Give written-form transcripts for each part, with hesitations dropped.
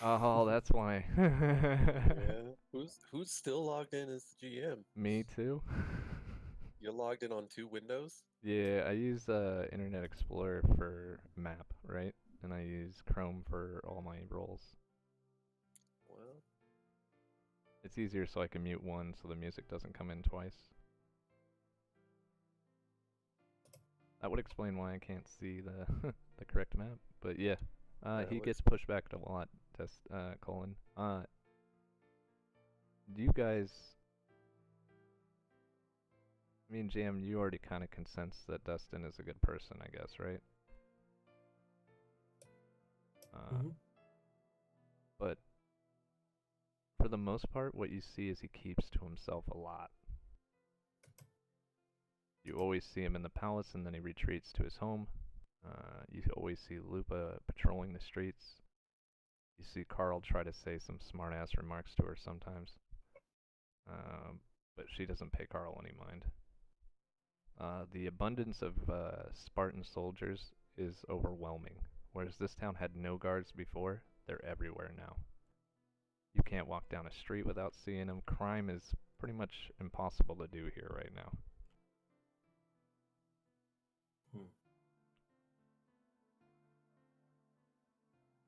Oh, that's why. Yeah. Who's still logged in as the GM? Me too. You're logged in on two windows? Yeah, I use Internet Explorer for map, right? And I use Chrome for all my roles. Well, It's easier so I can mute one so the music doesn't come in twice. That would explain why I can't see the the correct map. But yeah, that he would gets explain. pushed back a lot. Test Colin. Do you guys? I mean, Jam, you already kind of can sense that Dustin is a good person, I guess, right? Uh, Mm-hmm. but for the most part, what you see is he keeps to himself a lot. You always see him in the palace, and then he retreats to his home. You always see Lupa patrolling the streets. You see Carl try to say some smart-ass remarks to her sometimes, um, but she doesn't pay Carl any mind. The abundance of Spartan soldiers is overwhelming. Whereas this town had no guards before, they're everywhere now. You can't walk down a street without seeing them. Crime is pretty much impossible to do here right now. Hmm.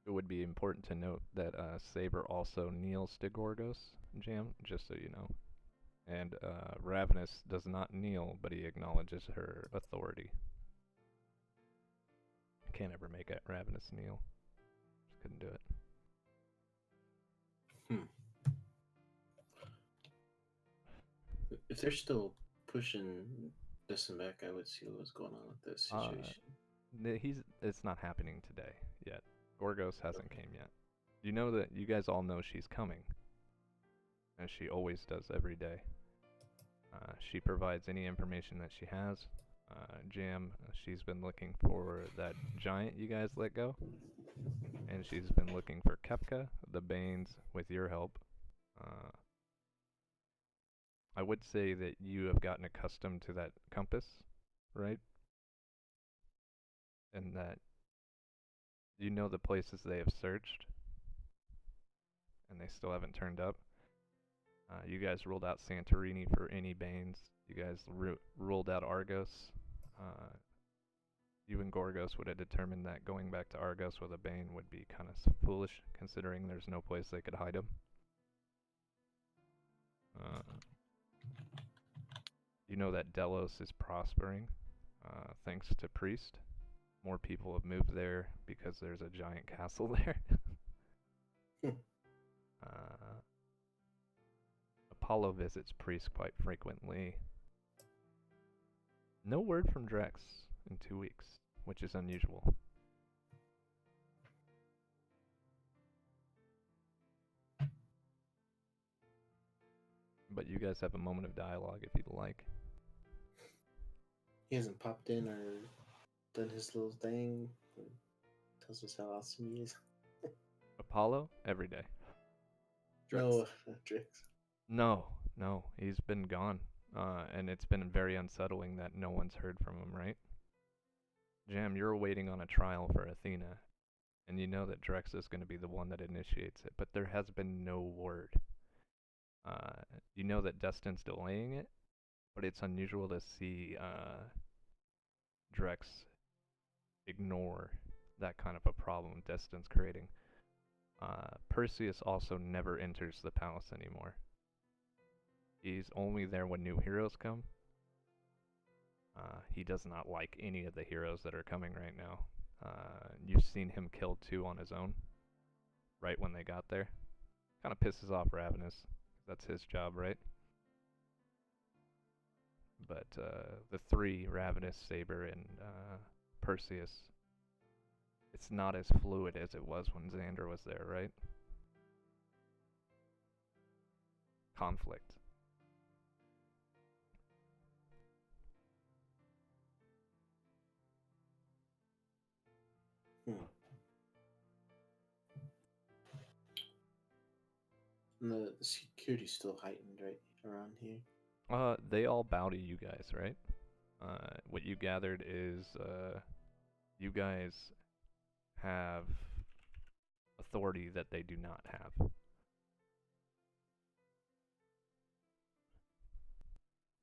It would be important to note that Saber also kneels to Gorgos, Jam, just so you know. And Ravenous does not kneel, but he acknowledges her authority. I can't ever make it Ravenous kneel. Just couldn't do it. Hmm. If they're still pushing Dustin back, I would see what's going on with this situation. It's not happening today yet. Gorgos hasn't Okay. came yet. You know that you guys all know she's coming, as she always does every day. She provides any information that she has. Jam, she's been looking for that giant you guys let go, and she's been looking for Kepka, the Banes, with your help. Uh, I would say that you have gotten accustomed to that compass, right? And that you know the places they have searched, and they still haven't turned up. You guys ruled out Santorini for any Banes. You guys ruled out Argos. Uh, you and Gorgos would have determined that going back to Argos with a Bane would be kind of foolish, considering there's no place they could hide him. Uh, you know that Delos is prospering, thanks to Priest. More people have moved there because there's a giant castle there. uh, Apollo visits Priest quite frequently. No word from Drex in 2 weeks, which is unusual. But you guys have a moment of dialogue if you'd like. He hasn't popped in or done his little thing. Tells us how awesome he is. Apollo, every day. Drex. No, Drix. No, he's been gone. And it's been very unsettling that no one's heard from him, right? Jam, you're waiting on a trial for Athena, and you know that Drex is going to be the one that initiates it, but there has been no word. You know that Destin's delaying it, but it's unusual to see Drex ignore that kind of a problem Destin's creating. Perseus also never enters the palace anymore. He's only there when new heroes come. He does not like any of the heroes that are coming right now. You've seen him kill two on his own, right when they got there. Kind of pisses off Ravenous. That's his job, right? But the three, Ravenous, Saber, and Perseus, it's not as fluid as it was when Xander was there, right? Conflict. Hmm. And the security's still heightened right around here. They all bow to you guys, right? What you gathered is you guys have authority that they do not have.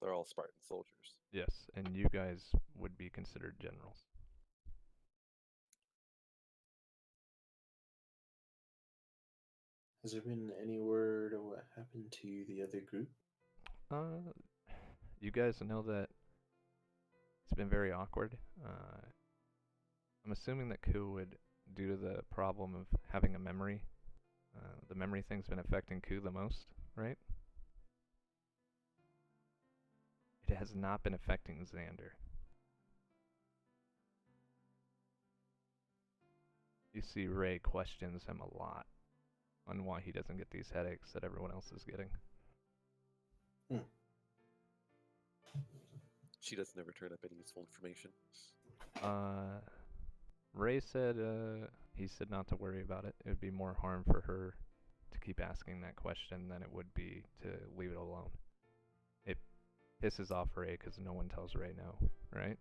They're all Spartan soldiers. Yes, and you guys would be considered generals. Has there been any word of what happened to the other group? You guys know that it's been very awkward. I'm assuming that Ku would, due to the problem of having a memory, the memory thing's been affecting Ku the most, right? It has not been affecting Xander. You see Ray questions him a lot on why he doesn't get these headaches that everyone else is getting. She doesn't ever turn up any useful information. Ray said he said not to worry about it. It would be more harm for her to keep asking that question than it would be to leave it alone. It pisses off Ray because no one tells Ray no, right?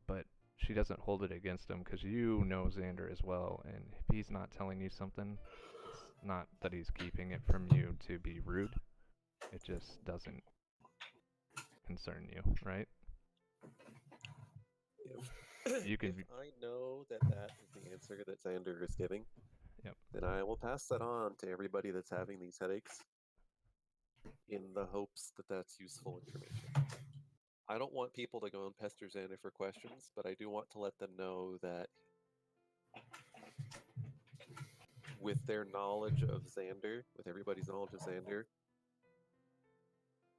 But she doesn't hold it against him because you know Xander as well, and if he's not telling you something, it's not that he's keeping it from you to be rude. It just doesn't concern you, right? You can. If I know that that is the answer that Xander is giving, Yep. then I will pass that on to everybody that's having these headaches in the hopes that that's useful information. I don't want people to go and pester Xander for questions, but I do want to let them know that with their knowledge of Xander, with everybody's knowledge of Xander,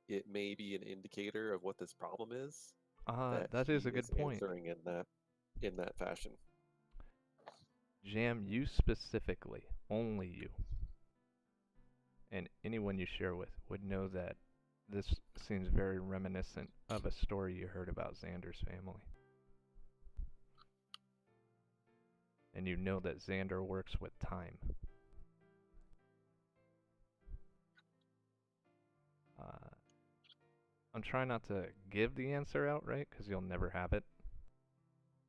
it may be an indicator of what this problem is. That is a he good point. Answering in that fashion. Jam, you specifically, only you, and anyone you share with would know that this seems very reminiscent of a story you heard about Xander's family. And you know that Xander works with time. I'm trying not to give the answer out, right? Because you'll never have it.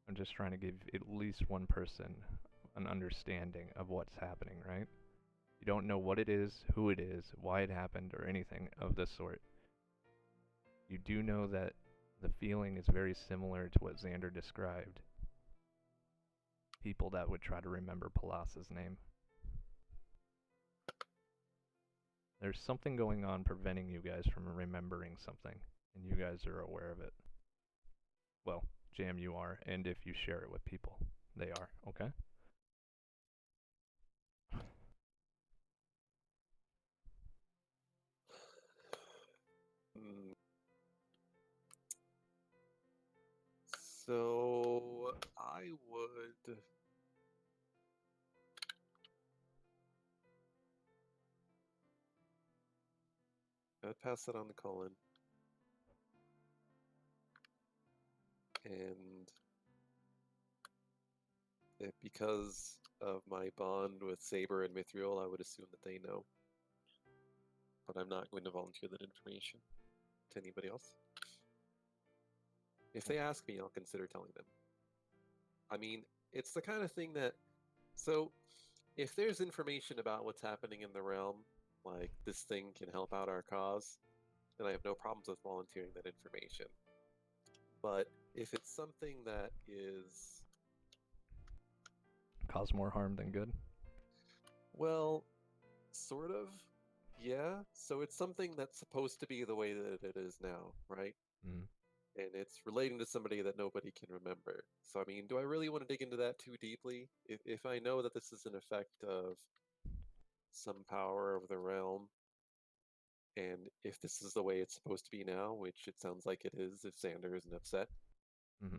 I'm just trying to give at least one person an understanding of what's happening, right? You don't know what it is, who it is, why it happened, or anything of this sort. You do know that the feeling is very similar to what Xander described. People that would try to remember Palas's name. There's something going on preventing you guys from remembering something, and you guys are aware of it. Well, Jam, you are, and if you share it with people, they are, okay? So I would. I'd pass that on to Colin. And because of my bond with Saber and Mithril, I would assume that they know. But I'm not going to volunteer that information to anybody else. If they ask me, I'll consider telling them. I mean, it's the kind of thing that... So, if there's information about what's happening in the realm, like this thing can help out our cause, then I have no problems with volunteering that information. But if it's something that is... Cause more harm than good? Well, sort of. Yeah. So it's something that's supposed to be the way that it is now, right? Mm. And it's relating to somebody that nobody can remember. So, I mean, do I really want to dig into that too deeply? If I know that this is an effect of some power of the realm, and if this is the way it's supposed to be now, which it sounds like it is if Xander isn't upset,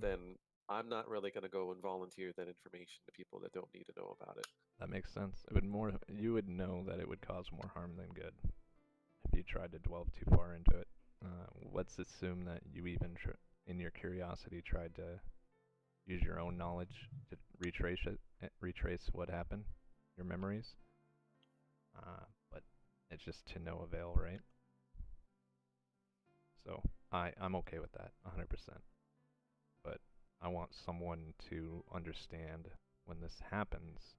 then I'm not really going to go and volunteer that information to people that don't need to know about it. That makes sense. It would you would know that it would cause more harm than good if you tried to delve too far into it. Let's assume that you even, in your curiosity, tried to use your own knowledge to retrace what happened, your memories. But it's just to no avail, right? So I'm okay with that, 100%. But I want someone to understand when this happens,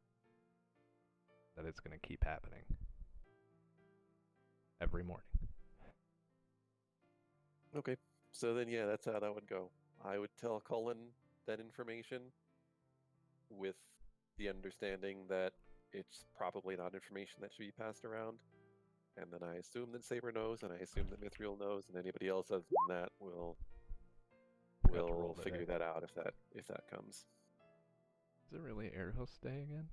that it's going to keep happening every morning. Okay. So then, yeah, that's how that would go. I would tell Cullen that information with the understanding that it's probably not information that should be passed around. And then I assume that Saber knows, and I assume that Mithril knows, and anybody else other than that will Got to roll the figure dice. that out if that comes. Is it really air host day again?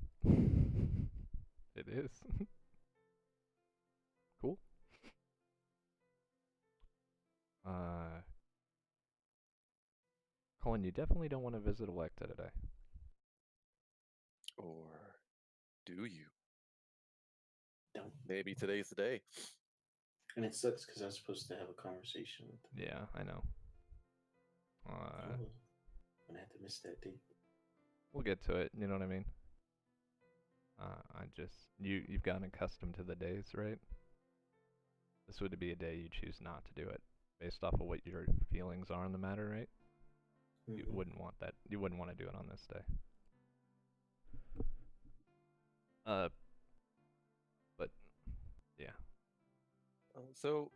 It is. Cool. Colin, you definitely don't want to visit Electa today. Or do you? Don't. Maybe today's the day. And it sucks because I was supposed to have a conversation with them. Yeah, I know. I'm gonna have to miss that date. We'll get to it, you know what I mean? You've gotten accustomed to the days, right? This would be a day you choose not to do it, based off of what your feelings are on the matter, right? You wouldn't want that. You wouldn't want to do it on this day. But yeah. So,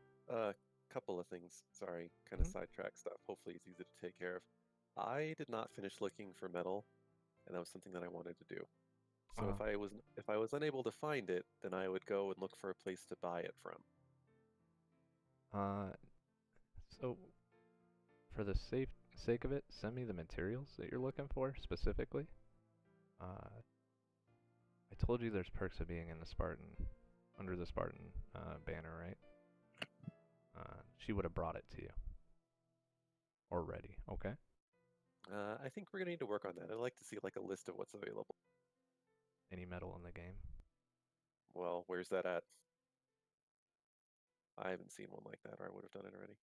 couple of things. Sorry, kind of sidetrack stuff. Hopefully, it's easy to take care of. I did not finish looking for metal, and that was something that I wanted to do. So if I was unable to find it, then I would go and look for a place to buy it from. So for the sake of it, send me the materials that you're looking for specifically. I told you there's perks of being in the Spartan, under the Spartan banner, right? She would have brought it to you already, okay? I think we're gonna need to work on that. I'd like to see like a list of what's available. Any metal in the game? Well, where's that at? I haven't seen one like that, or I would have done it already.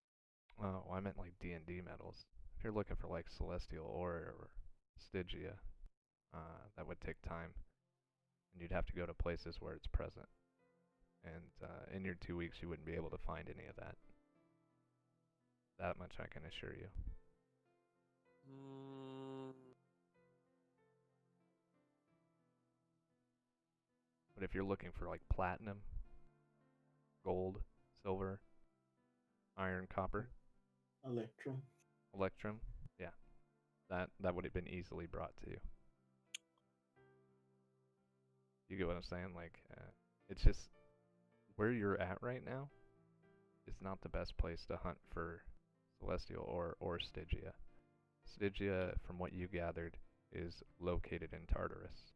Oh, I meant like D&D metals. If you're looking for like Celestial Ore or Stygia, that would take time. And you'd have to go to places where it's present. And in your 2 weeks, you wouldn't be able to find any of that. That much I can assure you. But if you're looking for like platinum, gold, silver, iron, copper, electrum, yeah, that would have been easily brought to you. You get what I'm saying? Like, it's just where you're at right now is not the best place to hunt for Celestial or Stygia. Stygia, from what you gathered, is located in Tartarus.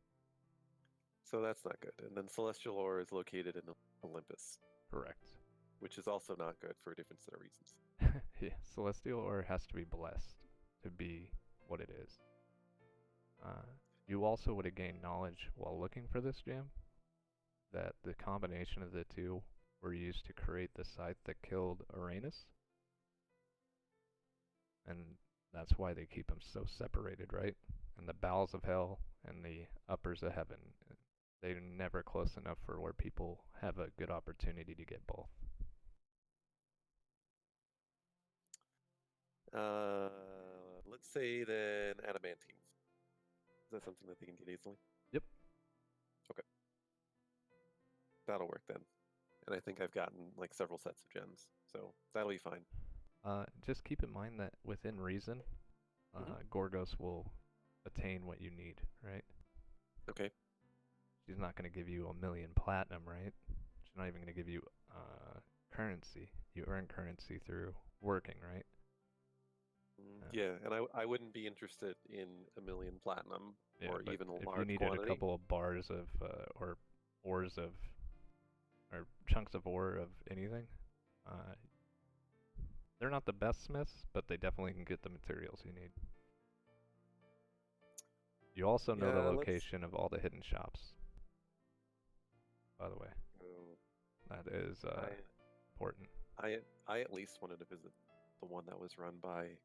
So that's not good. And then Celestial Ore is located in Olympus. Correct. Which is also not good for a different set of reasons. Yeah, Celestial Ore has to be blessed to be what it is. You also would have gained knowledge while looking for this gem, that the combination of the two were used to create the scythe that killed Uranus. And that's why they keep them so separated, right? And the bowels of hell and the uppers of heaven, they're never close enough for where people have a good opportunity to get both. Let's say then adamantine. Is that something that they can get easily? Yep. Okay. That'll work then. And I think I've gotten like several sets of gems, so that'll be fine. Just keep in mind that within reason, Gorgos will attain what you need, right? Okay. She's not going to give you 1,000,000 platinum, right? She's not even going to give you currency. You earn currency through working, right? Yeah, and I wouldn't be interested in 1,000,000 platinum or even a large quantity. If you needed a couple of bars of or ores of or chunks of ore of anything, they're not the best smiths, but they definitely can get the materials you need. You also know the location of all the hidden shops, by the way. That is important. I at least wanted to visit the one that was run by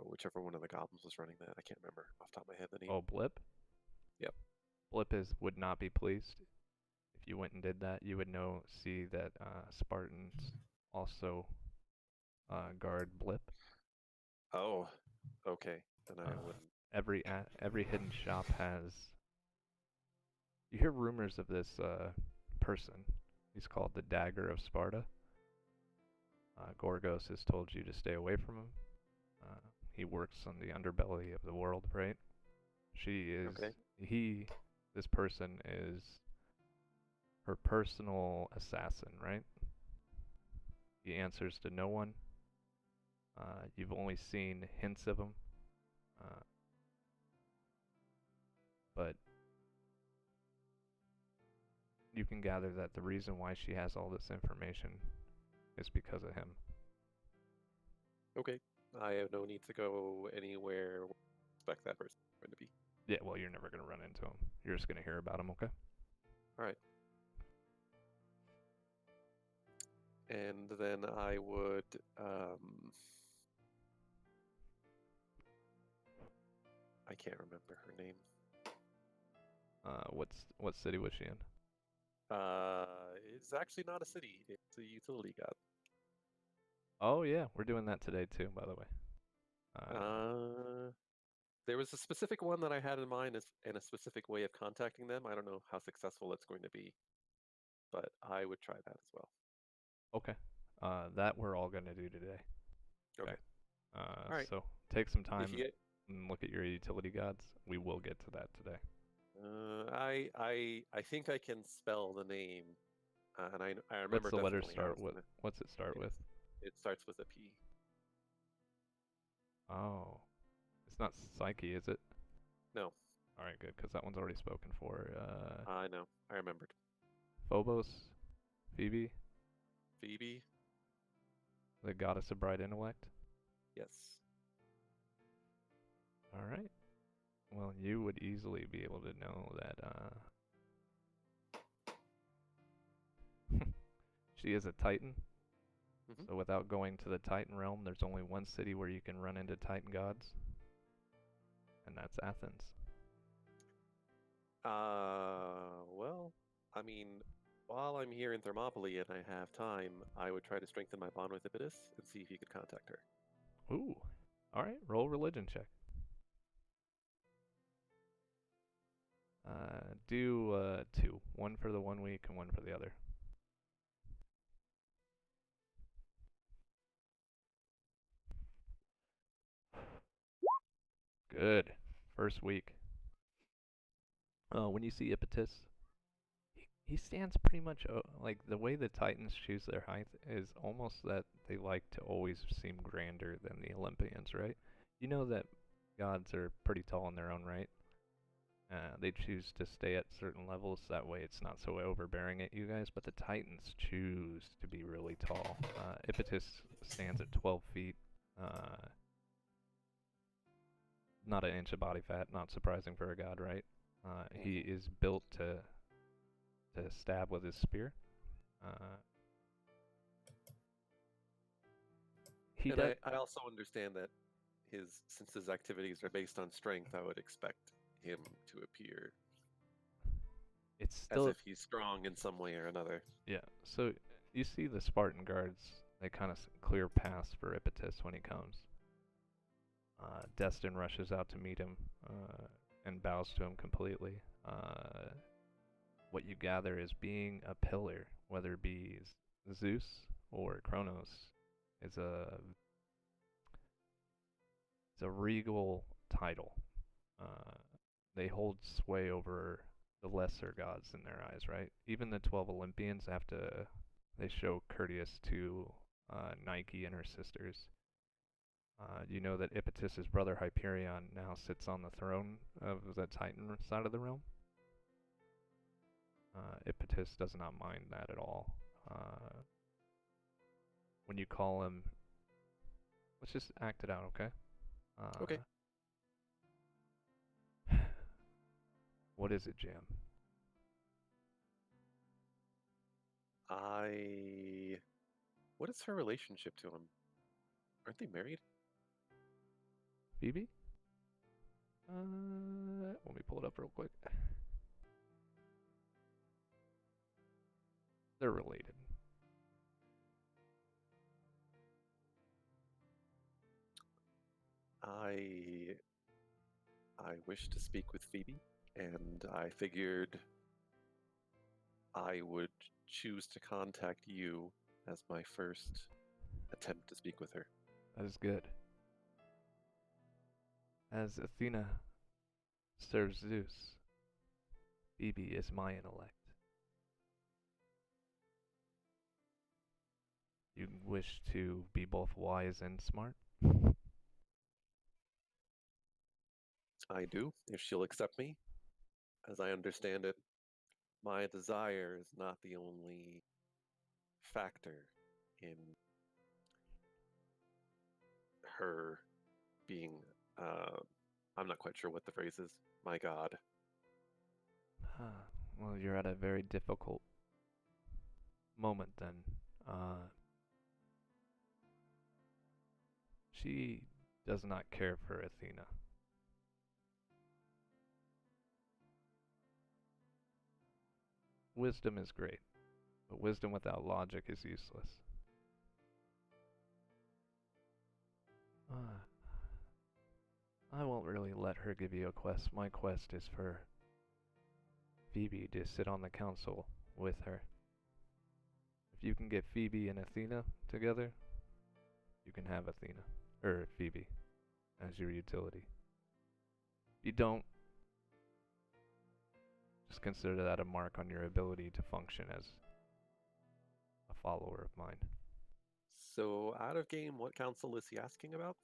whichever one of the goblins was running that. I can't remember off the top of my head the name. Oh, Blip? Yep. Blip would not be pleased. If you went and did that, you would see that Spartans also guard Blip. Oh, okay. Then I wouldn't. every hidden shop has. You hear rumors of this person. He's called the Dagger of Sparta. Gorgos has told you to stay away from him. He works on the underbelly of the world, right? She is. Okay. This person is her personal assassin, right? He answers to no one. You've only seen hints of him. But you can gather that the reason why she has all this information is because of him. Okay. I have no need to go anywhere. Expect that person going to be. Yeah, well, you're never going to run into him. You're just going to hear about him, okay? All right. And then I would. I can't remember her name. What city was she in? It's actually not a city. It's a utility god. Oh yeah, we're doing that today too, by the way. There was a specific one that I had in mind and a specific way of contacting them. I don't know how successful it's going to be, but I would try that as well. Okay. That we're all going to do today. Okay. All right. So take some time If you get, and look at your utility gods. We will get to that today. I think I can spell the name, and I remember. What's the letter definitely start with? What's it start with? It starts with a P. Oh, it's not Psyche, is it? No. All right, good, because that one's already spoken for. I know. I remembered. Phobos, Phoebe, Phoebe. the goddess of bright intellect. Yes. All right. Well, you would easily be able to know that she is a Titan. Mm-hmm. So without going to the Titan realm, there's only one city where you can run into Titan gods, and that's Athens. Well, I mean, while I'm here in Thermopylae and I have time, I would try to strengthen my bond with Ippitus and see if you could contact her. Ooh. All right, roll religion check. Do 2. 1 for the 1 week and 1 for the other. Good. First week. When you see Ippitus, he stands pretty much like the way the Titans choose their height is almost that they like to always seem grander than the Olympians, right? You know that gods are pretty tall in their own right. They choose to stay at certain levels, that way it's not so overbearing at you guys, but the Titans choose to be really tall. Ippitus stands at 12 feet. Not an inch of body fat, not surprising for a god, right? He is built to stab with his spear. I also understand that since his activities are based on strength, I would expect him to appear it's still as if he's strong in some way or another. Yeah, so you see the Spartan guards, they kind of clear paths for Ippitus when he comes. Destin rushes out to meet him and bows to him completely. What you gather is being a pillar, whether it be Zeus or Kronos, is a regal title. They hold sway over the lesser gods in their eyes, right? Even the 12 Olympians they show courteous to Nike and her sisters. You know that Ippitus' brother Hyperion now sits on the throne of the Titan side of the realm. Ippitus does not mind that at all. When you call him, let's just act it out, okay? Okay. What is it, Jam? What is her relationship to him? Aren't they married? Phoebe? Let me pull it up real quick. They're related. wish to speak with Phoebe, and I figured I would choose to contact you as my first attempt to speak with her. That is good. As Athena serves Zeus, Phoebe is my intellect. You wish to be both wise and smart? I do, if she'll accept me. As I understand it, my desire is not the only factor in her being, I'm not quite sure what the phrase is, my god. Well, you're at a very difficult moment then. She does not care for Athena. Wisdom is great, but wisdom without logic is useless. I won't really let her give you a quest. My quest is for Phoebe to sit on the council with her. If you can get Phoebe and Athena together, you can have Athena, or Phoebe, as your utility. If you don't, just consider that a mark on your ability to function as a follower of mine. So out of game, what council is he asking about?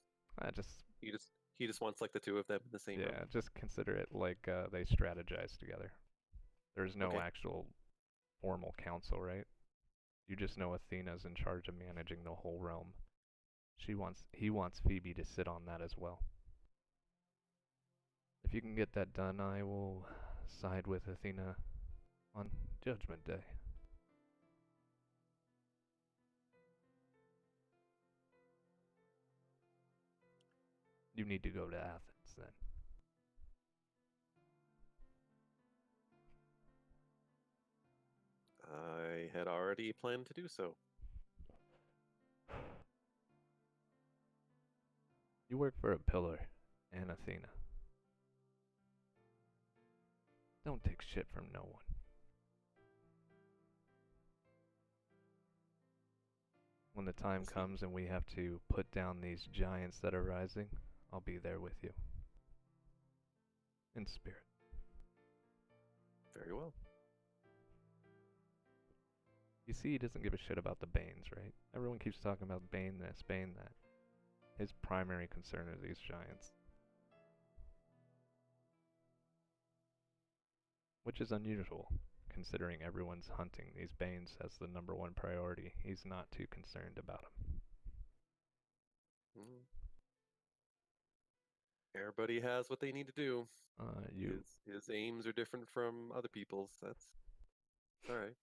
He just wants like the two of them in the same room. Yeah, just consider it like they strategize together. There's no actual formal council, right? You just know Athena's in charge of managing the whole realm. He wants Phoebe to sit on that as well. If you can get that done, I will side with Athena on Judgment Day. You need to go to Athens then. I had already planned to do so. You work for a pillar and Athena. Don't take shit from no one. When the time comes and we have to put down these giants that are rising, I'll be there with you. In spirit. Very well. You see, he doesn't give a shit about the Banes, right? Everyone keeps talking about Bane this, Bane that. His primary concern are these giants. Which is unusual, considering everyone's hunting these Banes as the #1 priority. He's not too concerned about them. Everybody has what they need to do. His aims are different from other people's. That's alright.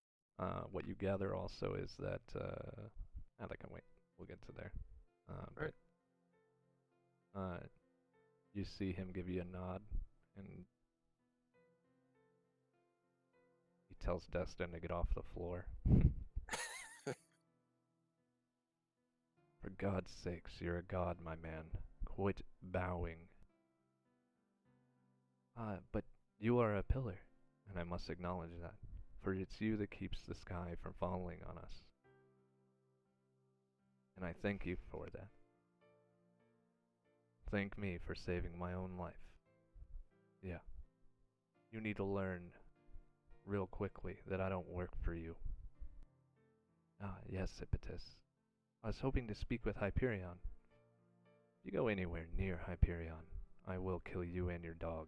What you gather also is that I can wait. We'll get to there. You see him give you a nod, and he tells Destin to get off the floor. For God's sakes, you're a god, my man. Quit bowing. But you are a pillar, and I must acknowledge that, for it's you that keeps the sky from falling on us. And I thank you for that. Thank me for saving my own life. Yeah. You need to learn real quickly that I don't work for you. Yes, Hippolytus. I was hoping to speak with Hyperion. If you go anywhere near Hyperion, I will kill you and your dog.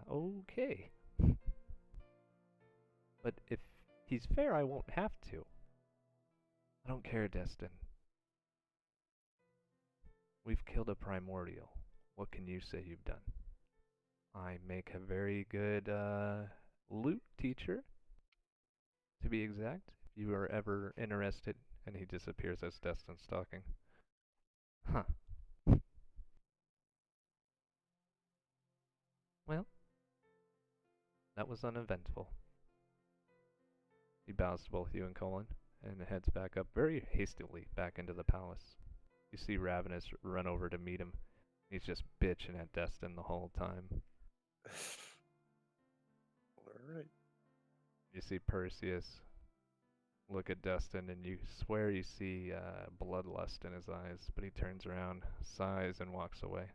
Okay. But if he's fair, I won't have to. I don't care, Destin. We've killed a primordial. What can you say you've done? I make a very good loot teacher, to be exact. If you are ever interested, and he disappears as Destin's talking. Huh. Well, that was uneventful. He bows to both you and Colin, and heads back up very hastily back into the palace. You see Ravenous run over to meet him. He's just bitching at Destin the whole time. Alright. You see Perseus look at Destin, and you swear you see bloodlust in his eyes, but he turns around, sighs, and walks away.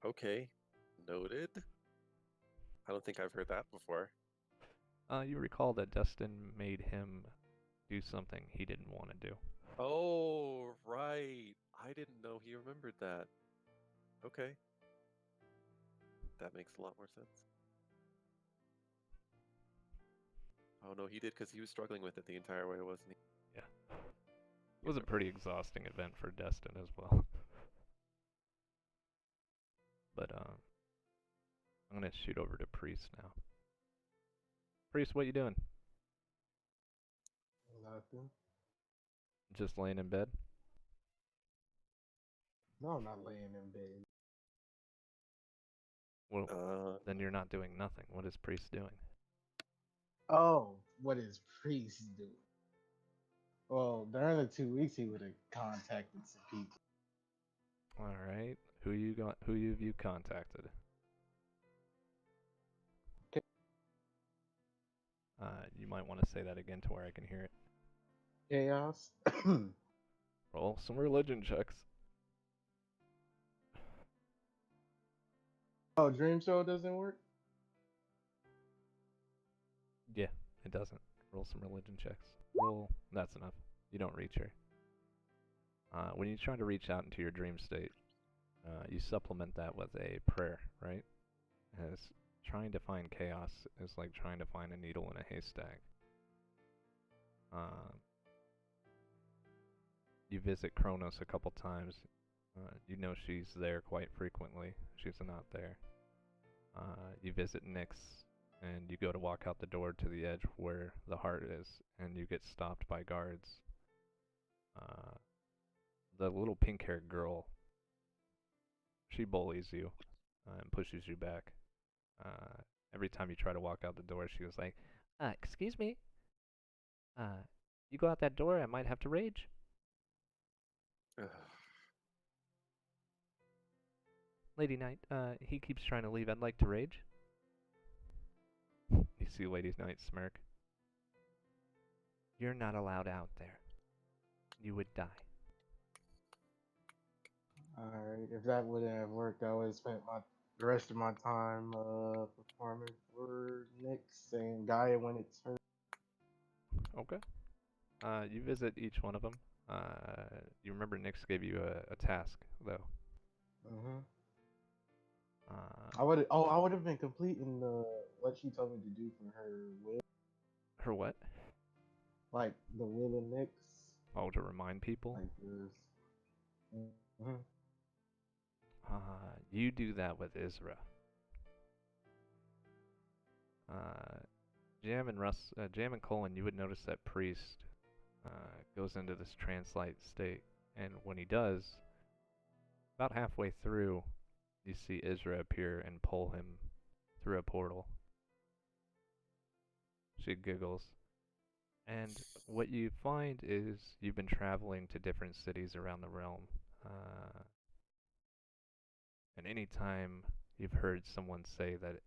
Okay. Noted. I don't think I've heard that before. You recall that Destin made him do something he didn't want to do. Oh, right. I didn't know he remembered that. Okay. That makes a lot more sense. Oh no, he did because he was struggling with it the entire way, wasn't he? Yeah. It was a pretty exhausting event for Destin as well. But I'm gonna shoot over to Priest now. Priest, what you doing? Nothing. Just laying in bed? No, I'm not laying in bed. Well, then you're not doing nothing. What is Priest doing? Oh, what is Priest doing? Well, during the 2 weeks, he would have contacted some people. All right. Who have you contacted? Okay. You might want to say that again to where I can hear it. Chaos. Roll some religion checks. Oh, Dream Show doesn't work? Yeah, it doesn't. Roll some religion checks. Roll. That's enough. You don't reach her. When you try to reach out into your dream state, you supplement that with a prayer, right? As trying to find chaos is like trying to find a needle in a haystack. You visit Kronos a couple times. You know she's there quite frequently. She's not there. You visit Nyx, and you go to walk out the door to the edge where the heart is, and you get stopped by guards. The little pink-haired girl, she bullies you and pushes you back. Every time you try to walk out the door, she was like, excuse me? You go out that door, I might have to rage. Lady Knight, he keeps trying to leave. I'd like to rage. You see Lady Knight smirk. You're not allowed out there. You would die. Alright, if that wouldn't have worked, I would have spent the rest of my time performing for Nyx and Gaia when it's her. Okay. You visit each one of them. You remember Nyx gave you a task, though. Mm-hmm. I would have been completing what she told me to do for her will. Her what? Like the will of Nyx. Oh, to remind people? Like this. Mm-hmm. You do that with Isra. Jam and Colin, you would notice that Priest goes into this trance-like state, and when he does, about halfway through, you see Isra appear and pull him through a portal. She giggles. And what you find is you've been traveling to different cities around the realm. And anytime you've heard someone say that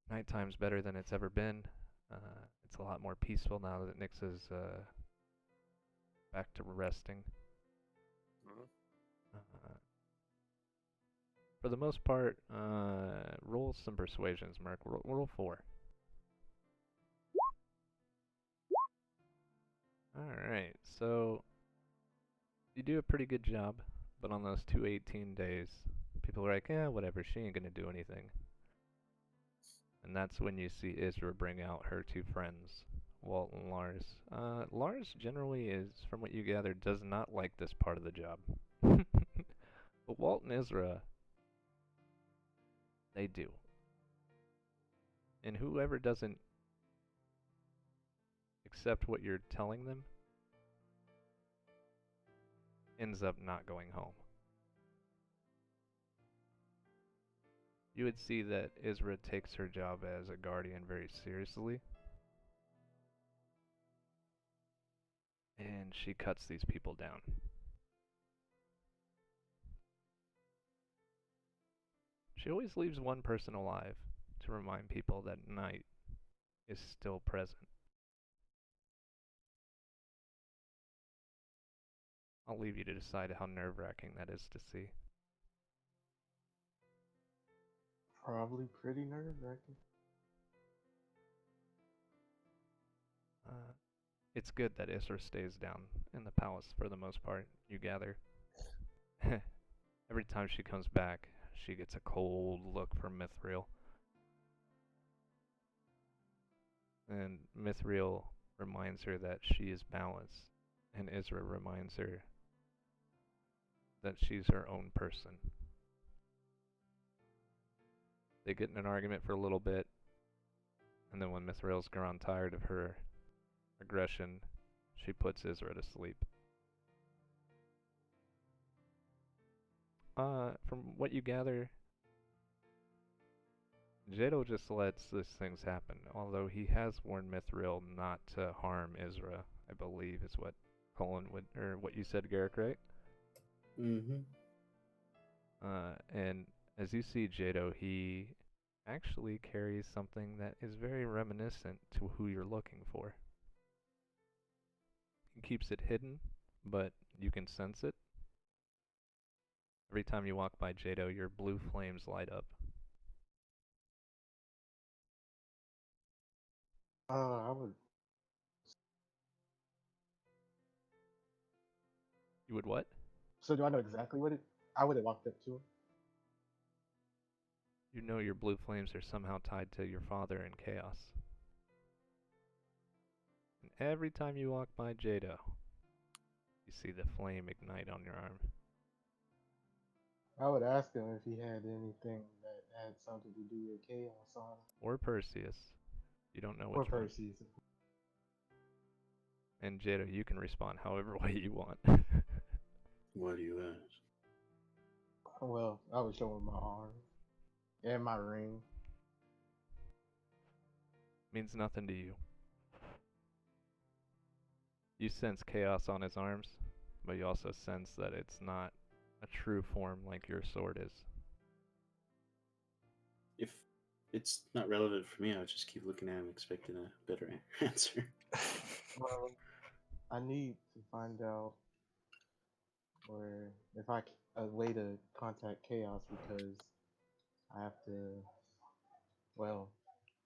nighttime's better than it's ever been, it's a lot more peaceful now that Nyx is back to resting. For the most part, roll some persuasions, Mark. Roll 4. Alright, so you do a pretty good job, but on those 218 days, people are like, whatever, she ain't gonna do anything. And that's when you see Isra bring out her two friends, Walt and Lars. Lars generally is, from what you gather, does not like this part of the job. But Walt and Isra, they do. And whoever doesn't accept what you're telling them ends up not going home. You would see that Isra takes her job as a guardian very seriously. and she cuts these people down. She always leaves one person alive to remind people that night is still present. I'll leave you to decide how nerve-wracking that is to see. Probably pretty nerve-wracking. It's good that Isra stays down in the palace for the most part, you gather. Every time she comes back, she gets a cold look from Mithril. And Mithril reminds her that she is balanced, and Isra reminds her that she's her own person. They get in an argument for a little bit, and then when Mithril's grown tired of her aggression, she puts Isra to sleep. From what you gather, Jado just lets these things happen, although he has warned Mithril not to harm Isra, I believe is what Colin would, or what you said, Garrick, right? Mm-hmm. And as you see Jado, he actually carries something that is very reminiscent to who you're looking for. He keeps it hidden, but you can sense it. Every time you walk by Jado, your blue flames light up. I would. You would what? So do I know exactly what it? I would have walked up to him. You know your blue flames are somehow tied to your father and chaos. And every time you walk by Jado, you see the flame ignite on your arm. I would ask him if he had anything that had something to do with chaos on him. Or Perseus. You don't know Or which one. Perseus. And Jado, you can respond however way you want. Why do you ask? Well, I would show him my arm and my ring. Means nothing to you. You sense chaos on his arms, but you also sense that it's not a true form like your sword is. If it's not relevant for me, I'll just keep looking at him, expecting a better answer. Well, I need to find out where if a way to contact chaos because I have to. Well,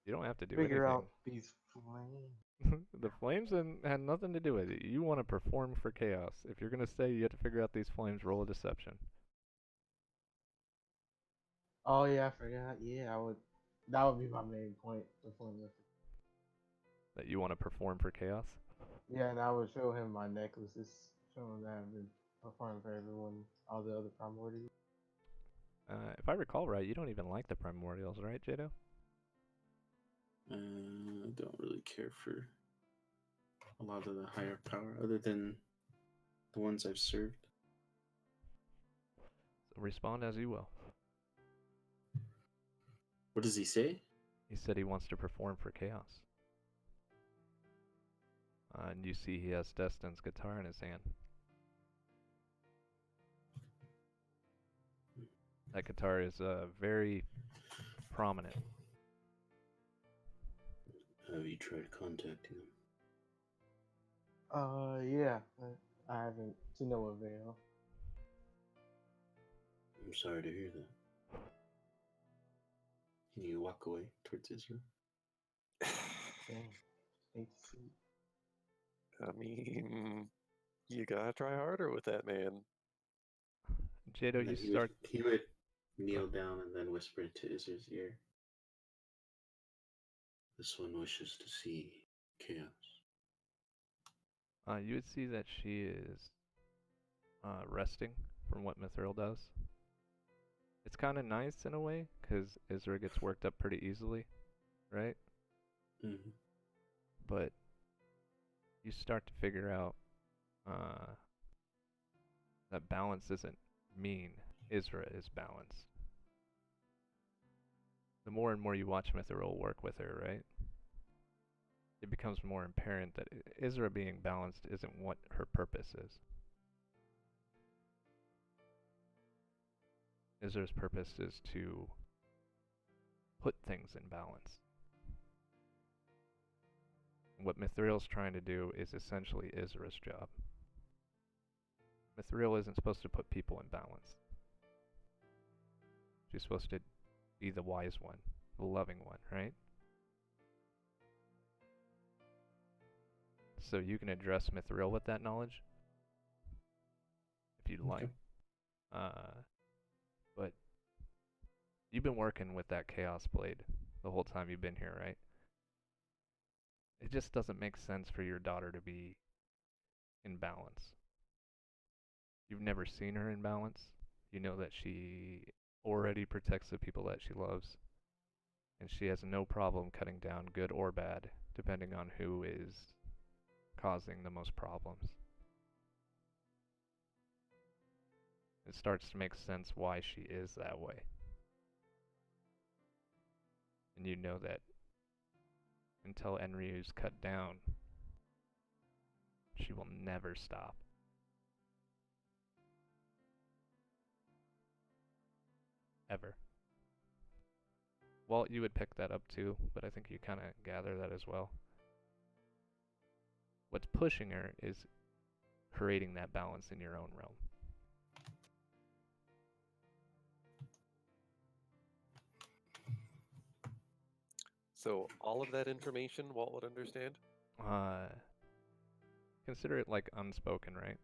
You don't have to do figure anything. out these flames. The flames had nothing to do with it. You want to perform for chaos. If you're going to stay, you have to figure out these flames, roll a deception. Oh yeah, I forgot. Yeah, I would. That would be my main point. Performing with it. That you want to perform for chaos? Yeah, and I would show him my necklaces, show him that I've been performing for everyone, all the other primordials. If I recall right, you don't even like the primordials, right, Jado? I don't really care for a lot of the higher power, other than the ones I've served. So respond as you will. What does he say? He said he wants to perform for chaos. And you see he has Destin's guitar in his hand. That guitar is very prominent. Have you tried contacting him? Yeah, I haven't to no avail. I'm sorry to hear that. Can you walk away towards Israel? Dang, hate to see. I mean, you gotta try harder with that man. Jado, you start. He would kneel down and then whisper into Israel's ear. This one wishes to see chaos. You would see that she is resting from what Mithril does. It's kind of nice in a way, because Isra gets worked up pretty easily, right? Mm-hmm. But you start to figure out that balance doesn't mean Isra is balanced. The more and more you watch Mithril work with her, right? it becomes more apparent that Isra being balanced isn't what her purpose is. Isra's purpose is to put things in balance. What Mithril's trying to do is essentially Isra's job. Mithril isn't supposed to put people in balance. She's supposed to be the wise one, the loving one, right? So you can address Mithril with that knowledge if you'd like. But you've been working with that Chaos Blade the whole time you've been here, right? It just doesn't make sense for your daughter to be in balance. You've never seen her in balance. You know that she already protects the people that she loves, and she has no problem cutting down good or bad, depending on who is causing the most problems. It starts to make sense why she is that way. And you know that until Enryu's cut down, she will never stop. Ever. Walt, you would pick that up too, but I think you kind of gather that as well. What's pushing her is creating that balance in your own realm. So all of that information Walt would understand? Consider it like unspoken, right?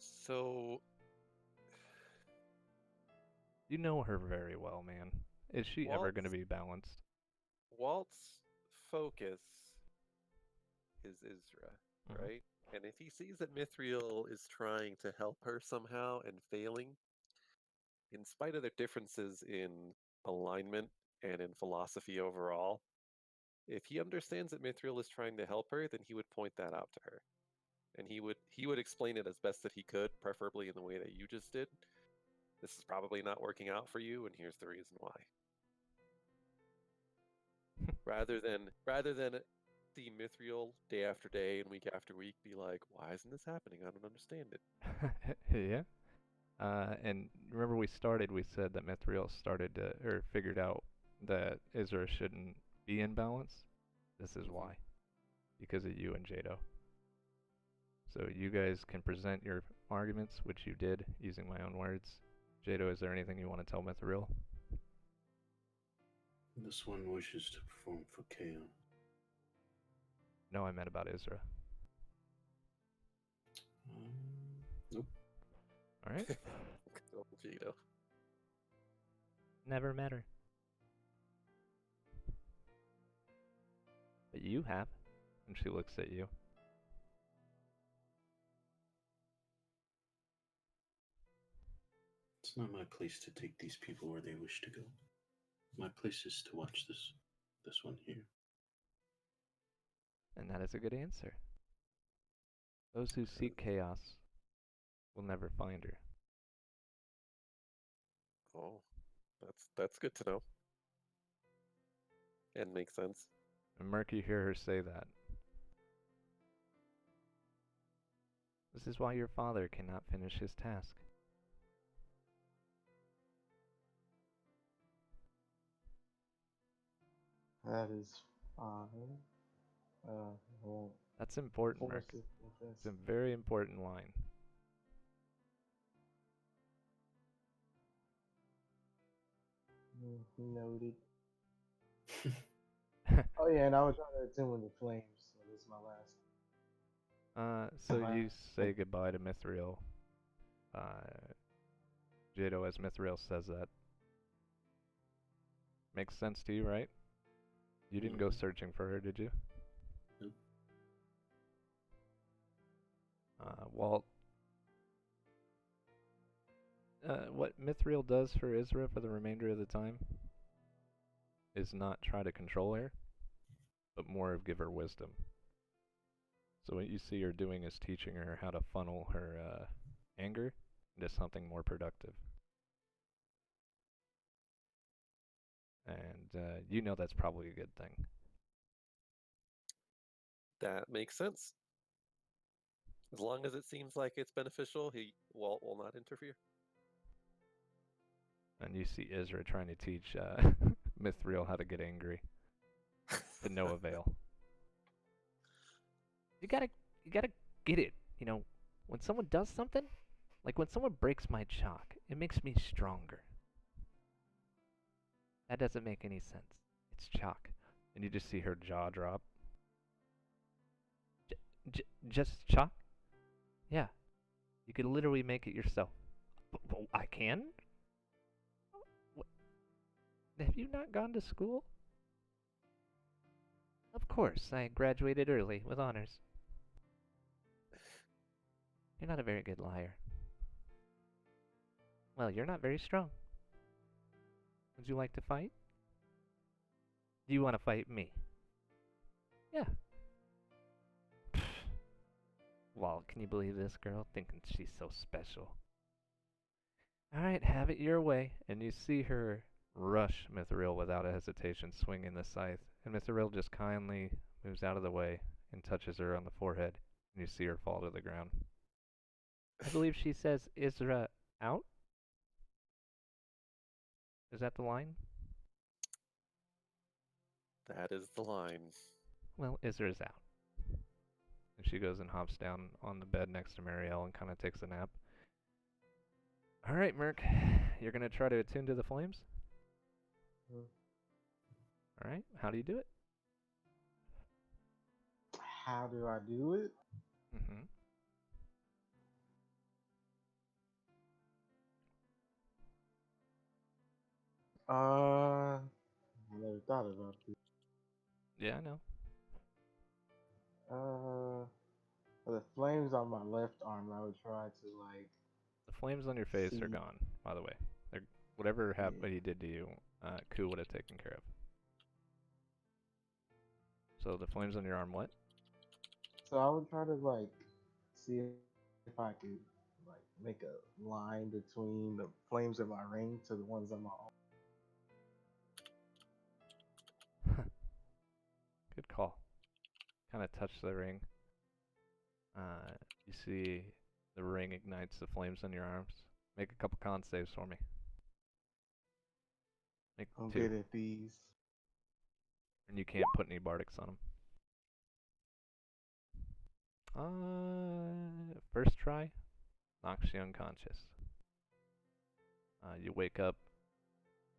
So you know her very well, man. Is she ever going to be balanced? Walt's focus is Isra, right? And if he sees that Mithril is trying to help her somehow and failing, in spite of their differences in alignment and in philosophy overall, if he understands that Mithril is trying to help her, then he would point that out to her. And he would explain it as best that he could, preferably in the way that you just did. This is probably not working out for you, and here's the reason why. rather than see Mithril day after day and week after week be like, why isn't this happening? I don't understand it. Yeah. And remember we said that Mithril figured out that Isra shouldn't be in balance. This is why. Because of you and Jado. So you guys can present your arguments, which you did, using my own words. Jado, is there anything you want to tell Mithril? This one wishes to perform for Chaos. No, I meant about Isra. Nope. Alright. Good old Jado. Never met her. But you have. And she looks at you. It's not my place to take these people where they wish to go. My place is to watch this one here. And that is a good answer. Those who seek chaos will never find her. Oh, that's good to know. And makes sense. And Merc, you hear her say that. This is why your father cannot finish his task. That is fine. Well, That's important, Merc. It's a very important line. Noted. Oh yeah, and I was trying to attend with the flames, so this is my last. So you say goodbye to Mithril. Jado, as Mithril says that. Makes sense to you, right? You didn't go searching for her, did you? Nope. Walt, what Mithril does for Isra for the remainder of the time is not try to control her, but more of give her wisdom. So what you see her doing is teaching her how to funnel her anger into something more productive. and you know that's probably a good thing. That makes sense. As long as it seems like it's beneficial, he will not interfere. And you see Isra trying to teach Mithril how to get angry, to no avail. You gotta get it. You know, when someone does something, like when someone breaks my chalk, it makes me stronger. That doesn't make any sense. It's chalk. And you just see her jaw drop. Just chalk? Yeah. You could literally make it yourself. But I can? What? Have you not gone to school? Of course, I graduated early with honors. You're not a very good liar. Well, you're not very strong. Would you like to fight? Do you want to fight me? Yeah. Well, can you believe this girl thinking she's so special? Alright, have it your way. And you see her rush Mithril without a hesitation, swinging the scythe. And Mithril just kindly moves out of the way and touches her on the forehead. And you see her fall to the ground. I believe she says, Isra out? Is that the line? That is the line. Well, Isra's out. And she goes and hops down on the bed next to Marielle and kind of takes a nap. Alright, Merc. You're going to try to attune to the flames? Alright, how do you do it? How do I do it? Mm-hmm. I never thought about this. Yeah, I know. For the flames on my left arm, I would try to like. The flames on your face are See. gone, by the way. Whatever happened Yeah. he did to you, Ku would have taken care of. So the flames on your arm, what? So I would try to like see if I could like make a line between the flames in my ring to the ones on my arm. Good call. Kind of touch the ring. You see the ring ignites the flames on your arms. Make a couple con saves for me. Make I'm 2. good at these. And you can't put any bardics on them. First try, knocks you unconscious. You wake up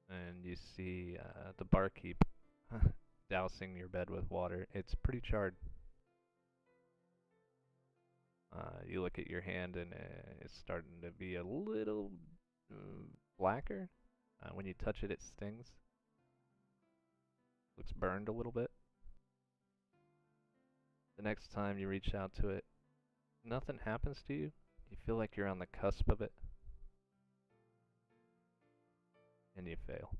and you see the barkeep dousing your bed with water. It's pretty charred. You look at your hand and it's starting to be a little blacker. When you touch it, it stings. Looks burned a little bit. The next time you reach out to it, nothing happens to you. You feel like you're on the cusp of it. And you fail.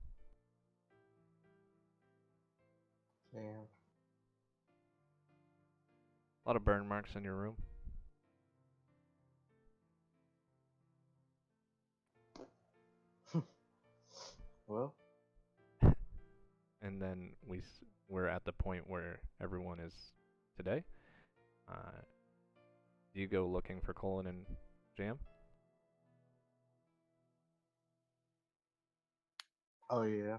Damn. A lot of burn marks in your room. Well, And then we're at the point where everyone is today. Do you go looking for Colin and Jam? oh yeah.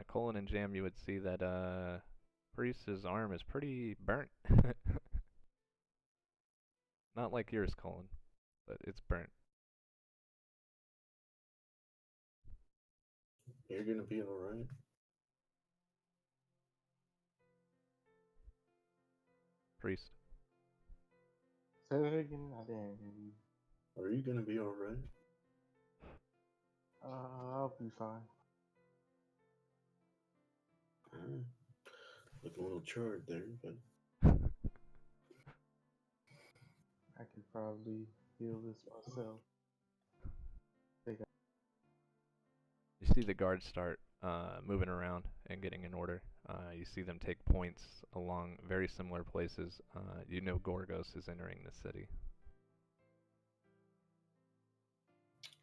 Colin and Jam, you would see that Priest's arm is pretty burnt. Not like yours, Colin, but it's burnt. You're gonna be alright. Priest. Say that again. I didn't hear you. Are you gonna be alright? I'll be fine. Look a little charred there, but I could probably heal this myself. You see the guards start moving around and getting in order. You see them take points along very similar places. You know Gorgos is entering the city.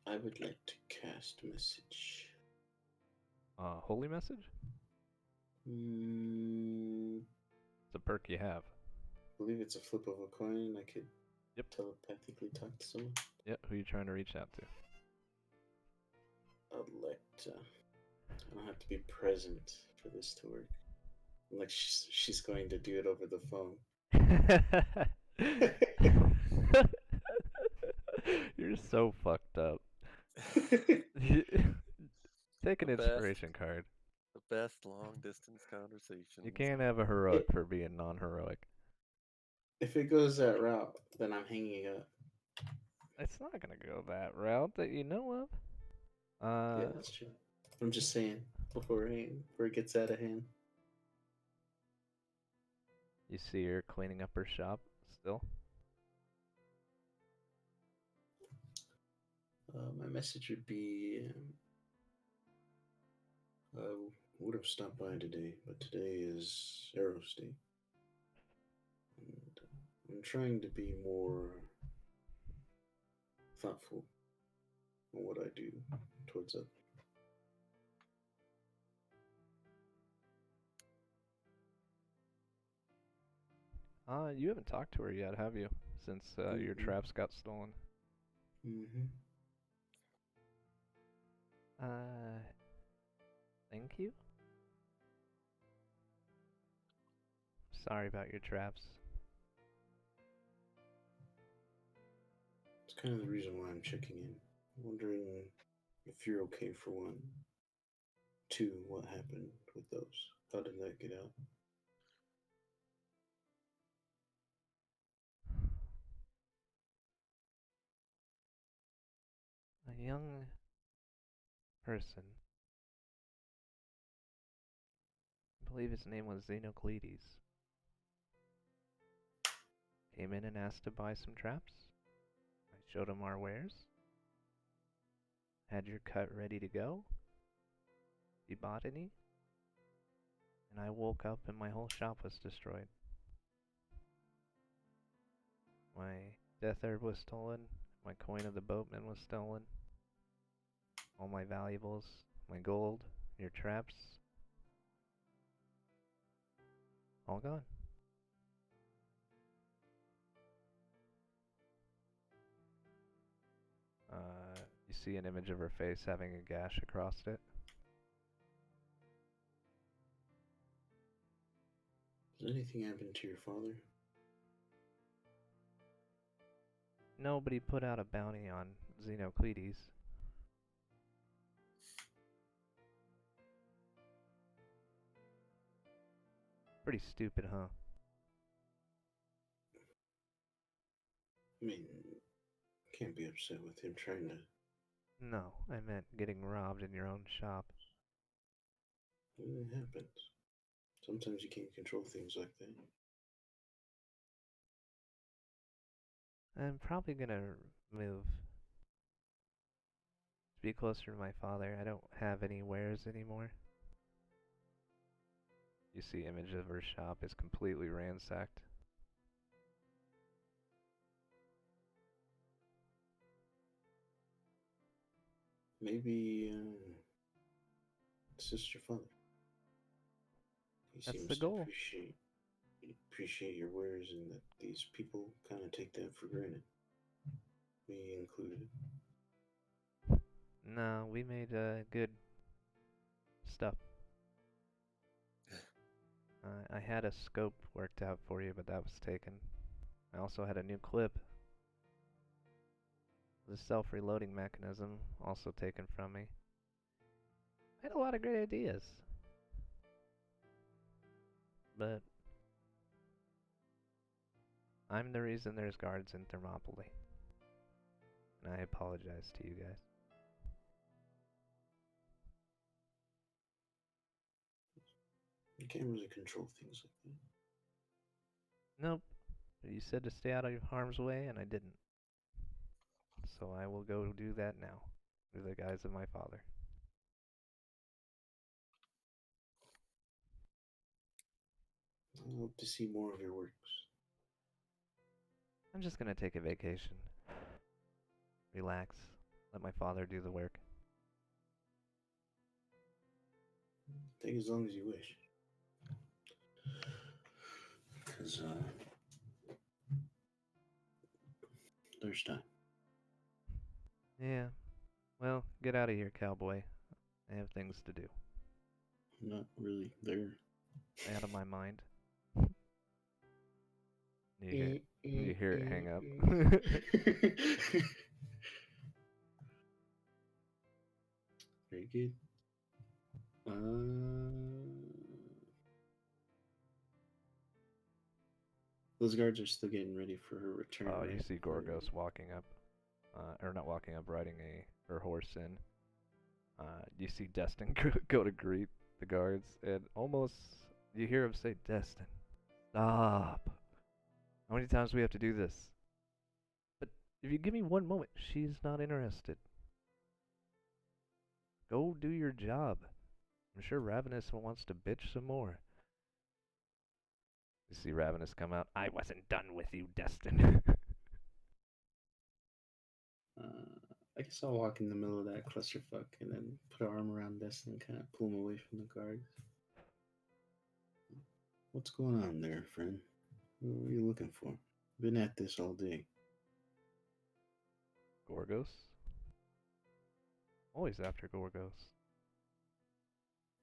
I would like to cast message. Holy message? It's a perk you have. I believe it's a flip of a coin. I could Yep. telepathically talk to someone. Yep, who you trying to reach out to? Alexa. I don't have to be present for this to work. Like she's going to do it over the phone. You're so fucked up. Take an The best. inspiration card. The best long distance conversations. You can't have a heroic for being non-heroic. If it goes that route, then I'm hanging up. It's not gonna go that route that you know of. Yeah, that's true. I'm just saying before it gets out of hand. You see her cleaning up her shop still? My message would be, I would have stopped by today, but today is Arrows Day. And I'm trying to be more thoughtful on what I do towards others. You haven't talked to her yet, have you? Since your traps got stolen. Mm-hmm. Thank you? Sorry about your traps. It's kind of the reason why I'm checking in. Wondering if you're okay for one. Two, what happened with those? How did that get out? A young person, I believe his name was Xenocleides, came in and asked to buy some traps. I showed him our wares. Had your cut ready to go. He bought any. And I woke up and my whole shop was destroyed. My death herb was stolen. My coin of the boatman was stolen. All my valuables, my gold, your traps, all gone. You see an image of her face having a gash across it. Does anything happen to your father? Nobody put out a bounty on Xenocleides. Pretty stupid, huh? I mean, can't be upset with him trying to. No, I meant getting robbed in your own shop. It happens. Sometimes you can't control things like that. I'm probably gonna move to be closer to my father. I don't have any wares anymore. You see image of her shop is completely ransacked. Maybe it's just your father. He That's seems the to goal. appreciate your wares, and that these people kind of take that for granted. Me included. No, we made good stuff. I had a scope worked out for you, but that was taken. I also had a new clip. The self-reloading mechanism, also taken from me. I had a lot of great ideas. But I'm the reason there's guards in Thermopylae. And I apologize to you guys. You can't really control things like that. Nope. You said to stay out of harm's way, and I didn't. So I will go do that now, through the guise of my father. I hope to see more of your works. I'm just gonna take a vacation. Relax. Let my father do the work. Take as long as you wish. Because there's time. Yeah. Well, get out of here, cowboy. I have things to do. I'm not really there. Out of my mind. You hear it hang up. Very good. Those guards are still getting ready for her return. Oh, you right? see Gorgos walking up, or not walking up, riding her horse in. You see Destin go to greet the guards, and almost you hear him say, "Destin, stop! How many times do we have to do this?" But if you give me one moment, she's not interested. Go do your job. I'm sure Ravenous wants to bitch some more. You see Ravenous come out. I wasn't done with you, Destin. I guess I'll walk in the middle of that clusterfuck and then put an arm around Destin and kind of pull him away from the guards. What's going on there, friend? What are you looking for? Been at this all day. Gorgos? Always after Gorgos.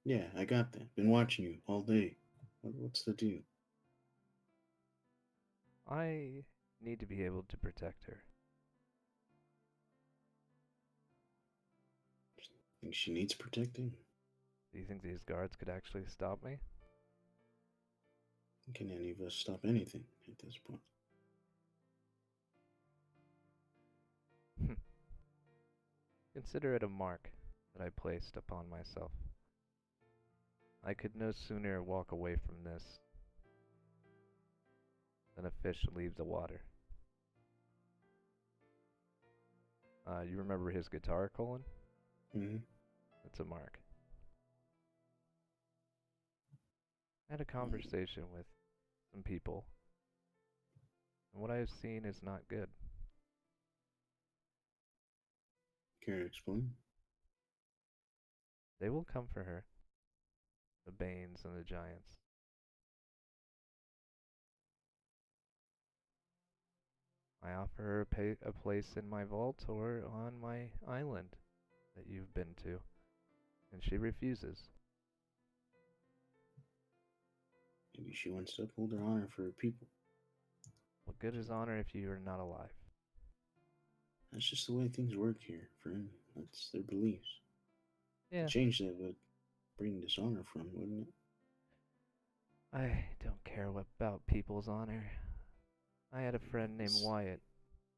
Yeah, I got that. Been watching you all day. What's the deal? I need to be able to protect her. Think she needs protecting? Do you think these guards could actually stop me? Can any of us stop anything at this point? Consider it a mark that I placed upon myself. I could no sooner walk away from this than a fish leave the water. You remember his guitar, Colin? Mm-hmm. That's a mark. I had a conversation with some people, and what I have seen is not good. Care to explain? They will come for her, the Banes and the Giants. I offer her a place in my vault or on my island that you've been to, and she refuses. Maybe she wants to uphold her honor for her people. What good is honor if you are not alive? That's just the way things work here, friend. That's their beliefs. Yeah. To change that would bring dishonor from, wouldn't it? I don't care about people's honor. I had a friend named Wyatt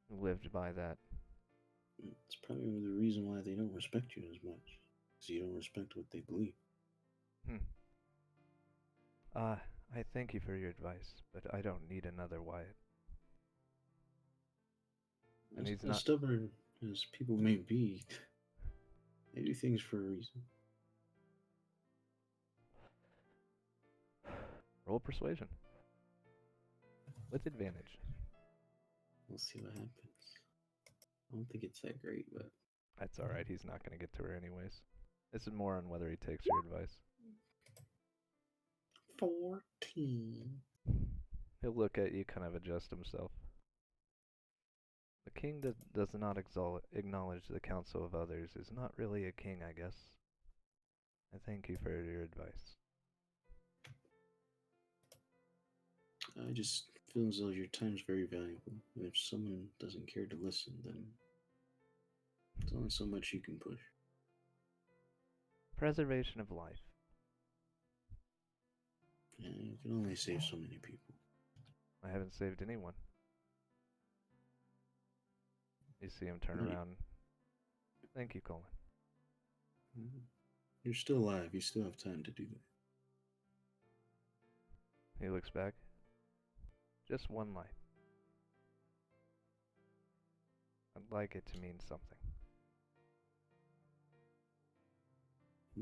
who lived by that. It's probably the reason why they don't respect you as much. Because you don't respect what they believe. I thank you for your advice, but I don't need another Wyatt. And he's not as stubborn as people may be. They do things for a reason. Roll persuasion. With advantage. We'll see what happens. I don't think it's that great, but... That's alright, he's not going to get to her anyways. This is more on whether he takes your advice. 14. He'll look at you, kind of adjust himself. The king that does not acknowledge the counsel of others is not really a king, I guess. I thank you for your advice. I just feel as though your time's very valuable. And if someone doesn't care to listen, then there's only so much you can push. Preservation of life. Yeah, you can only save so many people. I haven't saved anyone. You see him turn around. Thank you, Colin. You're still alive. You still have time to do that. He looks back. Just one life. I'd like it to mean something.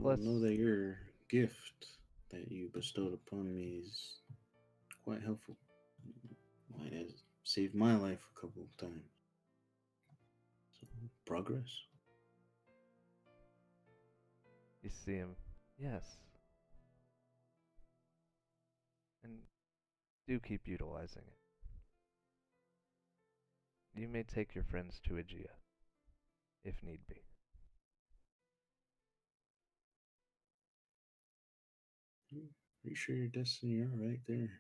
Plus, know that your gift that you bestowed upon me is quite helpful. Might have saved my life a couple of times. So, progress. You see him. Yes, And do keep utilizing it. You may take your friends to Aegea, if need be. Are you sure your destiny are right there?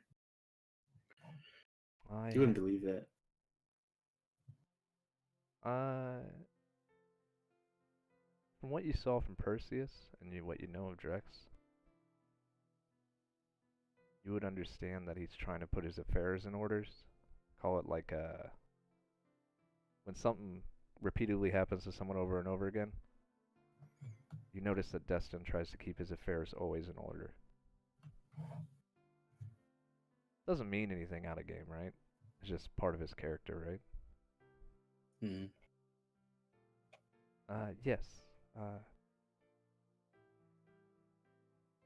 I You wouldn't believe that. From what you saw from Perseus and what you know of Drex, you would understand that he's trying to put his affairs in orders. Call it like when something repeatedly happens to someone over and over again, you notice that Destin tries to keep his affairs always in order. Doesn't mean anything out of game, right? It's just part of his character, right? Mm-hmm. Yes.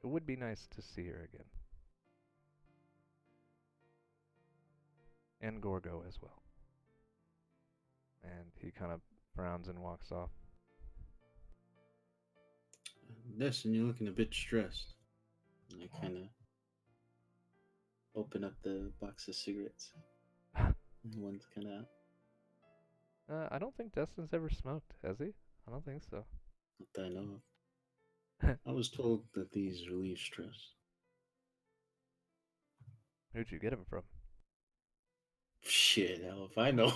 It would be nice to see her again. And Gorgo as well. And he kind of frowns and walks off. Destin, you're looking a bit stressed. I kind of open up the box of cigarettes. One's kind of out. I don't think Destin's ever smoked, has he? I don't think so. Not that I know of. I was told that these relieve stress. Who'd you get them from? Shit, hell if I know.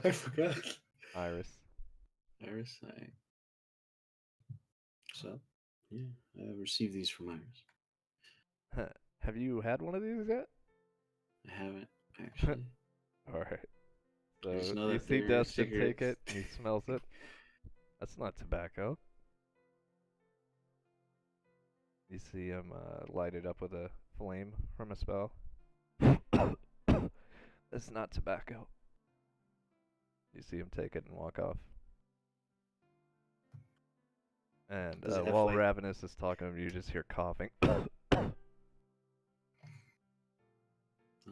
I forgot. Iris. Iris, So, yeah, I received these from Iris. Have you had one of these yet? I haven't, actually. Alright. I just So know you that see they're Destin take it, cigarettes. and he smells it. That's not tobacco. You see him light it up with a flame from a spell. That's not tobacco. You see him take it and walk off. And Does it have, while like- Ravenous is talking to him, you just hear coughing.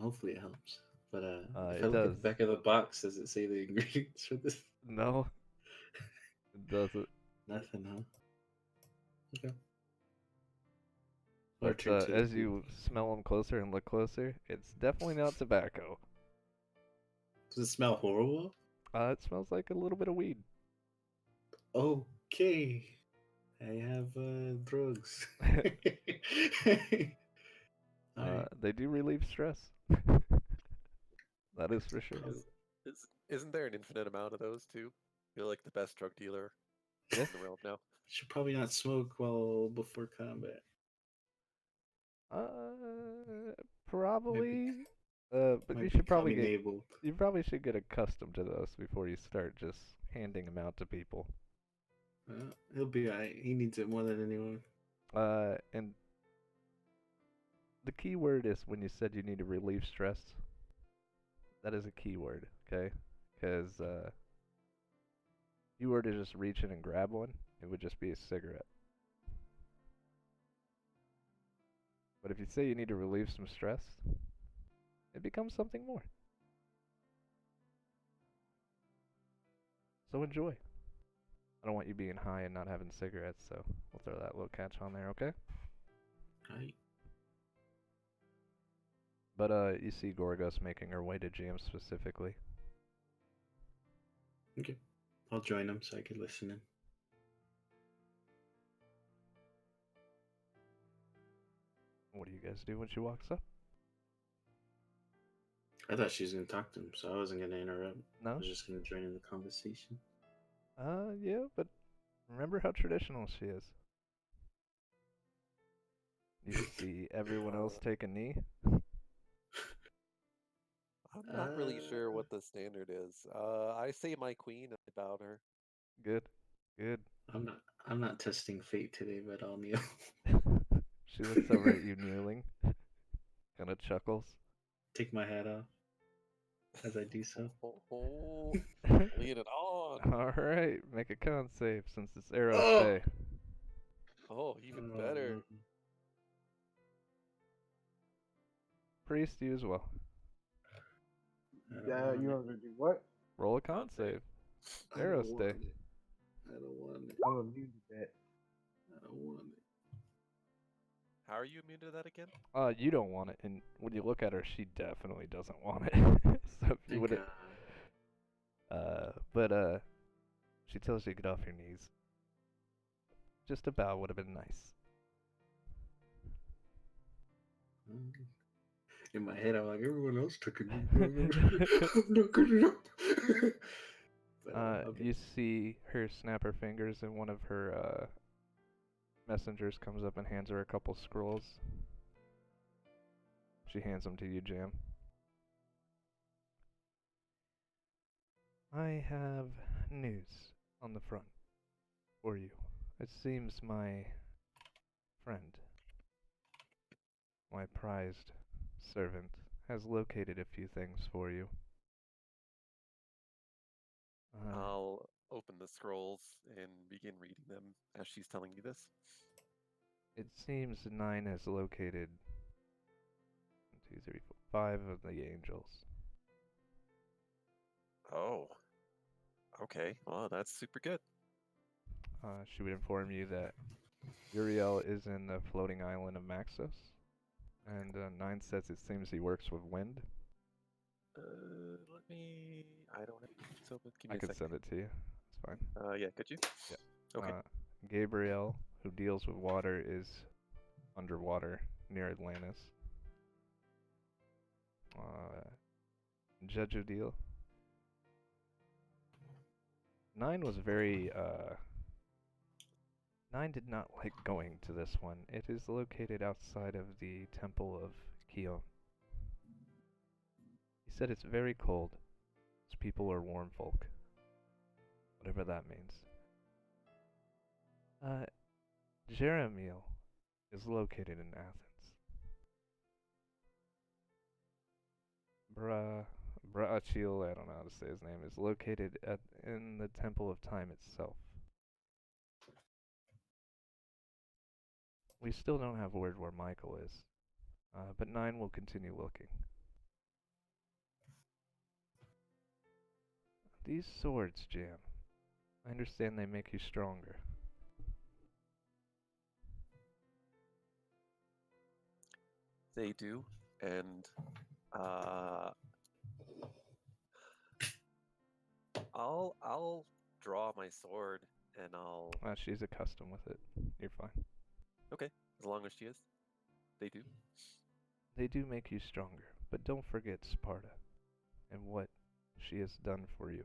Hopefully it helps. But if I It look at does. the back of the box, does it say the ingredients for this? No. It doesn't. Nothing, huh? Okay. But Return to the as booth. you smell them closer and look closer, it's definitely not tobacco. Does it smell horrible? It smells like a little bit of weed. Okay. I have drugs. Alright. They do relieve stress. That is for sure. Isn't there an infinite amount of those too? You're like the best drug dealer in the realm now. Should probably not smoke while before combat. Probably. But Might you be should probably enabled. you probably should get accustomed to those before you start just handing them out to people. He'll be alright. He needs it more than anyone. And the key word is when you said you need to relieve stress. That is a key word, okay? Because if you were to just reach in and grab one, it would just be a cigarette. But if you say you need to relieve some stress, it becomes something more. So enjoy. I don't want you being high and not having cigarettes, so we'll throw that little catch on there, okay? Alright. But you see Gorgos making her way to Jam specifically. Okay. I'll join him so I can listen in. What do you guys do when she walks up? I thought she was going to talk to him, so I wasn't going to interrupt. I No? was just going to join in the conversation. Yeah, but remember how traditional she is. You see everyone else take a knee? I'm not really sure what the standard is. I say my queen and I bow to her. Good. Good. I'm not testing fate today, but I'll kneel. She looks over at you kneeling, kind of chuckles. Take my hat off as I do so. Oh, lean it on. Alright, make a con save since it's Arrow's Oh! day. Oh, even better. no. Priest, you as well. I don't Yeah, want you it. want to do what? Roll a con save. I don't Arrow's want day. it. I don't want it. I'm immune to that. I don't want it. How are you immune to that again? You don't want it, and when you look at her, she definitely doesn't want it. So if you Thank would, God. but she tells you to get off your knees. Just a bow would have been nice. In my head, I'm like, everyone else took a knee. I'm not good enough. But, okay. You see her snap her fingers, and one of her messengers comes up and hands her a couple scrolls. She hands them to you, Jam. I have news on the front for you. It seems my friend, my prized servant, has located a few things for you. I'll open the scrolls and begin reading them as she's telling me this. It seems 9 has located 1, 2, 3, 4, 5 of the angels. Oh. Okay, well, that's super good. She would inform you that Uriel is in the floating island of Maxos, and 9 says it seems he works with wind. Let me... I don't have it, so give me I a could second. send it to you. It's fine. Yeah, could you? Yeah. Okay. Gabriel, who deals with water, is underwater near Atlantis. Jejudil. 9 was very, 9 did not like going to this one. It is located outside of the Temple of Kion. He said it's very cold. Its people are warm folk. Whatever that means. Jeremiel is located in Athens. Brachil, I don't know how to say his name, is located in the Temple of Time itself. We still don't have word where Michael is, but 9 will continue looking. These swords, Jam, I understand they make you stronger. They do, and I'll draw my sword and I'll... She's accustomed with it. You're fine. Okay, as long as she is. They do. They do make you stronger, but don't forget Sparta and what she has done for you.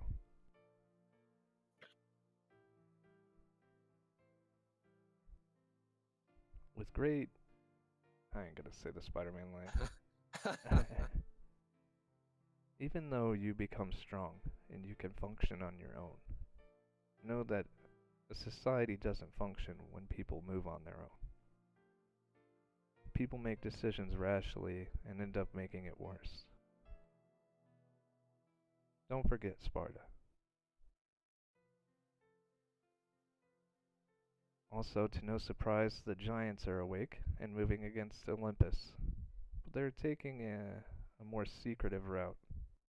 With great... I ain't gonna say the Spider-Man line. Even though you become strong and you can function on your own, know that a society doesn't function when people move on their own. People make decisions rashly and end up making it worse. Don't forget Sparta. Also, to no surprise, the giants are awake and moving against Olympus. But they're taking a more secretive route,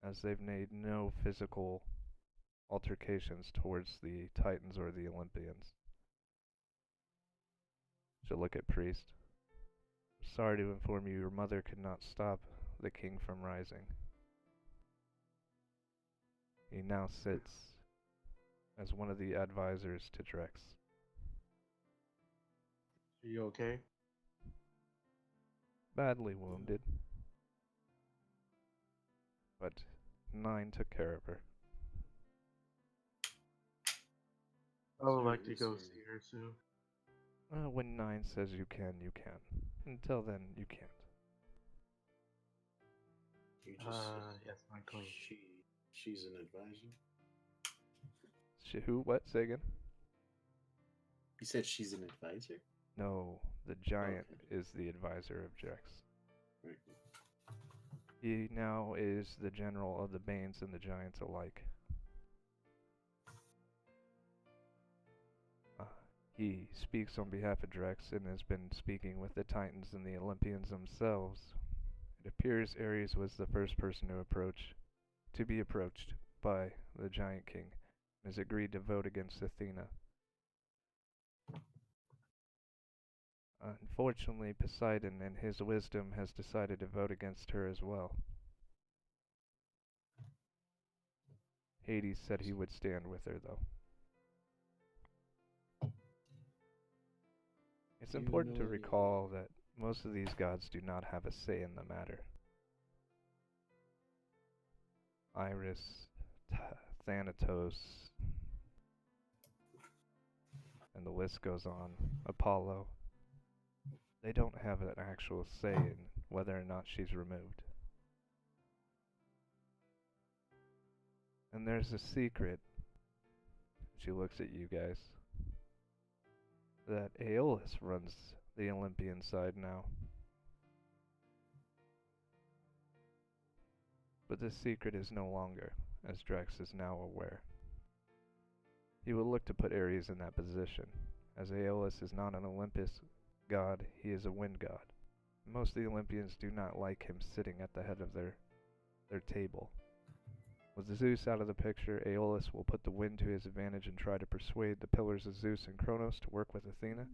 as they've made no physical altercations towards the Titans or the Olympians. Should look at Priest. Sorry to inform you, your mother could not stop the king from rising. He now sits as one of the advisors to Drex. Are you okay? Badly wounded, but 9 took care of her. I would like to go see her soon. When 9 says you can, you can. Until then, you can't. You just Yes, my queen. She's an advisor. Who? What? Say again? You said she's an advisor? No, the giant is the advisor of Drex. Right. He now is the general of the Banes and the Giants alike. He speaks on behalf of Drex and has been speaking with the Titans and the Olympians themselves. It appears Ares was the first person to be approached by the Giant King, and has agreed to vote against Athena. Unfortunately, Poseidon, in his wisdom, has decided to vote against her as well. Hades said he would stand with her, though. It's important to recall that most of these gods do not have a say in the matter. Iris, Thanatos, and the list goes on. Apollo. They don't have an actual say in whether or not she's removed. And there's a secret, she looks at you guys, that Aeolus runs the Olympian side now. But this secret is no longer, as Drex is now aware. He will look to put Ares in that position. As Aeolus is not an Olympus god, he is a wind god. Most of the Olympians do not like him sitting at the head of their table. With Zeus out of the picture, Aeolus will put the wind to his advantage and try to persuade the pillars of Zeus and Kronos to work with Athena.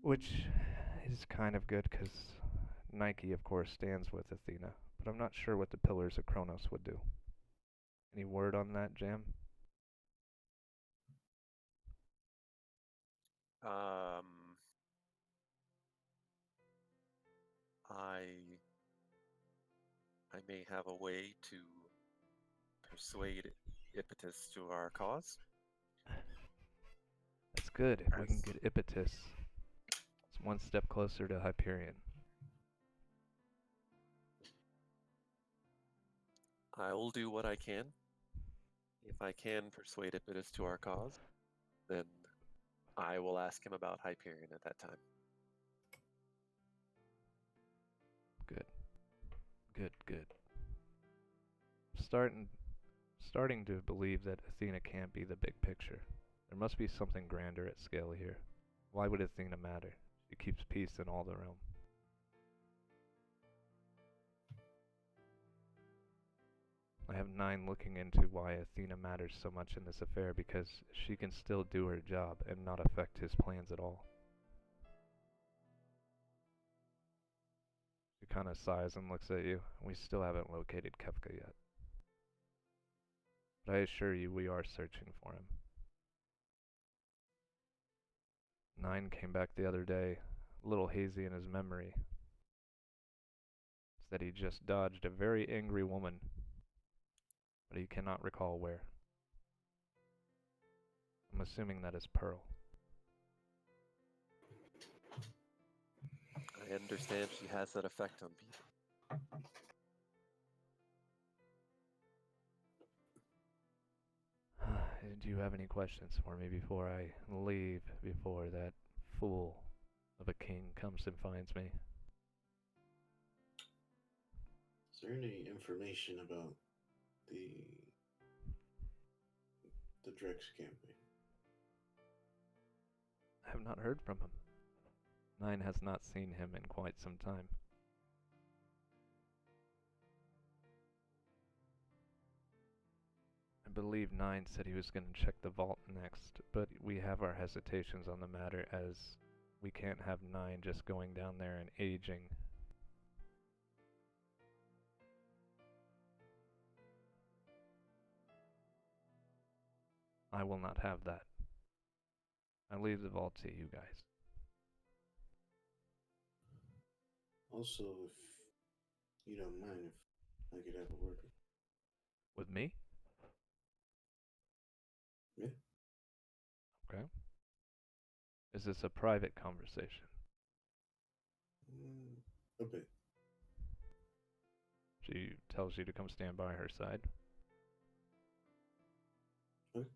Which is kind of good because Nike, of course, stands with Athena. But I'm not sure what the pillars of Kronos would do. Any word on that, Jam? I may have a way to persuade Ippitus to our cause. That's good. If we can get Ippitus, it's one step closer to Hyperion. I will do what I can. If I can persuade Ippitus to our cause, then I will ask him about Hyperion at that time. Good. Starting to believe that Athena can't be the big picture. There must be something grander at scale here. Why would Athena matter? She keeps peace in all the realm. I have 9 looking into why Athena matters so much in this affair, because she can still do her job and not affect his plans at all. She kind of sighs and looks at you. We still haven't located Kefka yet. But I assure you we are searching for him. 9 came back the other day, a little hazy in his memory. Said he just dodged a very angry woman, but he cannot recall where. I'm assuming that is Pearl. I understand she has that effect on people. Do you have any questions for me before I leave, before that fool of a king comes and finds me? Is there any information about the Drex campaign? I have not heard from him. 9 has not seen him in quite some time. I believe 9 said he was going to check the vault next, but we have our hesitations on the matter, as we can't have 9 just going down there and aging. I will not have that. I leave the vault to you guys. Also, if you don't mind, if I could have a word with me? Yeah. Okay. Is this a private conversation? A bit. She tells you to come stand by her side. Okay.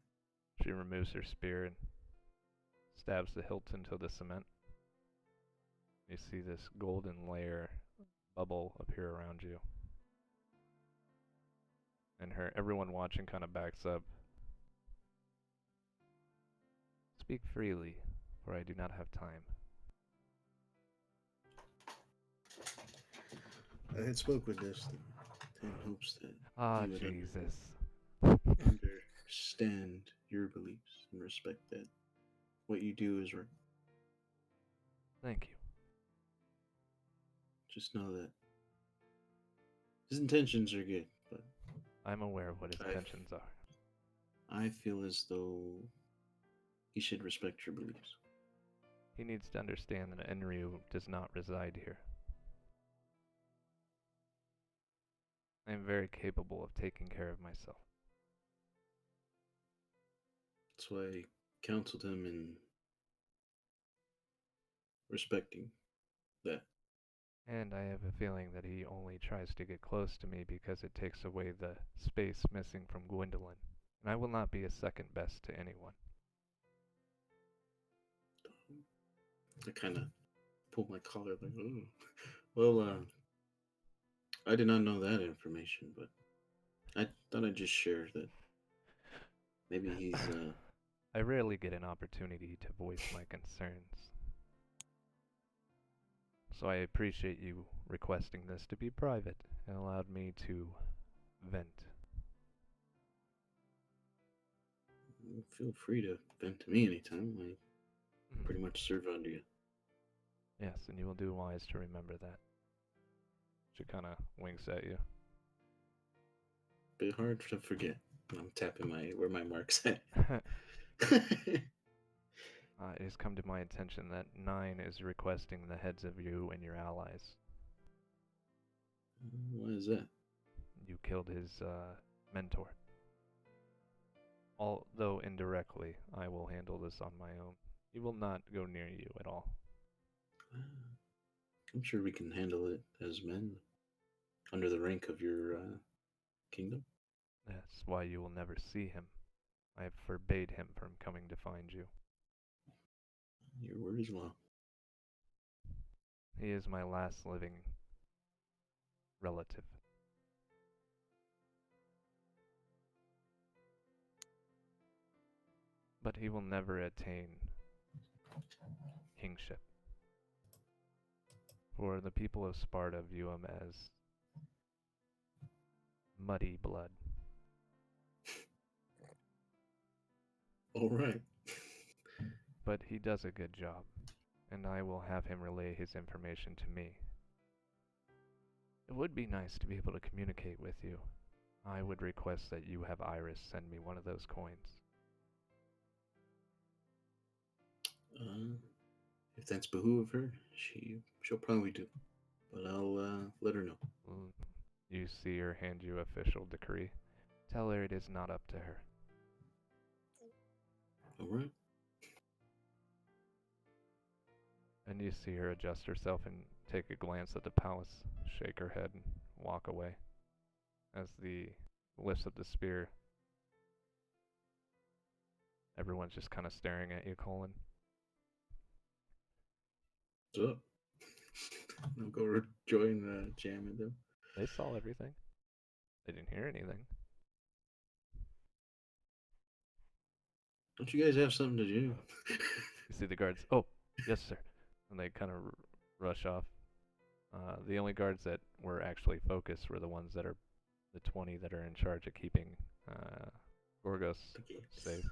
She removes her spear and stabs the hilt into the cement. You see this golden layer bubble appear around you. And everyone watching kind of backs up. Speak freely, for I do not have time. I had spoke with Destiny in hopes that you would Jesus. understand your beliefs and respect that what you do is right. Thank you. Just know that his intentions are good, but I'm aware of what his I- intentions are. I feel as though he should respect your beliefs. He needs to understand that Enryu does not reside here. I am very capable of taking care of myself. That's why I counseled him in respecting that. And I have a feeling that he only tries to get close to me because it takes away the space missing from Gwendolyn. And I will not be a second best to anyone. I kind of pulled my collar like, oh. Well, I did not know that information, but I thought I'd just share that maybe he's, I rarely get an opportunity to voice my concerns. So I appreciate you requesting this to be private and allowed me to vent. feel free to vent to me anytime. I pretty much serve under you. Yes, and you will do wise to remember that. She kind of winks at you. Bit hard to forget. I'm tapping where my mark's at. It has come to my attention that 9 is requesting the heads of you and your allies. Why is that? You killed his mentor. Although indirectly, I will handle this on my own. He will not go near you at all. I'm sure we can handle it as men under the rank of your kingdom. That's why you will never see him. I have forbade him from coming to find you. Your word is law. He is my last living relative. But he will never attain kingship. For the people of Sparta view him as muddy blood. All right. But he does a good job, and I will have him relay his information to me. It would be nice to be able to communicate with you. I would request that you have Iris send me one of those coins. If that's behoove her, she'll probably do. But I'll let her know. You see her hand you official decree. Tell her it is not up to her. All right. And you see her adjust herself and take a glance at the palace, shake her head, and walk away. As the lifts up the spear, everyone's just kind of staring at you, Colin. What's up? I'll go join Jam and them. They saw everything. They didn't hear anything. Don't you guys have something to do? You see the guards. Oh, yes, sir. And they kind of rush off. The only guards that were actually focused were the ones that are the 20 that are in charge of keeping Gorgos safe.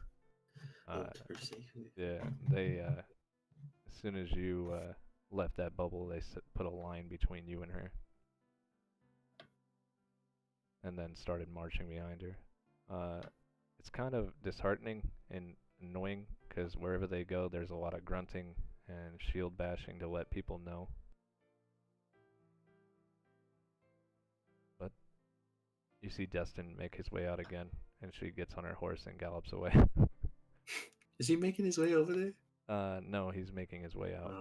Yeah, they as soon as you left that bubble, they put a line between you and her, and then started marching behind her. It's kind of disheartening and annoying because wherever they go, there's a lot of grunting and shield bashing to let people know. But you see Destin make his way out again, and she gets on her horse and gallops away. Is he making his way over there? No, he's making his way out.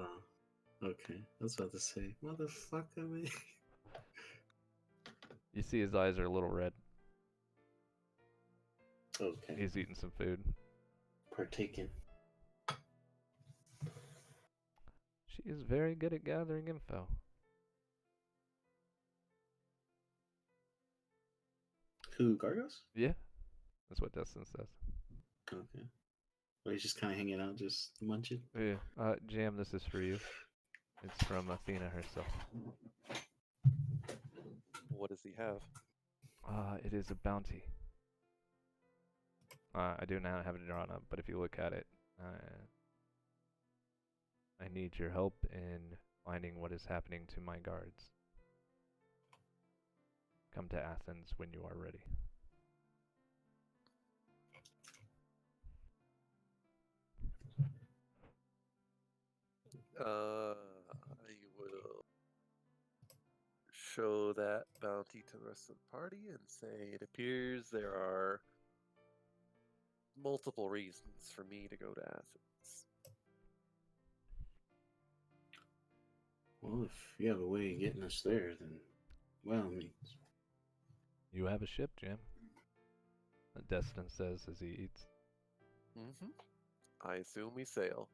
Okay. I was about to say, motherfucker, man. You see his eyes are a little red. Okay. He's eating some food. Partaking. She is very good at gathering info. Who, Gargos? Yeah, that's what Destin says. Okay. Well, he's just kind of hanging out, just munching. Yeah. Jam, this is for you. It's from Athena herself. What does he have? It is a bounty. I do not have it drawn up, but if you look at it, I need your help in finding what is happening to my guards. Come to Athens when you are ready. I will show that bounty to the rest of the party and say it appears there are multiple reasons for me to go to Athens. Well, if you have a way of getting us there, then by all means. You have a ship, Jim. Destin says as he eats. Mm-hmm. I assume we sail.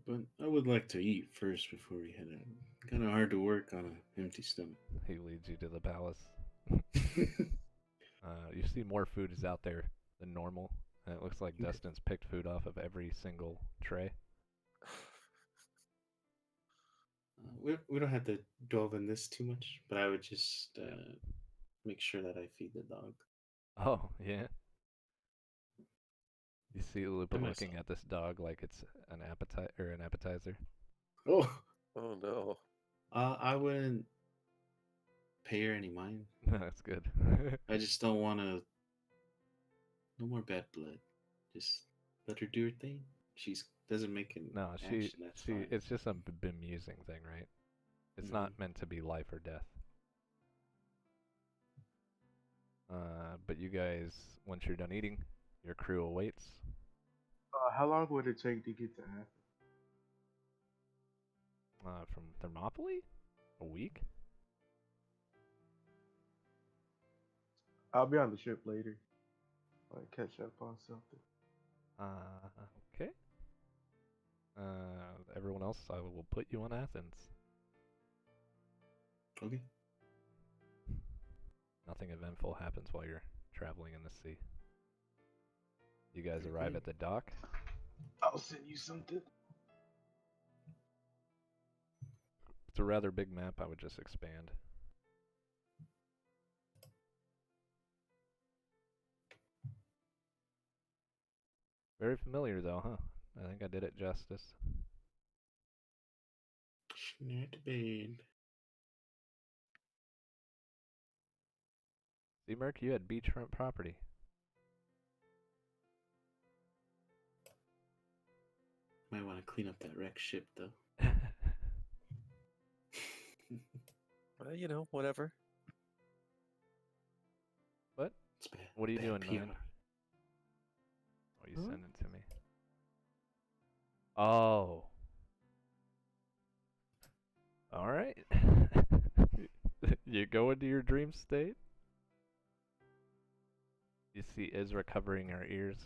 But I would like to eat first before we head out. Kind of hard to work on an empty stomach. He leads you to the palace. You see more food is out there than normal. And it looks like Okay. Destin's picked food off of every single tray. We don't have to delve in this too much, but I would just make sure that I feed the dog. Oh, yeah. You see Lupa And looking myself. at this dog like it's an appetizer. Oh, Oh no. I wouldn't pay her any mind. That's good. I just don't want to. No more bad blood. Just let her do her thing. She's doesn't make an No, action. That's fine. it's just a bemusing thing, right? It's not meant to be life or death. But you guys, once you're done eating, your crew awaits. How long would it take to get to Athens? From Thermopylae? A week? I'll be on the ship later. I'll catch up on something. Okay. Everyone else, I will put you on Athens. Okay. Nothing eventful happens while you're traveling in the sea. You guys arrive at the dock. I'll send you something. It's a rather big map. I would just expand. Very familiar though, huh? I think I did it justice. Not bad. See, Merc, you had beachfront property. Might want to clean up that wrecked ship, though. Well, you know, whatever. What? It's bad. What are you bad doing, PR. Nine? Oh, you sent it to me. Oh. Alright. You go into your dream state. You see Ezra covering her ears.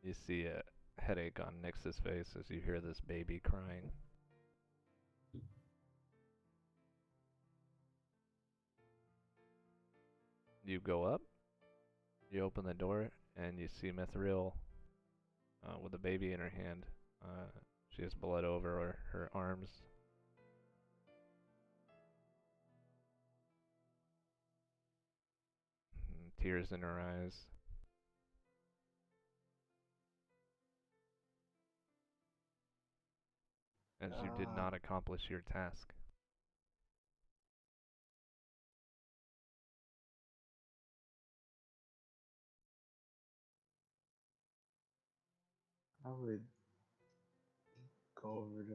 You see a headache on Nyx's face as you hear this baby crying. You go up, you open the door, and you see Mithril with a baby in her hand. She has blood over her arms. And tears in her eyes. As you did not accomplish your task. I would go over to.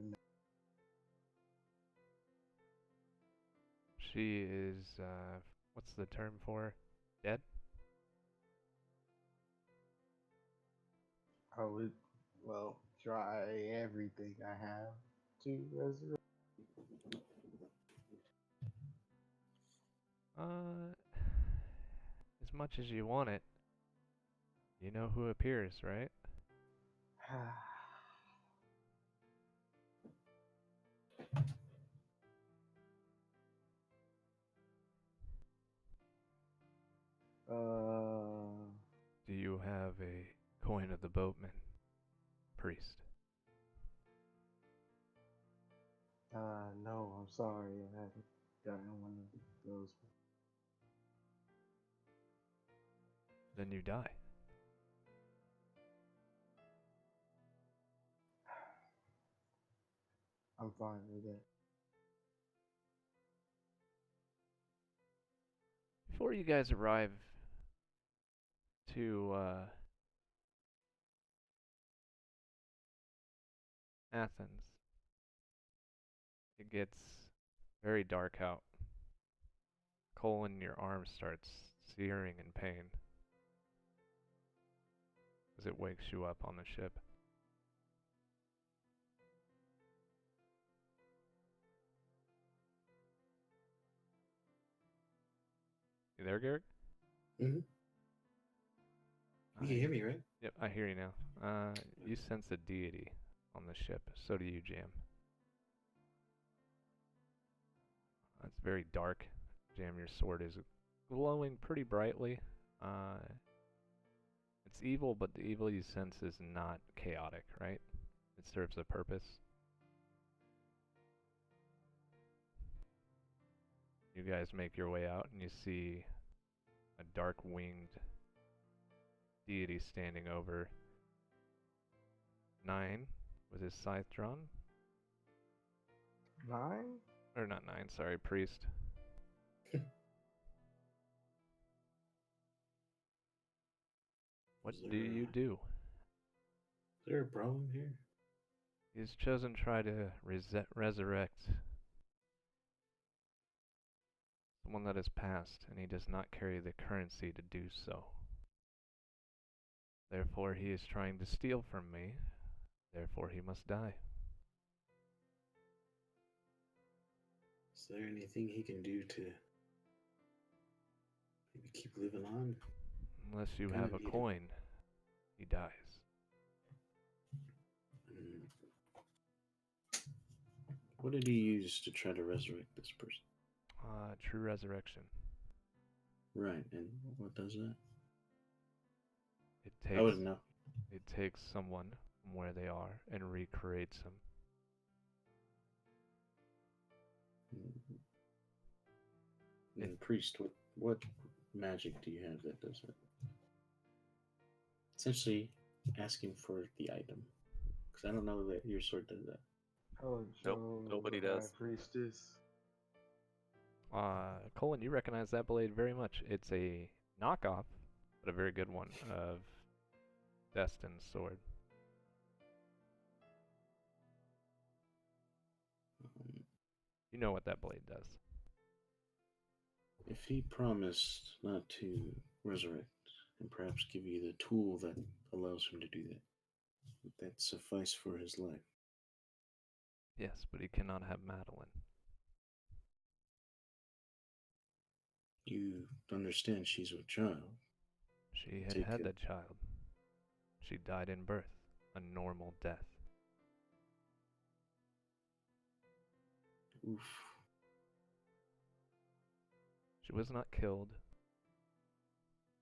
She is, what's the term for? Dead? I would, well, try everything I have to resurrect. As much as you want it. You know who appears, right? Do you have a coin of the boatman, priest? No, I'm sorry, I haven't gotten one of those. Then you die. I'm fine with that. Before you guys arrive to Athens, it gets very dark out. Colin, your arm starts searing in pain as it wakes you up on the ship. You there, Garrick? Mm-hmm. You can hear me, right? Yep, I hear you now. You sense a deity on the ship. So do you, Jam. It's very dark. Jam, your sword is glowing pretty brightly. It's evil, but the evil you sense is not chaotic, right? It serves a purpose. You guys make your way out and you see a dark-winged deity standing over Nine with his scythe drawn. 9? Or not Nine, sorry, Priest. What do you do? Is there a problem here? He's chosen to try to resurrect someone that has passed, and he does not carry the currency to do so. Therefore, he is trying to steal from me. Therefore, he must die. Is there anything he can do to maybe keep living on? Unless you have a coin, he dies. What did he use to try to resurrect this person? True resurrection. Right, and what does that? It takes, I wouldn't know. It takes someone from where they are and recreates them. And priest, what magic do you have that does that? Essentially, asking for the item, because I don't know that your sword does that. Oh, Nope, nobody does. Priestess. Colin, you recognize that blade very much. It's a knockoff, but a very good one of Destin's sword. You know what that blade does. If he promised not to resurrect and perhaps give you the tool that allows him to do that, would that suffice for his life? Yes, but he cannot have Madeline. You understand she's a child. She had that child. She died in birth, a normal death. Oof. She was not killed.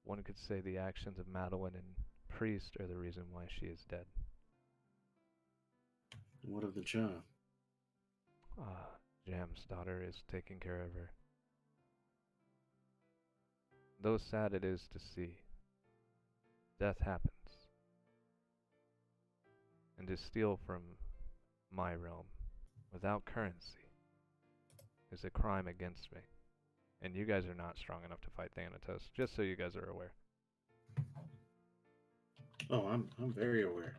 One could say the actions of Madeline and Priest are the reason why she is dead. What of the child? Jam's daughter is taking care of her. Though sad it is to see, death happens. And to steal from my realm without currency is a crime against me. And you guys are not strong enough to fight Thanatos, just so you guys are aware. Oh, I'm very aware.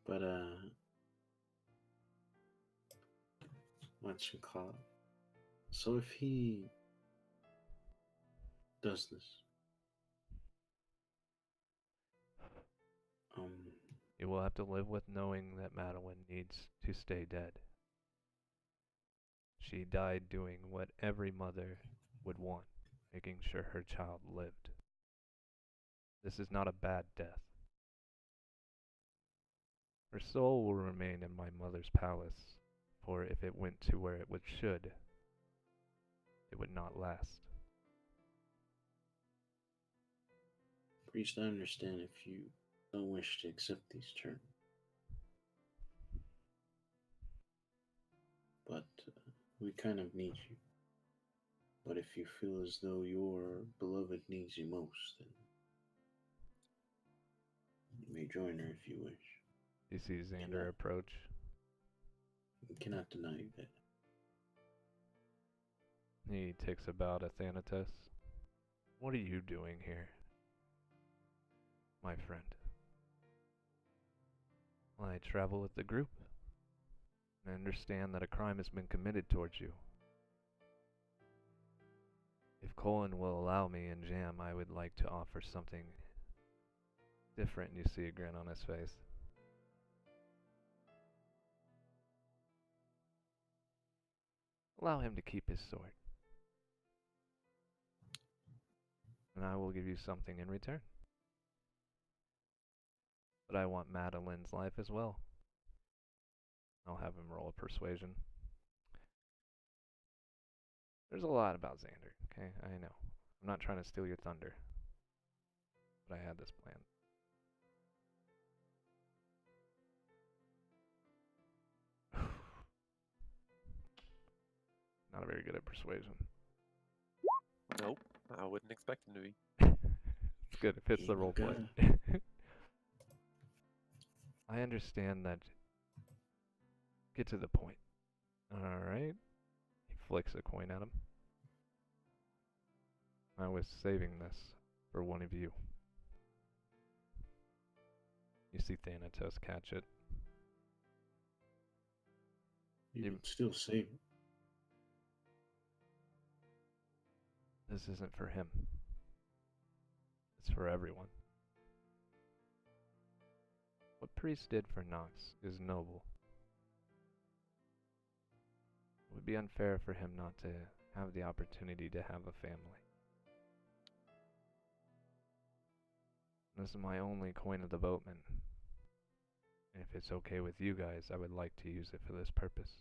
But what you call it? So if he does this, you will have to live with knowing that Madeline needs to stay dead. She died doing what every mother would want, making sure her child lived. This is not a bad death. Her soul will remain in my mother's palace, for if it went to where it should, it would not last. Priest, I understand if you don't wish to accept these terms. But we kind of need you. But if you feel as though your beloved needs you most, then you may join her if you wish. You see Xander approach. You cannot deny that. He takes a bow to Thanatos. What are you doing here, my friend? I travel with the group. I understand that a crime has been committed towards you. If Colin will allow me and Jam, I would like to offer something different. You see a grin on his face. Allow him to keep his sword. And I will give you something in return. But I want Madeline's life as well. I'll have him roll a persuasion. There's a lot about Xander, okay? I know. I'm not trying to steal your thunder. But I had this plan. Not very good at persuasion. Nope, I wouldn't expect him to be. It's good. It fits the role play. I understand that. Get to the point. Alright. He flicks a coin at him. I was saving this for one of you. You see Thanatos catch it. You can still save it. This isn't for him. It's for everyone. What Priest did for Nox is noble. It would be unfair for him not to have the opportunity to have a family. This is my only coin of the boatman. And if it's okay with you guys, I would like to use it for this purpose.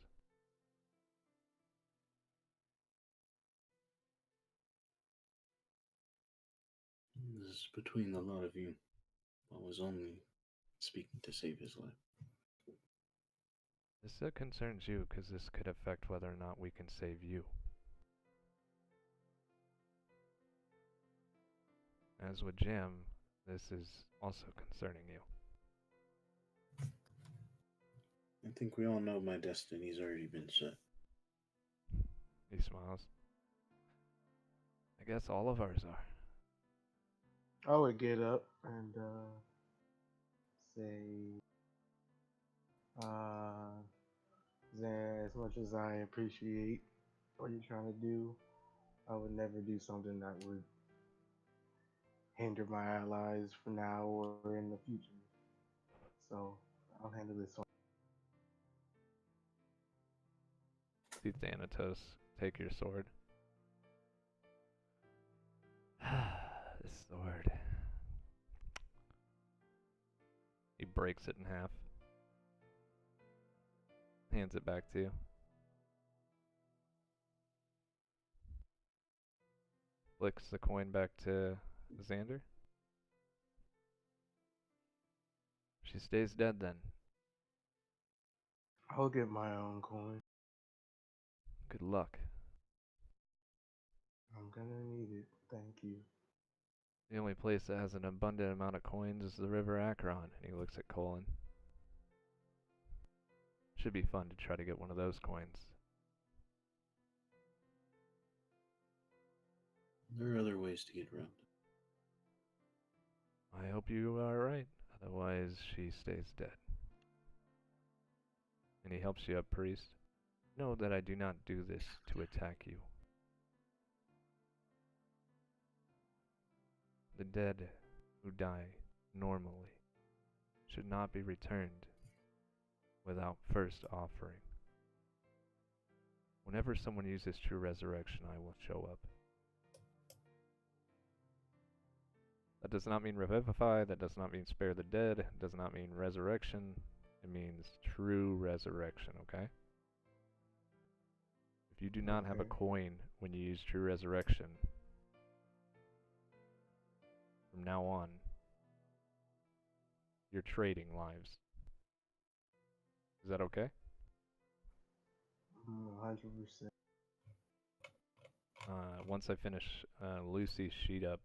This is between the lot of you. I was only speaking to save his life. This concerns you because this could affect whether or not we can save you. As with Jam, this is also concerning you. I think we all know my destiny's already been set. He smiles. I guess all of ours are. I would get up and say, Zan, as much as I appreciate what you're trying to do, I would never do something that would hinder my allies for now or in the future. So I'll handle this one. See Thanatos take your sword. This sword. He breaks it in half. Hands it back to you. Flicks the coin back to Xander. She stays dead then. I'll get my own coin. Good luck. I'm gonna need it. Thank you. The only place that has an abundant amount of coins is the River Akron. And he looks at Colin. Should be fun to try to get one of those coins. There are other ways to get around it. I hope you are right. Otherwise, she stays dead. And he helps you up, priest. Know that I do not do this to attack you. The dead who die normally should not be returned without first offering. Whenever someone uses true resurrection, I will show up. That does not mean revivify, that does not mean spare the dead, it does not mean resurrection, it means true resurrection, okay? If you do not have a coin when you use true resurrection, from now on, you're trading lives. Is that okay? 100%. Once I finish Lucy's sheet up,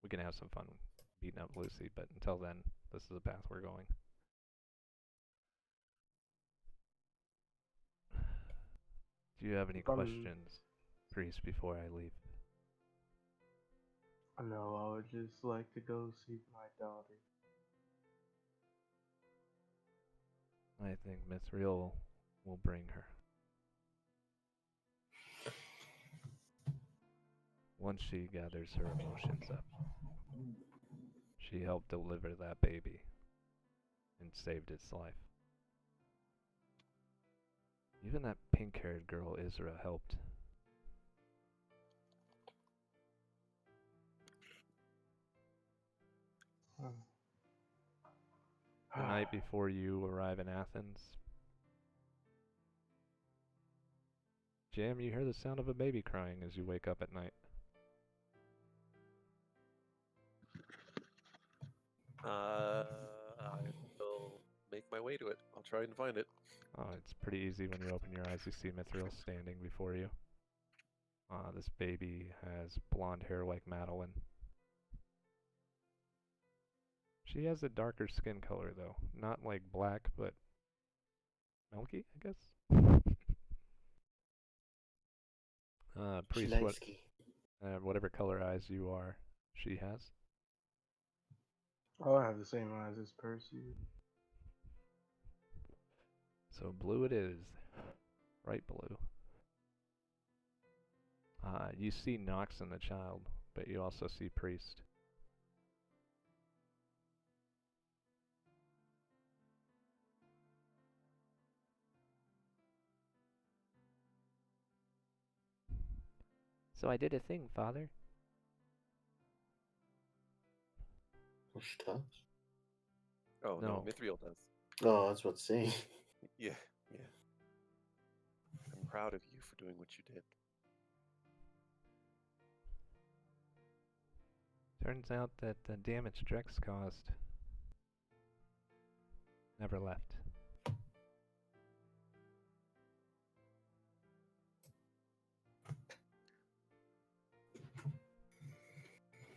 we can have some fun beating up Lucy, but until then, this is the path we're going. Do you have any From- questions, priest, before I leave? No, I would just like to go see my daughter. I think Mithril will bring her. Once she gathers her emotions up. She helped deliver that baby and saved its life. Even that pink-haired girl Isra helped. The night before you arrive in Athens, Jam, you hear the sound of a baby crying as you wake up at night. I will make my way to it. I'll try and find it. Oh, it's pretty easy when you open your eyes. You see Mithril standing before you. This baby has blonde hair like Madeline. She has a darker skin color, though. Not like black, but milky, I guess. Priest, whatever color eyes you are, she has. Oh, I have the same eyes as Percy. So blue it is. Bright blue. You see Nox and the child, but you also see Priest. So I did a thing, Father. She does? Oh, no, No. Mithril does. Oh, that's what I'm saying. Yeah. I'm proud of you for doing what you did. Turns out that the damage Drex caused never left.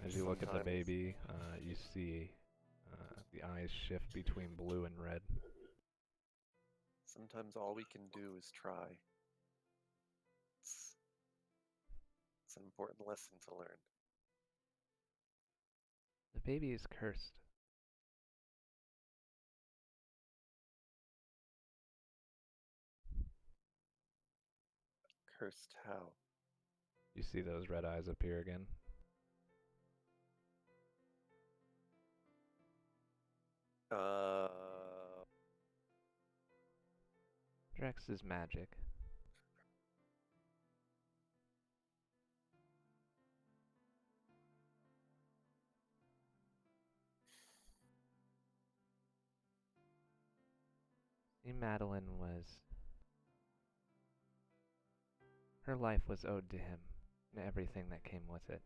As you look at the Sometimes- baby, you see the eyes shift between blue and red. Sometimes all we can do is try. It's an important lesson to learn. The baby is cursed. Cursed how? You see those red eyes appear again. Drex is magic. See, Madeline was... Her life was owed to him, and everything that came with it.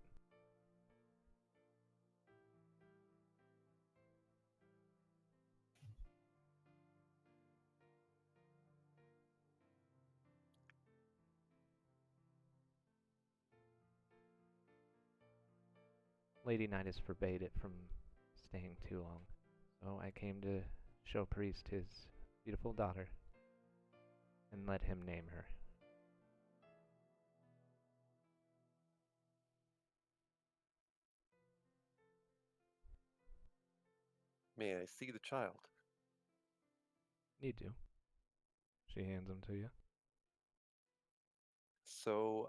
Lady Nidus forbade it from staying too long, so I came to show Priest his beautiful daughter and let him name her. May I see the child? Need to. She hands him to you. So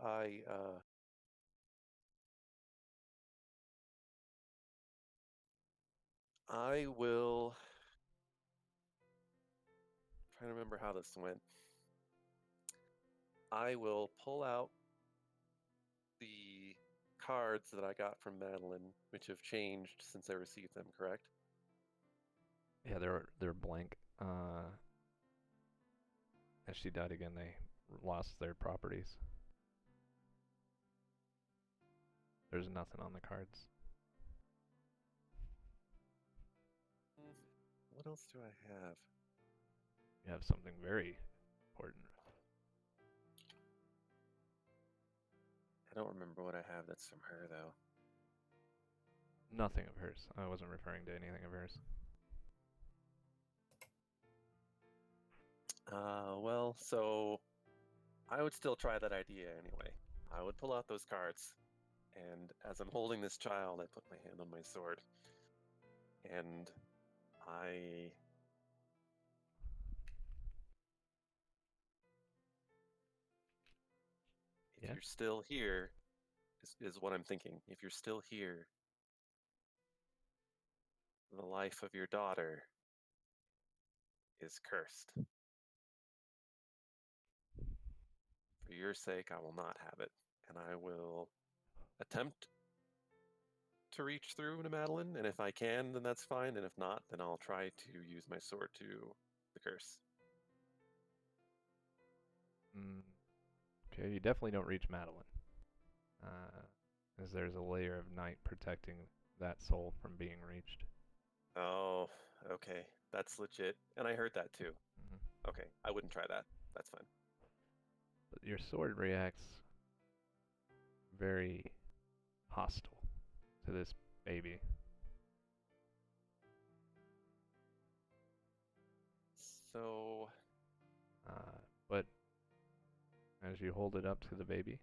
I will... I'm trying to remember how this went. I will pull out the cards that I got from Madeline, which have changed since I received them, correct? Yeah, they're blank. As she died again, they lost their properties. There's nothing on the cards. What else do I have? You have something very important. I don't remember what I have that's from her, though. Nothing of hers. I wasn't referring to anything of hers. Well, so I would still try that idea anyway. I would pull out those cards, and as I'm holding this child, I put my hand on my sword, and I. If Yeah? you're still here, is what I'm thinking. If you're still here, the life of your daughter is cursed. For your sake, I will not have it, and I will attempt to reach through to Madeline, and if I can, then that's fine, and if not, then I'll try to use my sword to the curse. Okay, you definitely don't reach Madeline. As there's a layer of night protecting that soul from being reached. Oh, okay. That's legit. And I heard that too. Okay, I wouldn't try that. That's fine. But your sword reacts very hostile to this baby. So, But as you hold it up to the baby,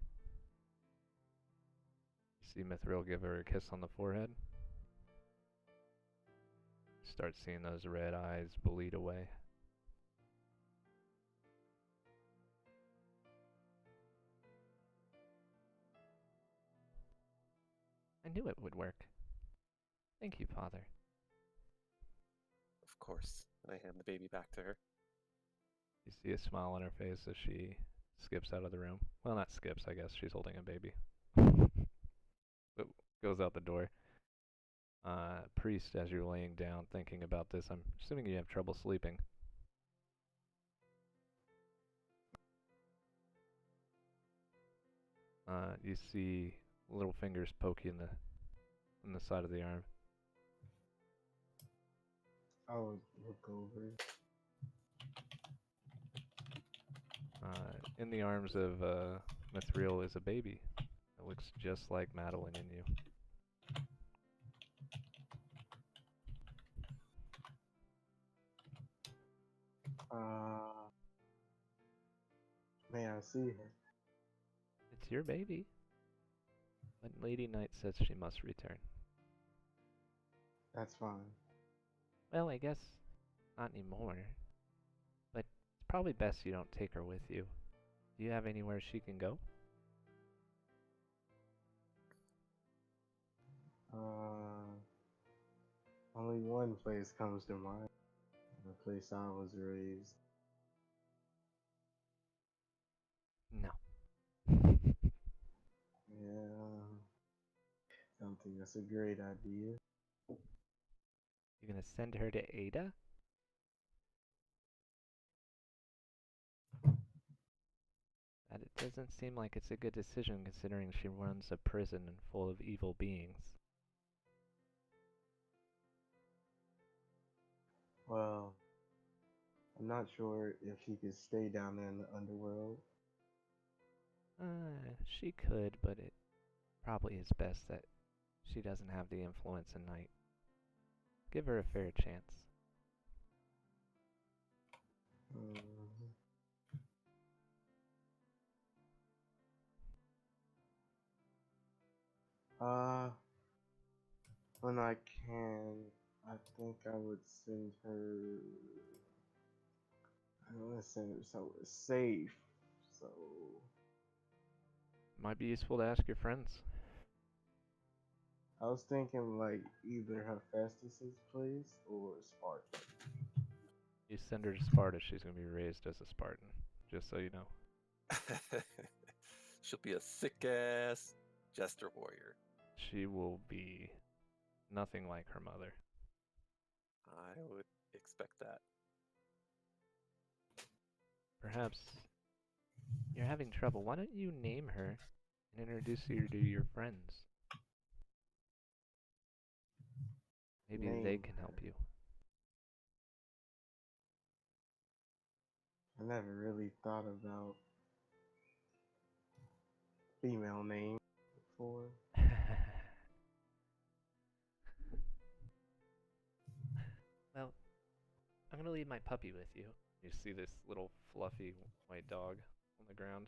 you see Mithril give her a kiss on the forehead. Start seeing those red eyes bleed away. I knew it would work. Thank you, Father. of course. And I hand the baby back to her. You see a smile on her face as she skips out of the room. Well, not skips, I guess. She's holding a baby. But goes out the door. Priest, as you're laying down thinking about this, I'm assuming you have trouble sleeping. You see little fingers poke you in the side of the arm. I would look over. In the arms of Mithril is a baby that looks just like Madeline in you. May I see her? It's your baby. But Lady Knight says she must return. That's fine. Well, I guess not anymore. But it's probably best you don't take her with you. Do you have anywhere she can go? Only one place comes to mind. The place I was raised. No. Yeah. Don't think that's a great idea. You're gonna send her to Ada? That it doesn't seem like it's a good decision considering she runs a prison full of evil beings. Well, I'm not sure if she could stay down there in the underworld. She could, but it probably is best that she doesn't have the influence in night. Give her a fair chance. When I can, I think I would send her. I want to send her somewhere safe. So. Might be useful to ask your friends. I was thinking like either Hephaestus's place or Sparta. You send her to Sparta, she's gonna be raised as a Spartan, just so you know. She'll be a sick-ass jester warrior. She will be nothing like her mother. I would expect that. Perhaps you're having trouble. Why don't you name her and introduce her to your friends? Maybe they can help you. I never really thought about female name before. Well, I'm gonna leave my puppy with you. You see this little fluffy white dog on the ground.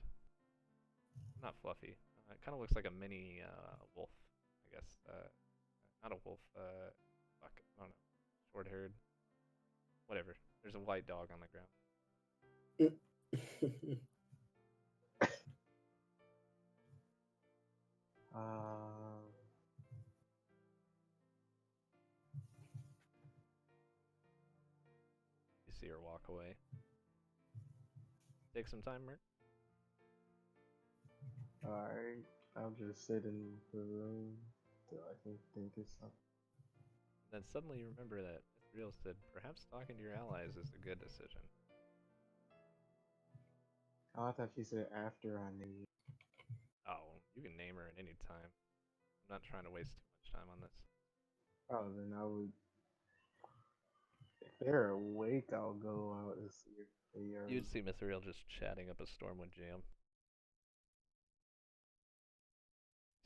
Not fluffy. It kind of looks like a mini wolf, I guess. Not a wolf. Fuck, I don't know. Short-haired. Whatever. There's a white dog on the ground. You see her walk away. Take some time, Mert. Alright, I'll just sit in the room till I can think of something. Then suddenly you remember that Real said, perhaps talking to your allies is a good decision. Oh, I thought she said after I knew. Oh, you can name her at any time. I'm not trying to waste too much time on this. Oh, then I would. If they're awake, I'll go out and see if they are. You'd see Mithril just chatting up a storm with Jam.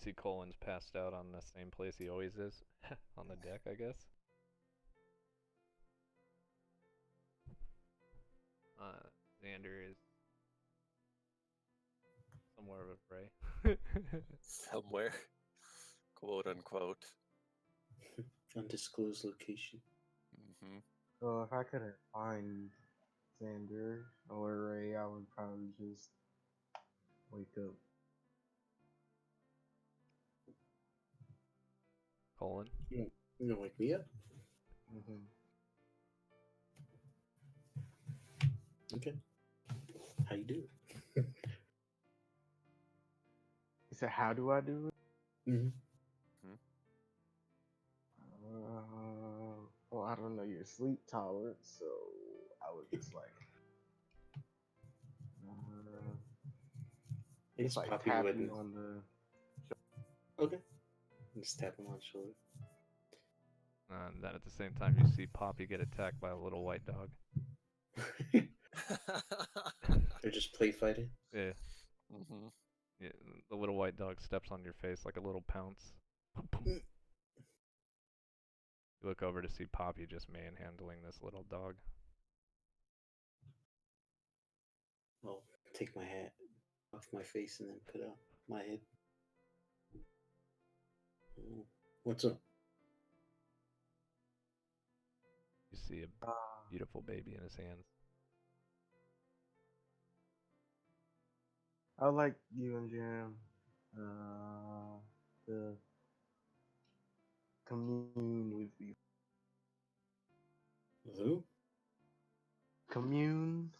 See Colin's passed out on the same place he always is. On the deck, I guess. Xander is somewhere of a fray. Somewhere. Quote unquote. Undisclosed location. Mm-hmm. So if I couldn't find Xander or Ray, I would probably just wake up. Colin? You gonna wake me up? Mm-hmm. Okay. How you do He said, "How do I do it?" it? Mm-hmm. Well, I don't know your sleep tolerance, so I would just like, It's like Poppy tap wouldn't. you on the. Okay. Just tap him on the shoulder. And then at the same time, you see Poppy get attacked by a little white dog. They're just play fighting. Yeah. Mm-hmm. Yeah. The little white dog steps on your face like a little pounce. You look over to see Poppy just manhandling this little dog. I'll take my hat off my face and then put out my head. What's up? You see a beautiful baby in his hands. I like you and Jam. The commune with you. Who? Commune.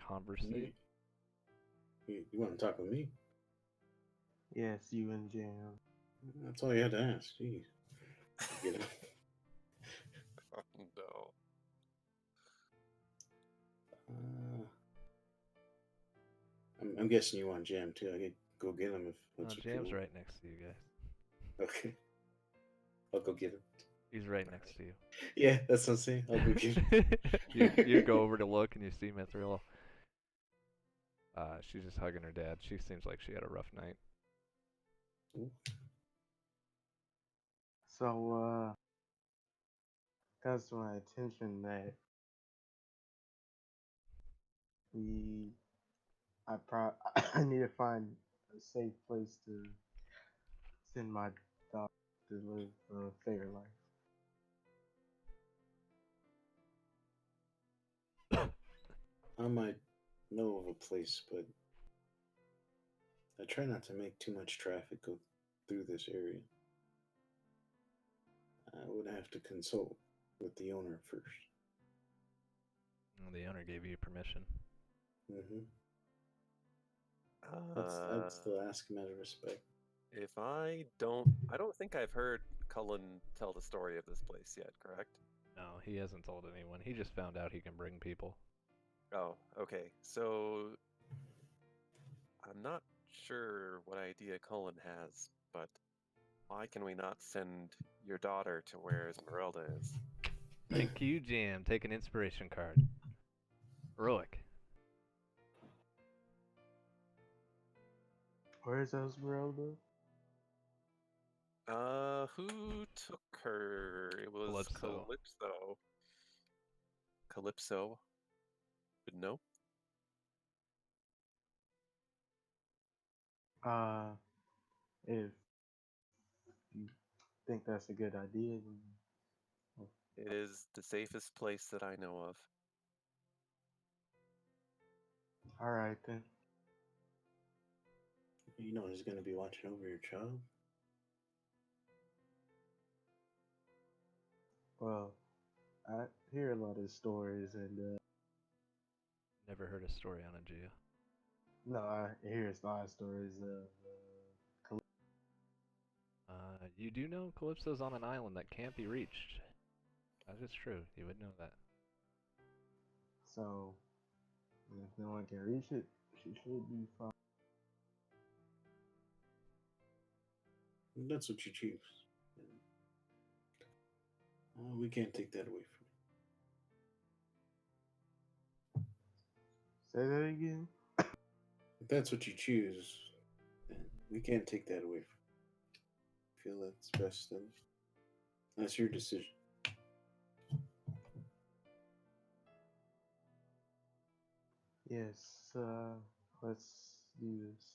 Conversate? You want to talk with me? Yes, you and Jam. That's all you had to ask. Jeez. Get it? Oh, no. I'm guessing you want Jam too. I could go get him if that's what you Jam's want. right next to you guys. Okay. I'll go get him. He's right next to you. Yeah, that's what I'm saying. I'll go get him. you go over to look and you see Mithril. She's just hugging her dad. She seems like she had a rough night. Ooh. So, that's my attention that I need to find a safe place to send my dog to live a fair life. I might know of a place, but I try not to make too much traffic go through this area. I would have to consult with the owner first. The owner gave you permission. Mm-hmm. I'd still ask him out of respect. If I don't think I've heard Cullen tell the story of this place yet, correct? No, he hasn't told anyone. He just found out he can bring people. Oh, okay. So I'm not sure what idea Cullen has, but why can we not send your daughter to where Esmeralda is? Thank you, Jam. Take an inspiration card. Heroic. Where's Esmeralda? Who took her? It was Calypso. Calypso. Calypso would know. If you think that's a good idea, then It is the safest place that I know of. all right then. You know he's gonna be watching over your child. Well, I hear a lot of stories, and Never heard a story on Aegea. no, I hear a lot of stories of. You do know Calypso's on an island that can't be reached. That is true. You would know that. So, if no one can reach it, she should be fine. That's what you choose. We can't take that away from Say that again. you. If that's what you choose, then we can't take that away from you. I feel that's best, then that's your decision. Yes, let's do this.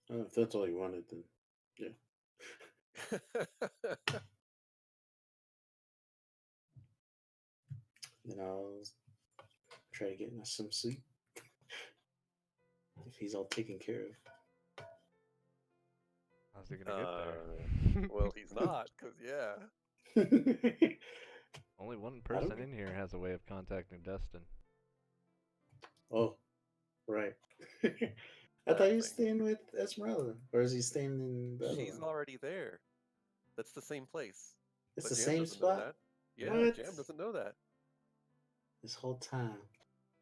If that's all you wanted, then yeah. Then I'll try to get us some sleep. If he's all taken care of. How's he gonna get there? Well, he's not, because, yeah. Only one person in here has a way of contacting Destin. Oh, right. I That thought he was thing. staying with Esmeralda. Or is he staying in Babylon? She's already there. That's the same place. It's But the Jam same doesn't know spot? that. Yeah, What? Jam doesn't know that. This whole time.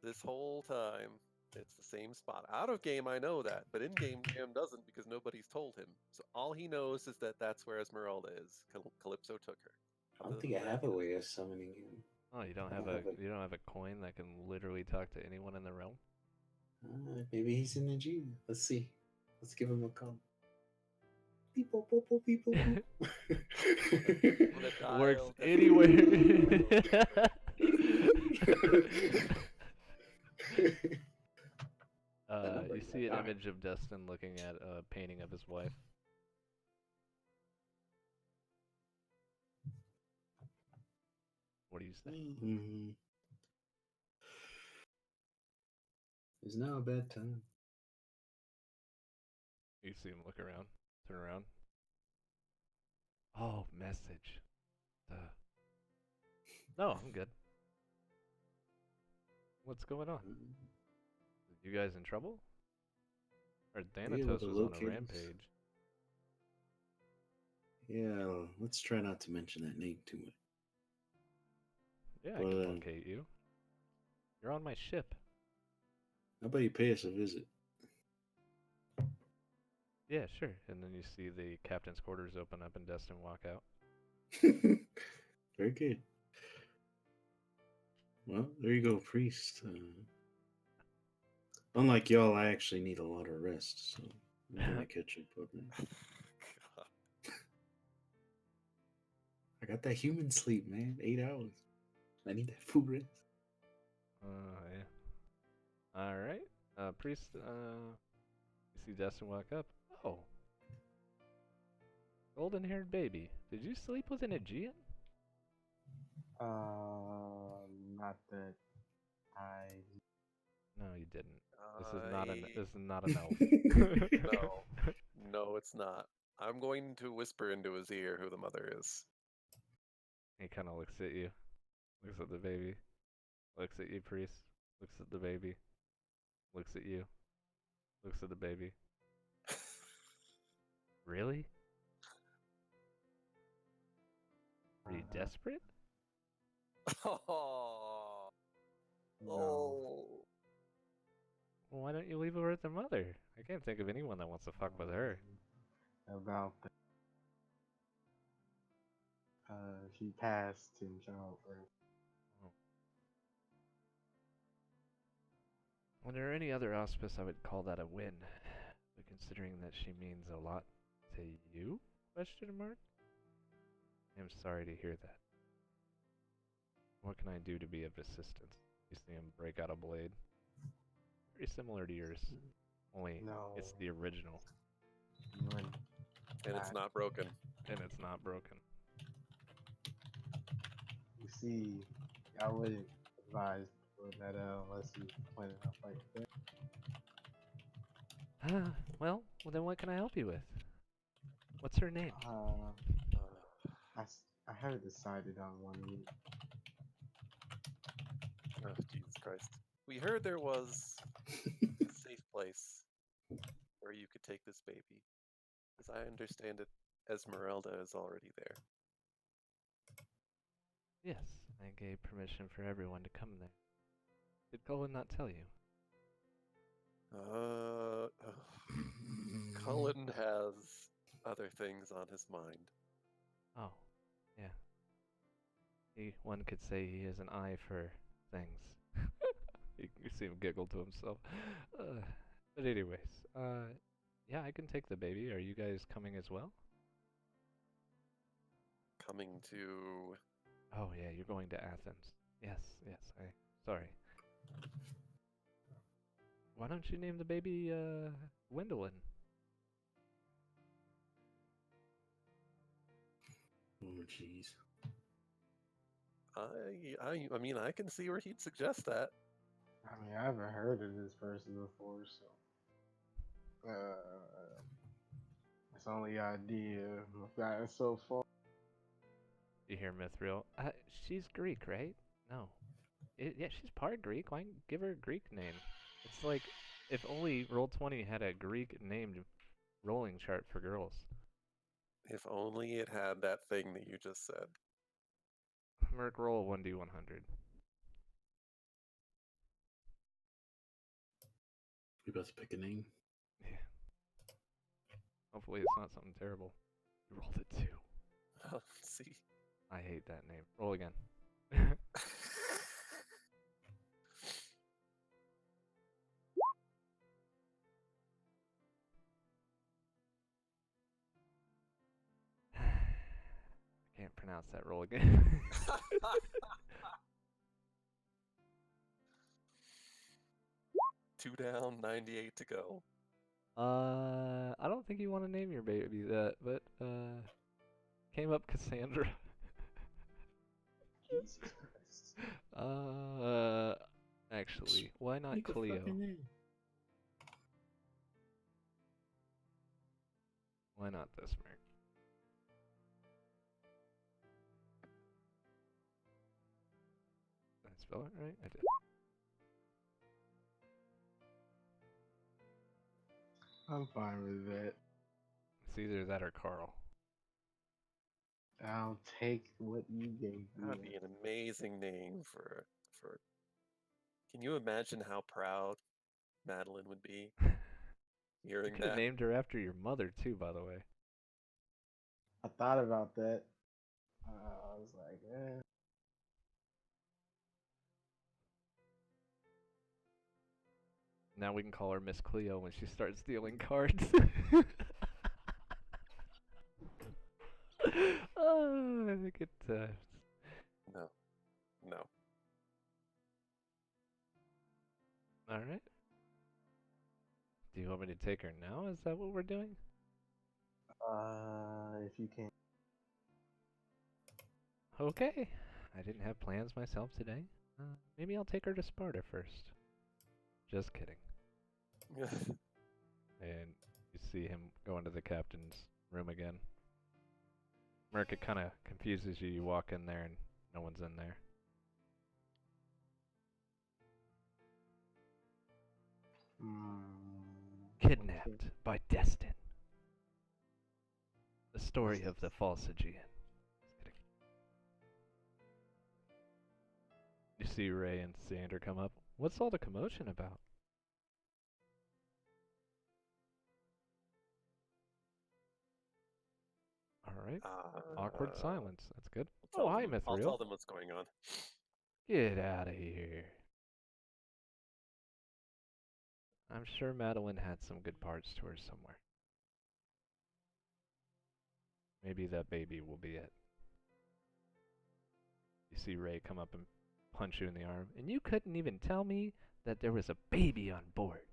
This whole time, it's the same spot. Out of game, I know that, but in game, Jam doesn't because nobody's told him. So all he knows is that that's where Esmeralda is. Calypso took her. I don't think I have a way of summoning him. Oh, you don't I have don't a have a- you don't have a coin that can literally talk to anyone in the realm? Maybe he's in the G. Let's see. Let's give him a call. People, people, people. Works anywhere. You see an image of Destin looking at a painting of his wife. What do you say? It's now a bad time. You see him look around, turn around. Oh, message. No, I'm good. What's going on? You guys in trouble? Or Thanatos was on a rampage. Yeah, let's try not to mention that name too much. Yeah, I can locate you. You're on my ship. How about you pay us a visit? Yeah, sure. And then you see the captain's quarters open up and Destin walk out. Very good. Well, there you go, priest. Unlike y'all, I actually need a lot of rest, so I'm gonna catch up on that. I got that human sleep, man. 8 hours. I need that full rest. Yeah. Alright. Priest, you see Destin walk up. Oh. Golden-haired baby. Did you sleep with an Aegean? Not that I. No, you didn't. This is not an elf. No, it's not. I'm going to whisper into his ear who the mother is. He kind of looks at you. Looks at the baby. Looks at you, priest. Looks at the baby. Looks at you. Looks at the baby. Really? Are you desperate? Oh. No. Oh. Well, why don't you leave her with her mother? I can't think of anyone that wants to fuck with her. About that. She passed in childbirth. Under any other auspice, I would call that a win. But considering that she means a lot to you, Question mark? I'm sorry to hear that. What can I do to be of assistance? You see him break out a blade. Very similar to yours. Only No. it's the original. When And it's not broken. And it's not broken. you see, I wouldn't advise doing that unless you planning on fighting them. Well, then what can I help you with? What's her name? I haven't decided on one yet. Oh, Jesus Christ. We heard there was a safe place where you could take this baby. As I understand it, Esmeralda is already there. Yes, I gave permission for everyone to come there. Did Cullen not tell you? Cullen has other things on his mind. Oh, yeah. One could say he has an eye for things. You see him giggle to himself. But anyways, yeah, I can take the baby. Are you guys coming as well? Coming to... Oh yeah, you're going to Athens. Yes, sorry. Why don't you name the baby, Gwendolyn? Oh, jeez. I mean, I can see where he'd suggest that. I mean, I haven't heard of this person before, so it's only idea I've gotten so far. You hear Mithril? She's Greek, right? No. Yeah, she's part Greek. Why give her a Greek name? It's like if only Roll20 had a Greek named rolling chart for girls. If only it had that thing that you just said. Merc, roll 1d100. We about to pick a name? Yeah. Hopefully it's not something terrible. You rolled a 2. Oh, see. I hate that name. Roll again. I can't pronounce that. Roll again. 2 down, 98 to go. I don't think you want to name your baby that, but came up Cassandra. Jesus Christ. Actually, why not Pick a Cleo? fucking name. Why not this, Merc? Did I spell it right? I did. I'm fine with that. It's either that or Carl. I'll take what you gave me. That'd be an amazing name for. Can you imagine how proud Madeline would be You hearing could have that? named her after your mother too, by the way. I thought about that. I was like, eh. Now we can call her Miss Cleo when she starts stealing cards. Oh, good times. No. Alright. Do you want me to take her now? Is that what we're doing? If you can. Okay. I didn't have plans myself today. Maybe I'll take her to Sparta first. Just kidding. And you see him go into the captain's room again. Merc, it kind of confuses you. You walk in there and no one's in there. Kidnapped by Destin. The story of the false Aegean. Just kidding. You see Ray and Sander come up. What's all the commotion about? Alright. Awkward silence. That's good. Oh, hi, Mithril. I'll tell them what's going on. Get out of here. I'm sure Madeline had some good parts to her somewhere. Maybe that baby will be it. You see Ray come up and punch you in the arm, and you couldn't even tell me that there was a baby on board.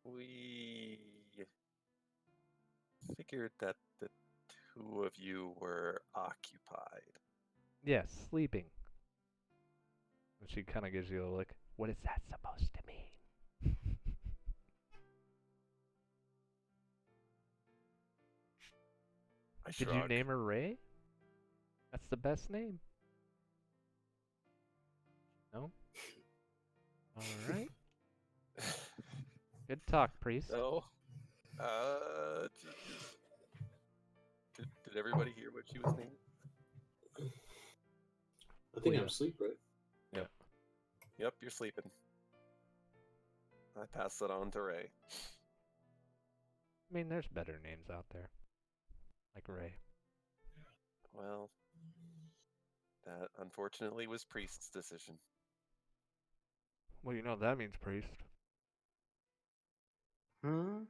We figured that the two of you were occupied. Yes, sleeping. And she kind of gives you a look. What is that supposed to mean? I Did shrug. you name her Ray? That's the best name. No? Alright. Good talk, priest. No. Did everybody hear what she was named? I think yeah. I'm asleep, right? Yep, you're sleeping. I pass it on to Ray. I mean, there's better names out there. Like Ray. Well, that unfortunately was Priest's decision. Well, you know what that means, priest. Hmm?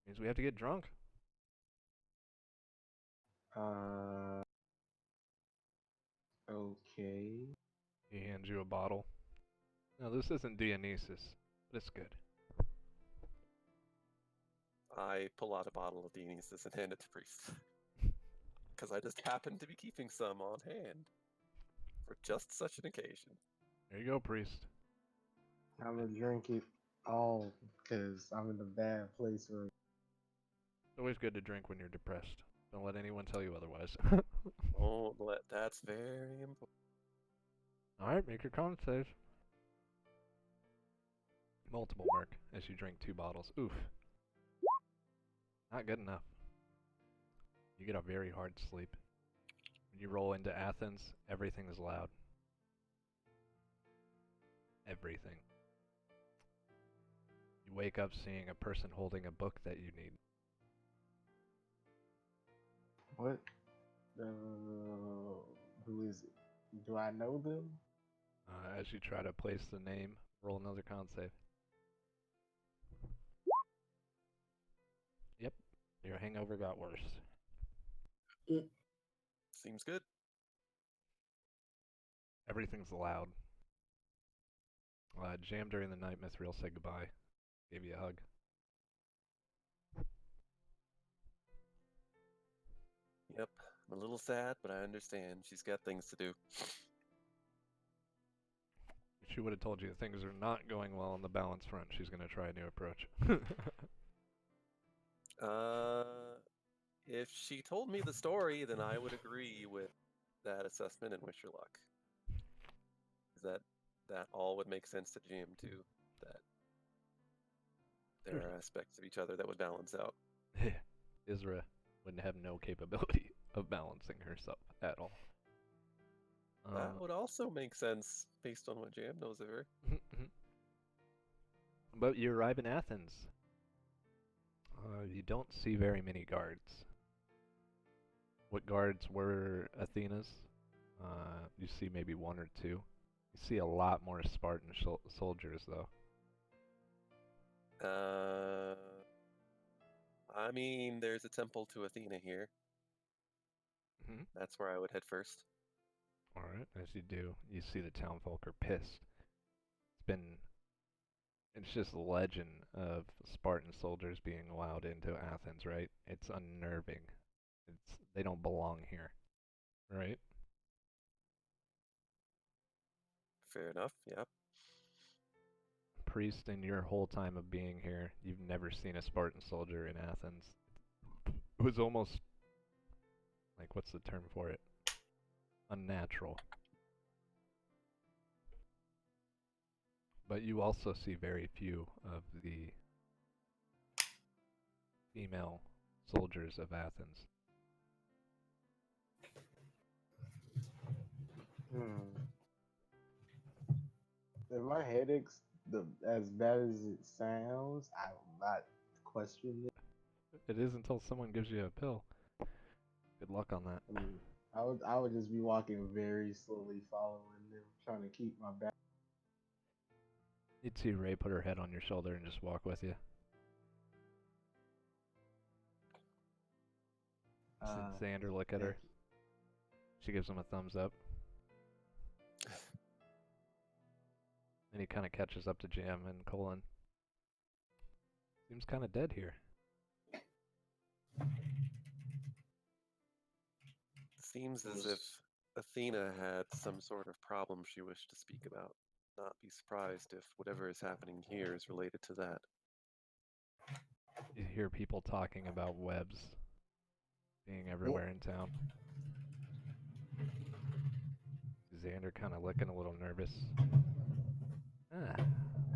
Means we have to get drunk. Okay. He hands you a bottle. Now, this isn't Dionysus, but it's good. I pull out a bottle of Dionysus and hand it to Priest. Because I just happen to be keeping some on hand. For just such an occasion. There you go, priest. I'm gonna drink it all because I'm in a bad place right. It's always good to drink when you're depressed. Don't let anyone tell you otherwise. That's very important. Alright, make your con save. Multiple mark as you drink 2 bottles. Oof. Not good enough. You get a very hard sleep. When you roll into Athens, everything is loud. Everything. You wake up seeing a person holding a book that you need. What? Who is it? Do I know them? As you try to place the name, roll another con save. Yep, your hangover got worse. Seems good. Everything's loud. Jam during the night, Mithril said goodbye. Gave you a hug. Yep. I'm a little sad, but I understand. She's got things to do. She would have told you things are not going well on the balance front. She's going to try a new approach. If she told me the story, then I would agree with that assessment and wish her luck. That all would make sense to Jam too. That there are aspects of each other that would balance out. Isra wouldn't have no capability of balancing herself at all. That would also make sense based on what Jam knows of her. But you arrive in Athens. You don't see very many guards. What guards were Athena's? You see maybe 1 or 2. You see a lot more Spartan soldiers, though. I mean, there's a temple to Athena here. Mm-hmm. That's where I would head first. Alright, as you do, you see the townfolk are pissed. It's just a legend of Spartan soldiers being allowed into Athens, right? It's unnerving. They don't belong here, right? Fair enough, yep. Priest, in your whole time of being here, you've never seen a Spartan soldier in Athens. It was almost, like, what's the term for it? Unnatural. But you also see very few of the female soldiers of Athens. If my headache's as bad as it sounds, I will not question it. It is until someone gives you a pill. Good luck on that. I would just be walking very slowly, following them, trying to keep my back. You'd see Ray put her head on your shoulder and just walk with you. Xander look at her. Thank you. She gives him a thumbs up. And he kind of catches up to Jam and Colin. Seems kind of dead here. Seems as if Athena had some sort of problem she wished to speak about. Not be surprised if whatever is happening here is related to that. You hear people talking about webs being everywhere in town. Xander kind of looking a little nervous.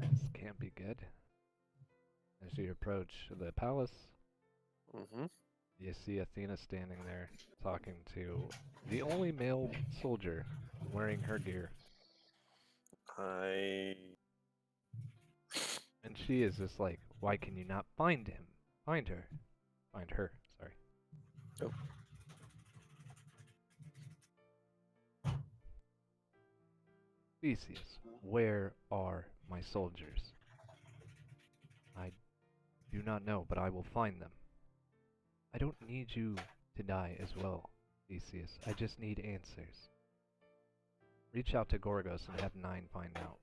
This can't be good. As you approach the palace, you see Athena standing there talking to the only male soldier wearing her gear. And she is just like, why can you not find him? Find her. Find her, sorry. Oh. Theseus, where are my soldiers? I do not know, but I will find them. I don't need you to die as well, Theseus. I just need answers. Reach out to Gorgos and have 9 find out.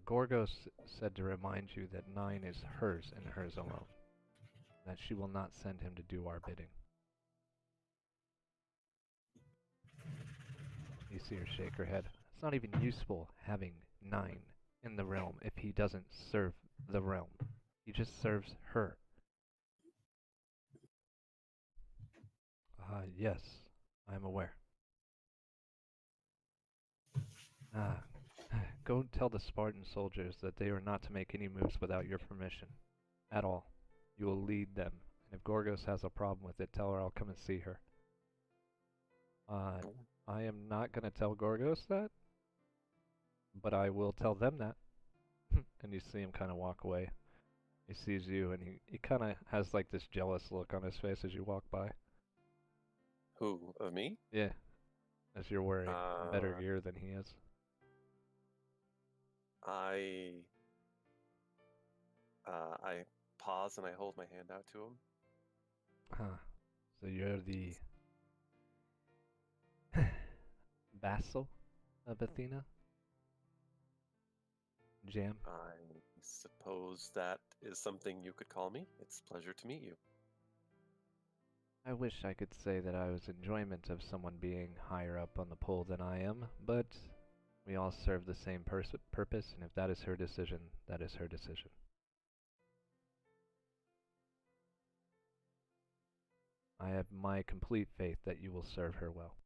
Gorgos said to remind you that 9 is hers and hers alone. That she will not send him to do our bidding. You see her shake her head. It's not even useful having 9 in the realm if he doesn't serve the realm. He just serves her. Yes, I'm aware. Go tell the Spartan soldiers that they are not to make any moves without your permission. At all. You will lead them. And if Gorgos has a problem with it, tell her I'll come and see her. I am not going to tell Gorgos that, but I will tell them that. And you see him kind of walk away. He sees you, and he kind of has like this jealous look on his face as you walk by. Who? Of me? Yeah. As you're wearing better gear than he is. I pause and I hold my hand out to him. So you're the vassal of Athena? Jam? I suppose that is something you could call me. It's a pleasure to meet you. I wish I could say that I was enjoyment of someone being higher up on the pole than I am, but we all serve the same purpose, and if that is her decision, that is her decision. I have my complete faith that you will serve her well.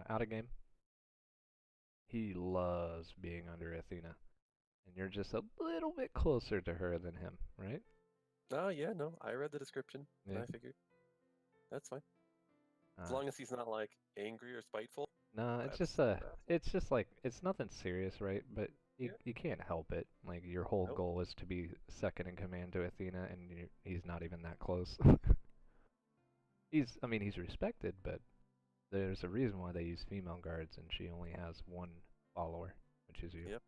Out of game. He loves being under Athena. And you're just a little bit closer to her than him, right? Oh, yeah, no. I read the description, Yeah. and I figured. That's fine. As long as he's not, like, angry or spiteful. No, it's just like, it's nothing serious, right? But you can't help it. Like, your whole goal is to be second in command to Athena, and he's not even that close. He's respected, but there's a reason why they use female guards, and she only has one follower, which is you. Yep.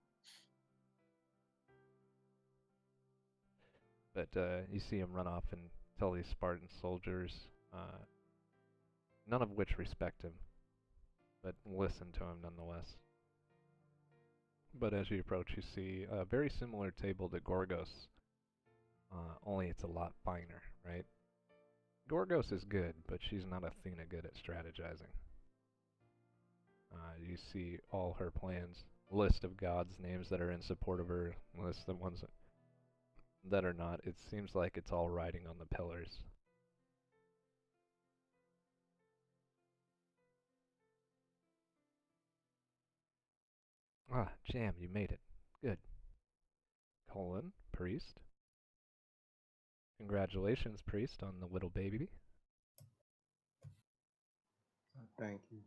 But you see him run off and tell these Spartan soldiers, none of which respect him, but listen to him nonetheless. But as you approach, you see a very similar table to Gorgos, only it's a lot finer, right? Gorgos is good, but she's not Athena good at strategizing. You see all her plans, list of gods' names that are in support of her, list the ones that are not. It seems like it's all writing on the pillars. Jam, you made it. Good. Colin, priest. Congratulations, priest, on the little baby. Thank you.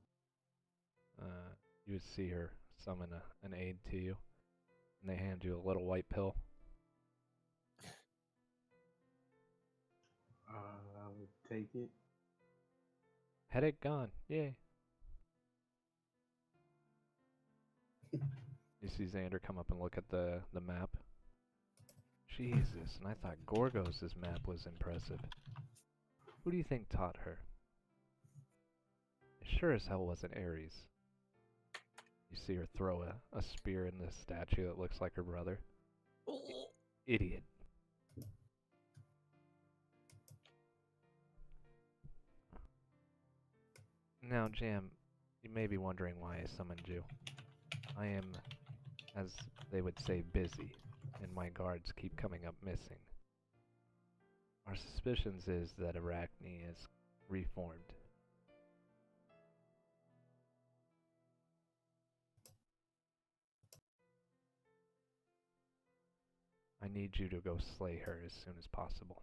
You would see her summon an aide to you, and they hand you a little white pill. I would take it. Headache gone. Yay. You see Xander come up and look at the map. Jesus, and I thought Gorgos' map was impressive. Who do you think taught her? It sure as hell wasn't Ares. You see her throw a spear in this statue that looks like her brother. Idiot. Now, Jam, you may be wondering why I summoned you. I am, as they would say, busy, and my guards keep coming up missing. Our suspicions is that Arachne is reformed. I need you to go slay her as soon as possible.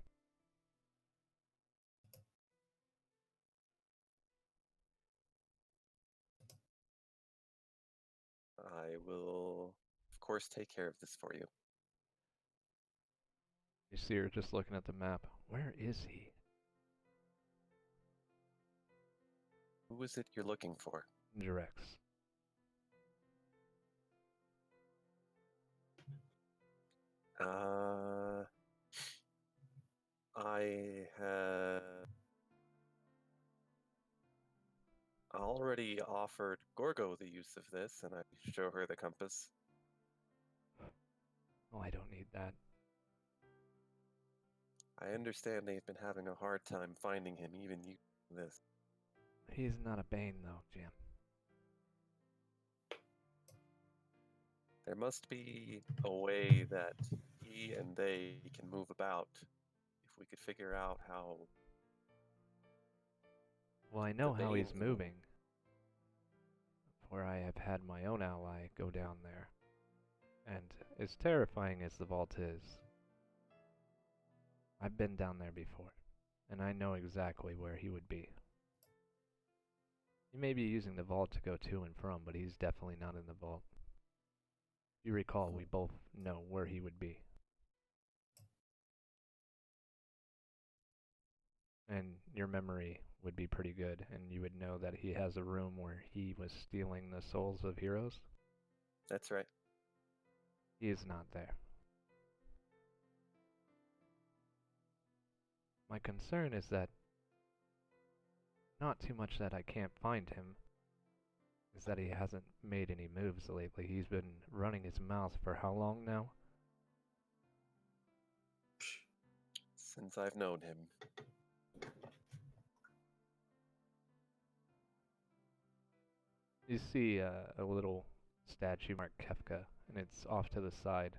I will, of course, take care of this for you. You see her just looking at the map. Where is he? Who is it you're looking for? Jurex. I have already offered Gorgo the use of this, and I show her the compass. Oh, I don't need that. I understand they've been having a hard time finding him, even using this. He's not a Bane, though, Jam. There must be a way that he and they can move about. If we could figure out how. Well, I know how he's Banes moving. For I have had my own ally go down there. And as terrifying as the vault is, I've been down there before, and I know exactly where he would be. He may be using the vault to go to and from, but he's definitely not in the vault. If you recall, we both know where he would be. And your memory would be pretty good, and you would know that he has a room where he was stealing the souls of heroes. That's right. He is not there. My concern is that not too much that I can't find him, is that he hasn't made any moves lately. He's been running his mouth for how long now? Since I've known him. You see a little statue marked Kefka, and it's off to the side.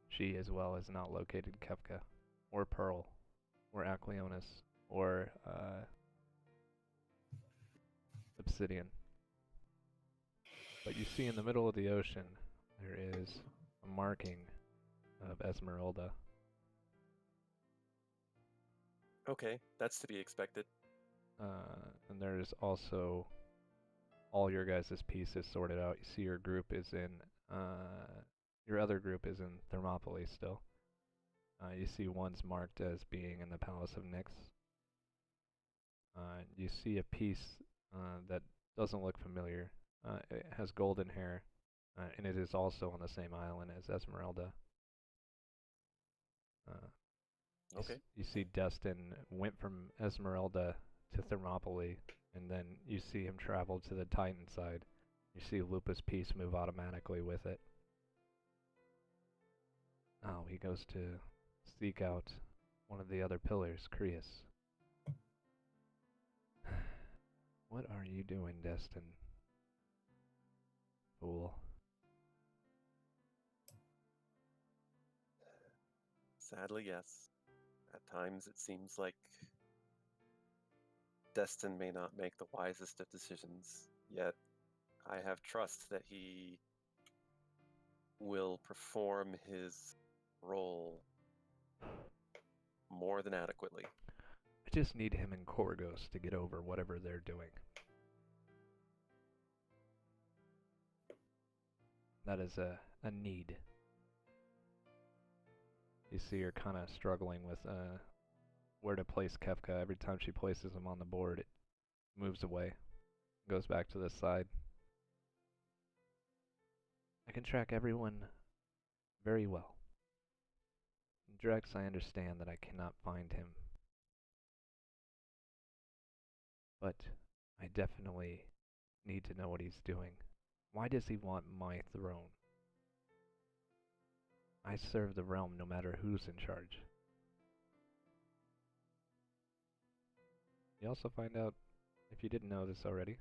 She as well has not located Kefka, or Pearl, or Acleonis, or Obsidian. But you see in the middle of the ocean, there is a marking of Esmeralda. Okay, that's to be expected. And there's also all your guys' pieces sorted out. You see your group is in, your other group is in Thermopylae still. You see one's marked as being in the Palace of Nyx. You see a piece that doesn't look familiar. It has golden hair, and it is also on the same island as Esmeralda. Okay. You see Destin went from Esmeralda to Thermopylae, and then you see him travel to the Titan side. You see Lupa's piece move automatically with it. Oh, he goes to seek out one of the other pillars, Creus. What are you doing, Destin? Fool. Sadly, yes. At times it seems like Destin may not make the wisest of decisions, yet I have trust that he will perform his role more than adequately. I just need him and Korgos to get over whatever they're doing. That is a need. You see her kind of struggling with where to place Kefka. Every time she places him on the board, it moves away, goes back to the side. I can track everyone very well. Drex, I understand that I cannot find him. But I definitely need to know what he's doing. Why does he want my throne? I serve the realm no matter who's in charge. You also find out, if you didn't know this already,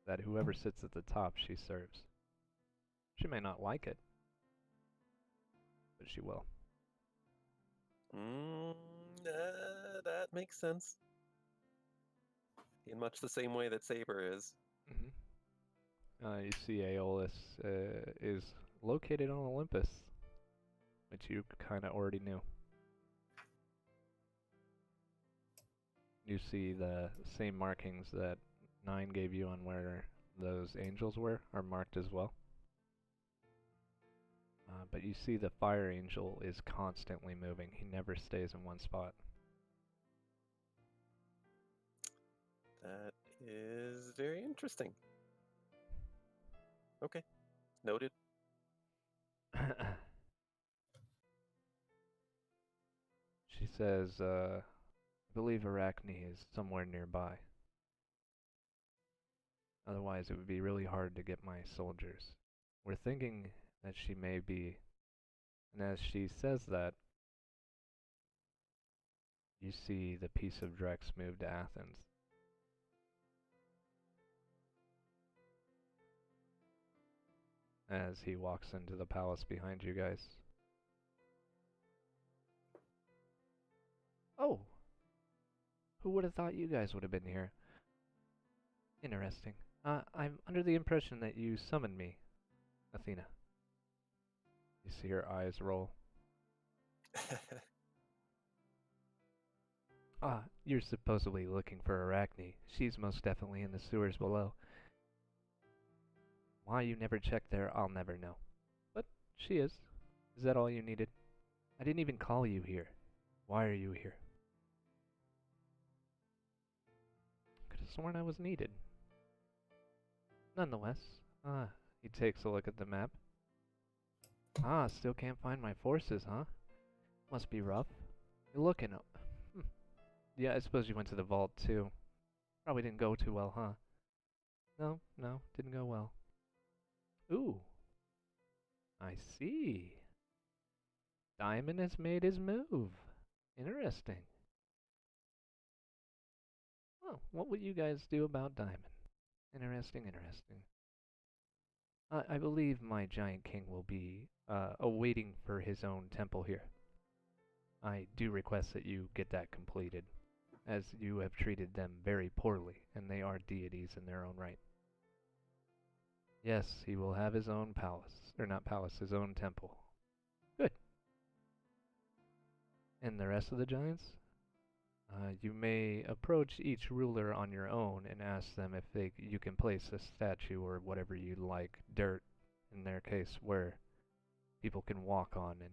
that whoever sits at the top she serves. She may not like it, but she will. That makes sense. In much the same way that Saber is. You see Aeolus is located on Olympus, which you kind of already knew. You see the same markings that 9 gave you on where those angels were are marked as well. But you see the fire angel is constantly moving. He never stays in one spot. That is very interesting. Okay. Noted. She says, I believe Arachne is somewhere nearby. Otherwise, it would be really hard to get my soldiers. We're thinking that she may be. And as she says that, you see the piece of Drex move to Athens. As he walks into the palace behind you guys. Oh! Who would have thought you guys would have been here? Interesting. I'm under the impression that you summoned me, Athena. You see her eyes roll. You're supposedly looking for Arachne. She's most definitely in the sewers below. Why you never checked there, I'll never know. But she is. Is that all you needed? I didn't even call you here. Why are you here? Could have sworn I was needed. Nonetheless, he takes a look at the map. Still can't find my forces, huh? Must be rough. You're looking. Yeah, I suppose you went to the vault too. Probably didn't go too well, huh? No, didn't go well. Ooh. I see. Diamond has made his move. Interesting. Well, what would you guys do about Diamond? Interesting. I believe my giant king will be awaiting for his own temple here. I do request that you get that completed, as you have treated them very poorly, and they are deities in their own right. Yes, he will have his own palace, or not palace, his own temple. Good. And the rest of the giants? You may approach each ruler on your own and ask them if you can place a statue or whatever you like, dirt in their case, where people can walk on. And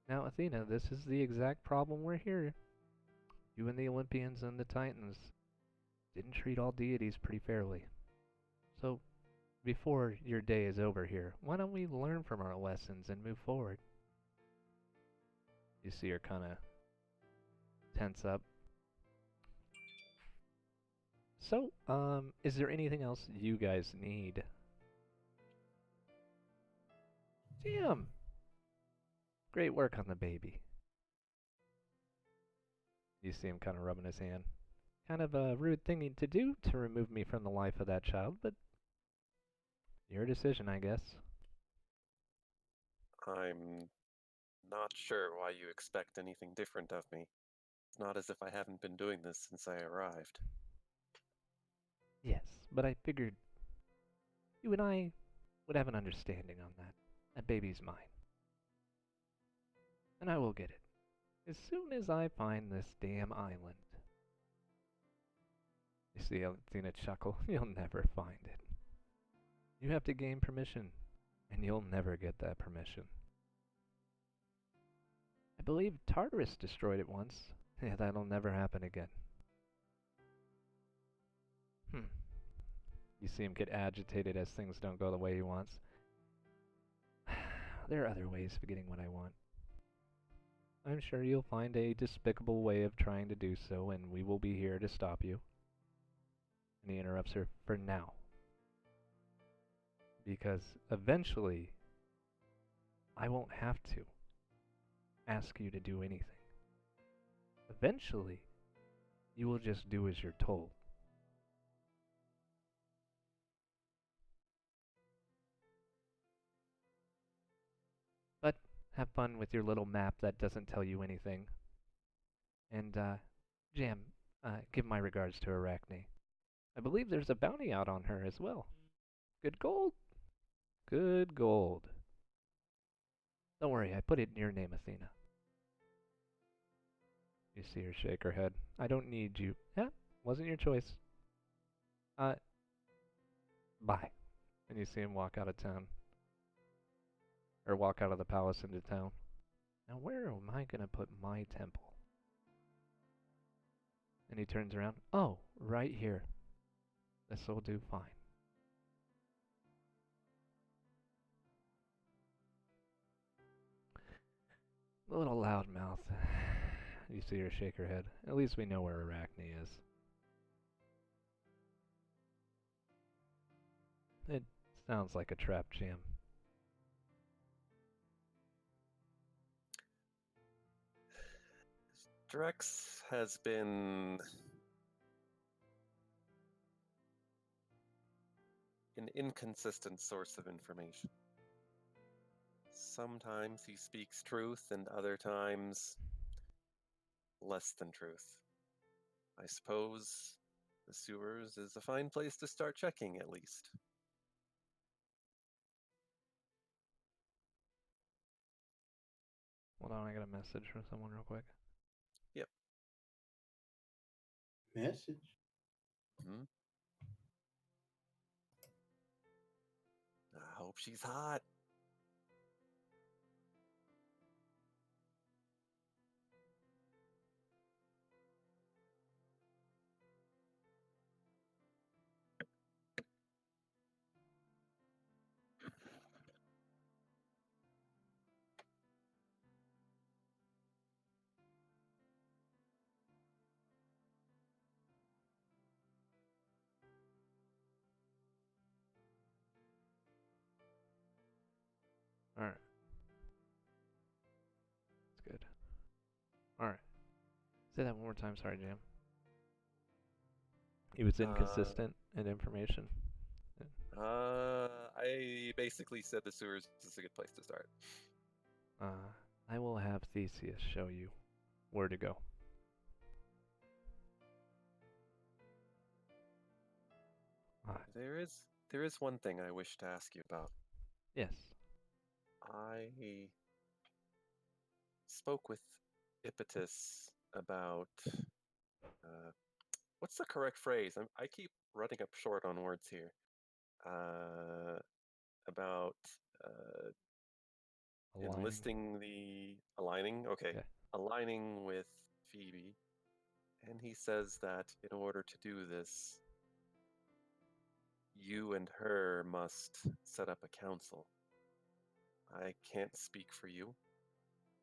now, Athena, this is the exact problem we're here. You and the Olympians and the Titans didn't treat all deities pretty fairly. So, before your day is over here, why don't we learn from our lessons and move forward? You see her kind of tense up. So, is there anything else you guys need? Damn! Great work on the baby. You see him kind of rubbing his hand. Kind of a rude thing to do to remove me from the life of that child, but your decision, I guess. I'm not sure why you expect anything different of me. It's not as if I haven't been doing this since I arrived. Yes, but I figured you and I would have an understanding on that. That baby's mine. And I will get it. As soon as I find this damn island. You see Athena chuckle. You'll never find it. You have to gain permission, and you'll never get that permission. I believe Tartarus destroyed it once. Yeah, that'll never happen again. You see him get agitated as things don't go the way he wants. There are other ways of getting what I want. I'm sure you'll find a despicable way of trying to do so, and we will be here to stop you. And he interrupts her, for now. Because eventually, I won't have to ask you to do anything. Eventually, you will just do as you're told. But have fun with your little map that doesn't tell you anything. And, Jam, give my regards to Arachne. I believe there's a bounty out on her as well. Good gold. Good gold. Don't worry, I put it in your name, Athena. You see her shake her head. I don't need you. Yeah, wasn't your choice. Bye. And you see him walk out of town. Or walk out of the palace into town. Now where am I gonna put my temple? And he turns around. Oh, right here. This'll do fine. A little loudmouth. You see her shake her head. At least we know where Arachne is. It sounds like a trap, Jam. Drex has been an inconsistent source of information. Sometimes he speaks truth, and other times less than truth. I suppose the sewers is a fine place to start checking, at least. Hold on, I got a message from someone real quick. Yep. Message? Hmm? I hope she's hot. Alright. That's good. Alright. Say that one more time, sorry, Jam. He was inconsistent in information. I basically said the sewers is a good place to start. I will have Theseus show you where to go. There is one thing I wish to ask you about. Yes. I spoke with Ippitus about what's the correct phrase? I keep running up short on words here. About enlisting the aligning. Okay, yeah. Aligning with Phoebe, and he says that in order to do this, you and her must set up a council. I can't speak for you,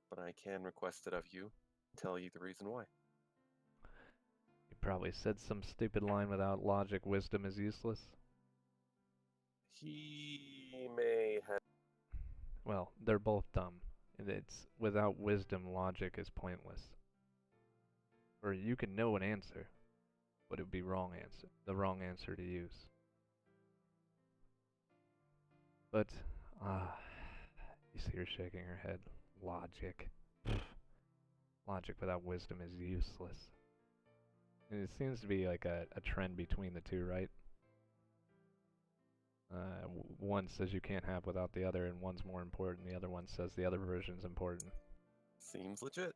but I can request it of you. Tell you the reason why. He probably said some stupid line without logic. Wisdom is useless. He may have. Well, they're both dumb. It's without wisdom, logic is pointless. Or you can know an answer, but it would be wrong answer. The wrong answer to use. But, you see her shaking her head. Logic. Logic without wisdom is useless. And it seems to be like a trend between the two, right? One says you can't have without the other, and one's more important. The other one says the other version's important. Seems legit.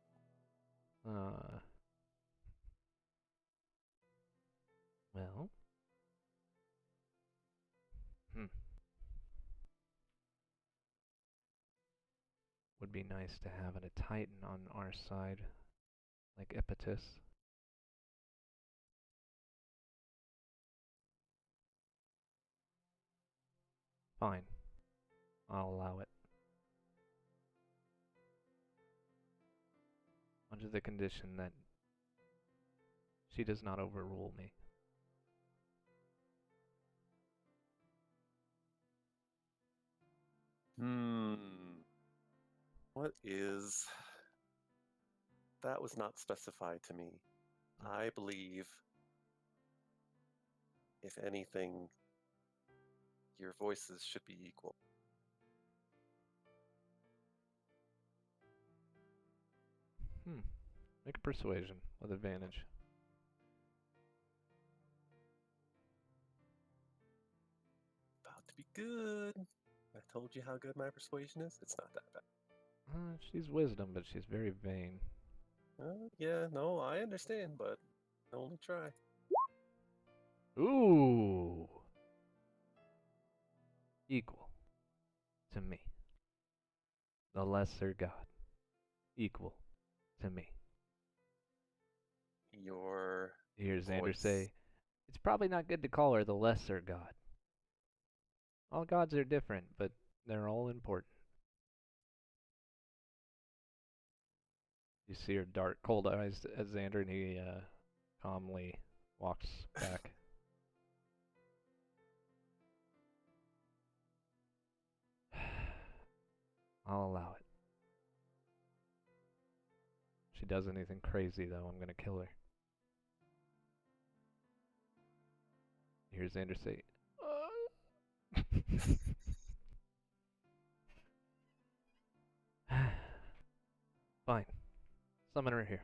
Well. Would be nice to have a titan on our side, like Ippitus. Fine. I'll allow it. under the condition that she does not overrule me. What is... That was not specified to me. I believe, if anything, your voices should be equal. Make a persuasion with advantage. About to be good. I told you how good my persuasion is. It's not that bad. She's wisdom, but she's very vain. Yeah, no, I understand, but only try. Ooh. Equal to me. The lesser god. Equal to me. Your You hear Xander voice. say, it's probably not good to call her the lesser god. All gods are different, but they're all important. You see her dark, cold eyes at Xander, and he calmly walks back. I'll allow it. If she does anything crazy, though, I'm gonna kill her. You hear Xander say, fine. Summon her here.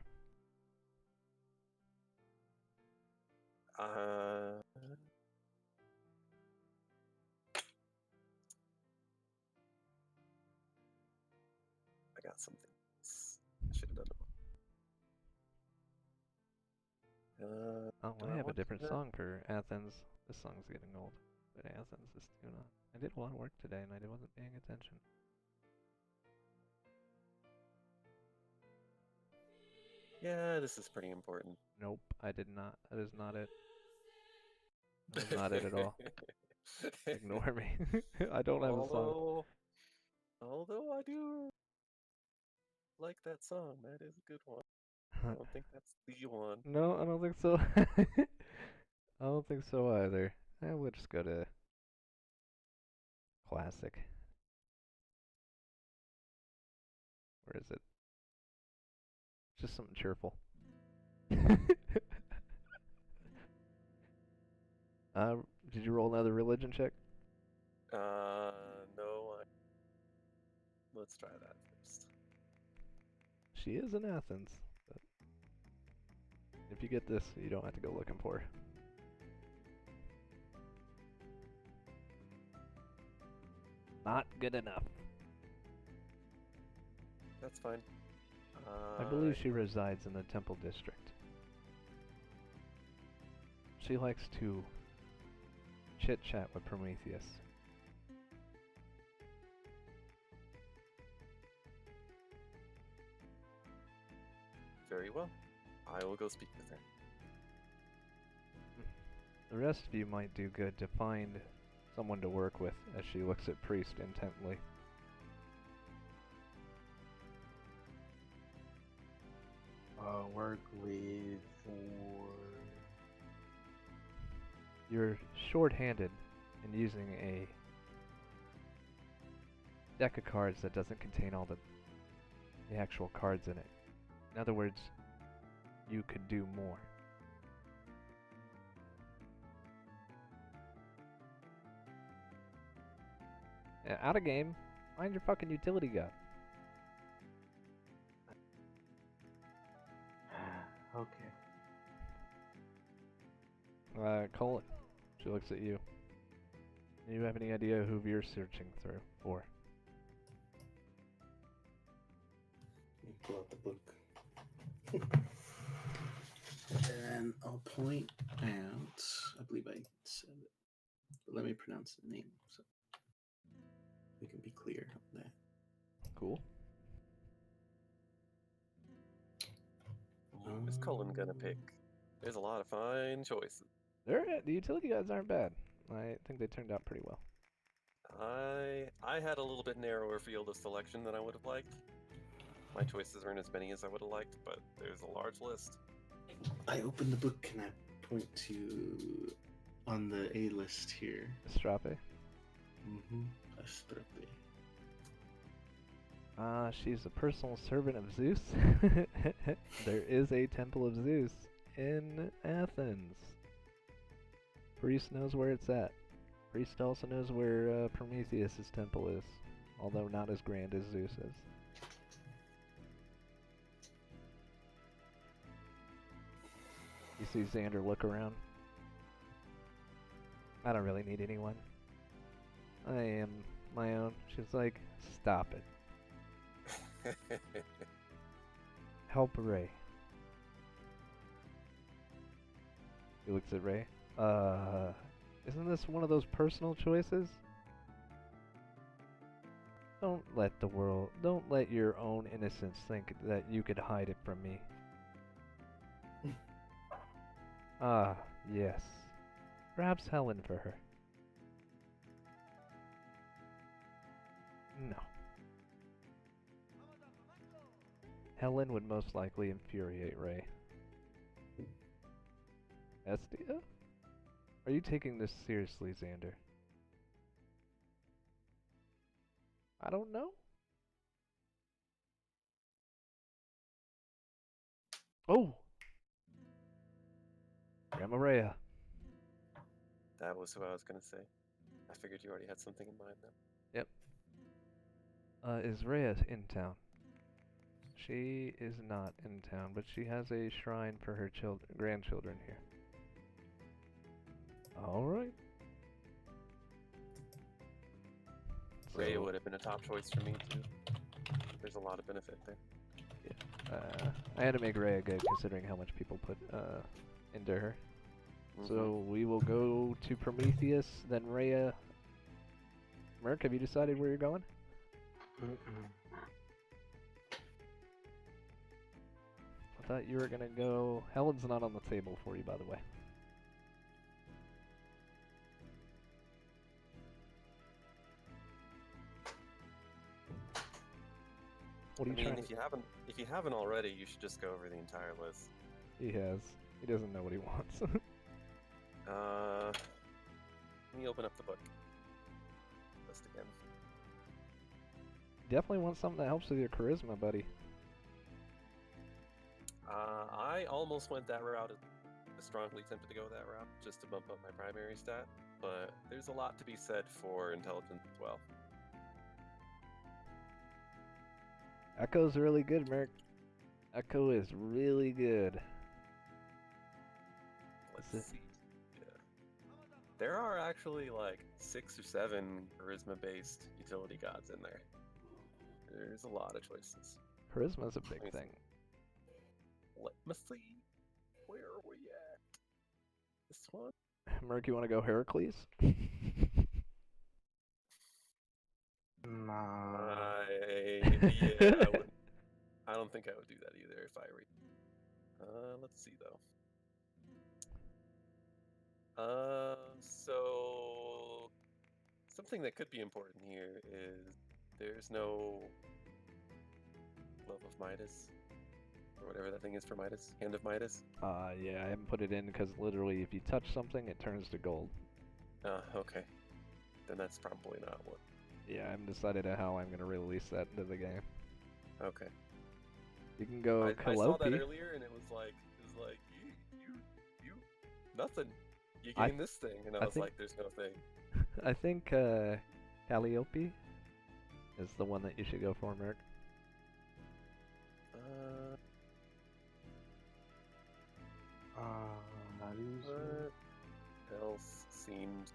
I got something. I should have done it. Oh, do I have a want to different do that? song for Athens. This song's getting old. But Athens is too not. I did a lot of work today and I wasn't paying attention. Yeah, this is pretty important. Nope, I did not. That is not it. That was not it at all. Ignore me. I don't have a song. Although I do like that song. That is a good one. I don't think that's the one. No, I don't think so. I don't think so either. We'll just go to classic. Where is it? Just something cheerful. Did you roll another religion check? No. Let's try that first. She is in Athens. But if you get this, you don't have to go looking for her. Not good enough. That's fine. I believe she resides in the Temple District. She likes to chit-chat with Prometheus. Very well. I will go speak with her. The rest of you might do good to find someone to work with as she looks at Priest intently. Work with for... You're short-handed in using a deck of cards that doesn't contain all the actual cards in it. In other words, you could do more. Out of game, find your fucking utility god. Okay. Colin, she looks at you. Do you have any idea who you're searching through for? Let me pull out the book. And I'll point out, I believe I said it, but let me pronounce the name so we can be clear on that. Cool. Who is Cullen gonna pick? There's a lot of fine choices. The utility gods aren't bad. I think they turned out pretty well. I had a little bit narrower field of selection than I would have liked. My choices aren't as many as I would have liked, but there's a large list. I open the book and I point to on the A list here. Astrape. Astrape. She's a personal servant of Zeus. There is a temple of Zeus in Athens. Priest knows where it's at. Priest also knows where Prometheus' temple is, although not as grand as Zeus's. You see Xander look around. I don't really need anyone. I am my own. She's like, stop it. Help Ray. He looks at Ray. Isn't this one of those personal choices? Don't let your own innocence think that you could hide it from me. Yes. Perhaps Helen for her. No. Helen would most likely infuriate Ray. Estia? Are you taking this seriously, Xander? I don't know. Oh! Grandma Rhea. That was who I was gonna say. I figured you already had something in mind then. Yep. Is Rhea in town? She is not in town, but she has a shrine for her grandchildren here. Alright. Rhea would have been a top choice for me too. There's a lot of benefit there. Yeah. I had to make Rhea good considering how much people put into her. So we will go to Prometheus, then Rhea. Merc, have you decided where you're going? I thought you were gonna go. Helen's not on the table for you, by the way. What are you trying to... if you haven't already, you should just go over the entire list. He has. He doesn't know what he wants. Let me open up the book. List again. Definitely want something that helps with your charisma, buddy. I almost went that route. I strongly tempted to go that route just to bump up my primary stat, but there's a lot to be said for intelligence as well. Echo's really good, Merc. Echo is really good. Let's see. Yeah. There are actually like 6 or 7 charisma-based utility gods in there. There's a lot of choices. Charisma's a big thing. Let me see. Where are we at? This one? Merc, you want to go Heracles? Nah. I don't think I would do that either if I were. Let's see though. So something that could be important here is there's no Glove of Midas, or whatever that thing is for Midas, Hand of Midas. Yeah, I haven't put it in because literally if you touch something, it turns to gold. Okay. Then that's probably not what. Yeah, I haven't decided how I'm going to release that into the game. Okay. You can go I saw that Calliope. earlier and it was like you nothing. You gain this thing, and I was like, there's no thing. I think Calliope is the one that you should go for, Merc. How do you say? What else seems?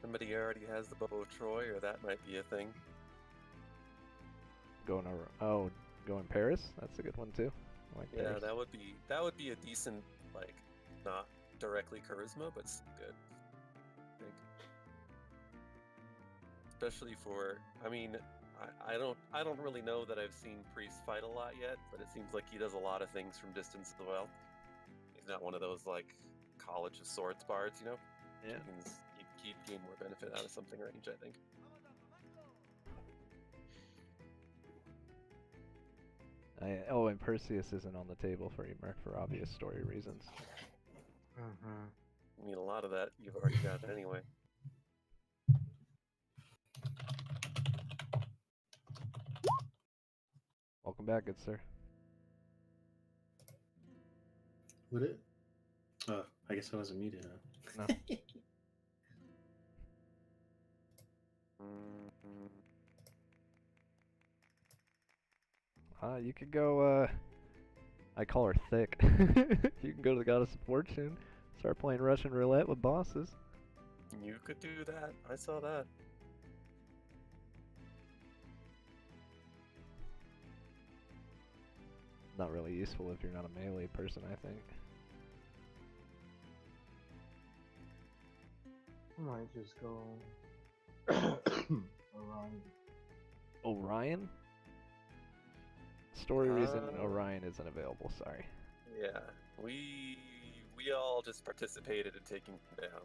Somebody already has the bow of Troy, or that might be a thing. Going Paris? That's a good one too. I like Yeah, Paris. that would be a decent, like, not directly charisma, but still good. I think. Especially for, I mean, I don't really know that I've seen Priest fight a lot yet, but it seems like he does a lot of things from distance as well. He's not one of those like College of Swords bards, you know? Yeah. He'd gain more benefit out of something range, I think. Oh, and Perseus isn't on the table for you, Merc, for obvious story reasons. I mean, a lot of that you've already got anyway. Welcome back, good sir. Would it? Oh, I guess I wasn't muted, huh? No. You could go, I call her thick. You can go to the Goddess of Fortune, start playing Russian roulette with bosses. You could do that. I saw that. Not really useful if you're not a melee person, I think. I might just go Orion. Orion? Story reason Uh, Orion isn't available, sorry. Yeah, we all just participated in taking him down.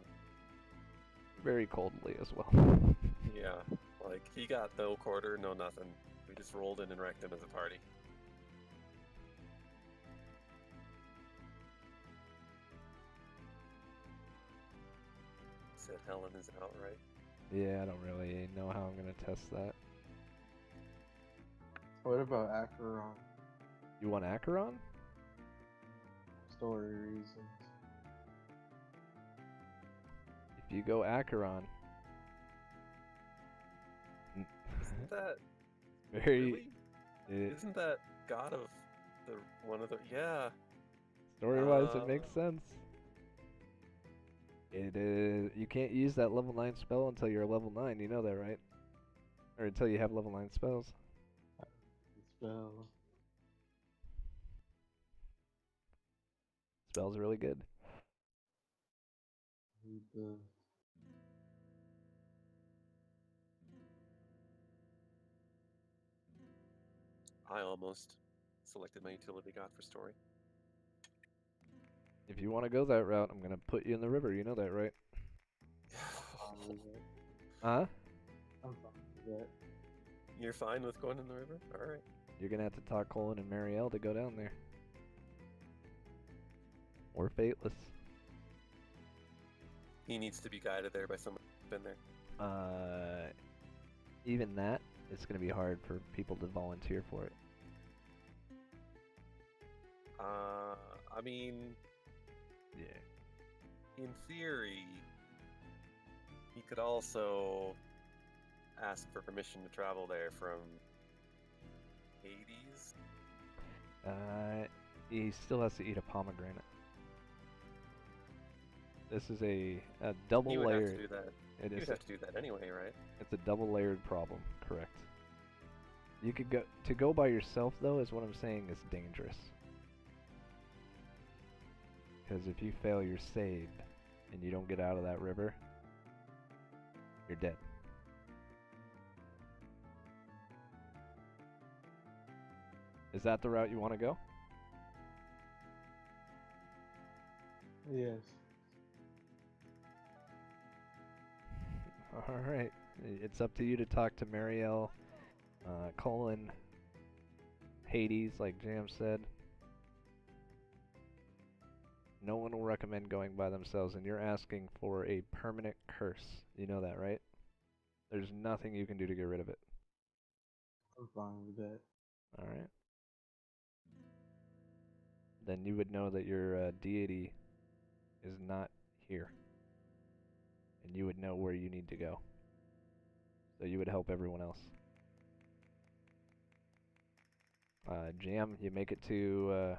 Very coldly as well. Yeah, like he got no quarter, no nothing. We just rolled in and wrecked him as a party. Said Helen is out, right? Yeah, I don't really know how I'm gonna test that. What about Acheron? You want Acheron? Story reasons. If you go Acheron... Isn't that Very... really? Isn't that god of the one of the yeah? Story-wise, it makes sense. It is... You can't use that level 9 spell until you're level 9, you know that, right? Or until you have level 9 spells. Spell. Spell's really good. I almost selected my utility god for story. If you want to go that route, I'm gonna put you in the river, you know that, right? Huh? I'm fine with that. You're fine with going in the river? Alright. You're gonna have to talk Colin and Marielle to go down there. Or Fateless. He needs to be guided there by someone who's been there. Even that, it's gonna be hard for people to volunteer for it. I mean, yeah. in theory, he could also ask for permission to travel there from Hades. He still has to eat a pomegranate. This is a double He would layered. have to do that. It He is. would have to do that anyway, right? It's a double layered problem. Correct. You could go by yourself though. Is what I'm saying is dangerous. Because if you fail your save and you don't get out of that river, you're dead. Is that the route you want to go? Yes. Alright. It's up to you to talk to Marielle, Colin, Hades, like Jam said. No one will recommend going by themselves, and you're asking for a permanent curse. You know that, right? There's nothing you can do to get rid of it. I'm fine with that. Alright. Then you would know that your deity is not here. And you would know where you need to go. So you would help everyone else. Jam, you make it to...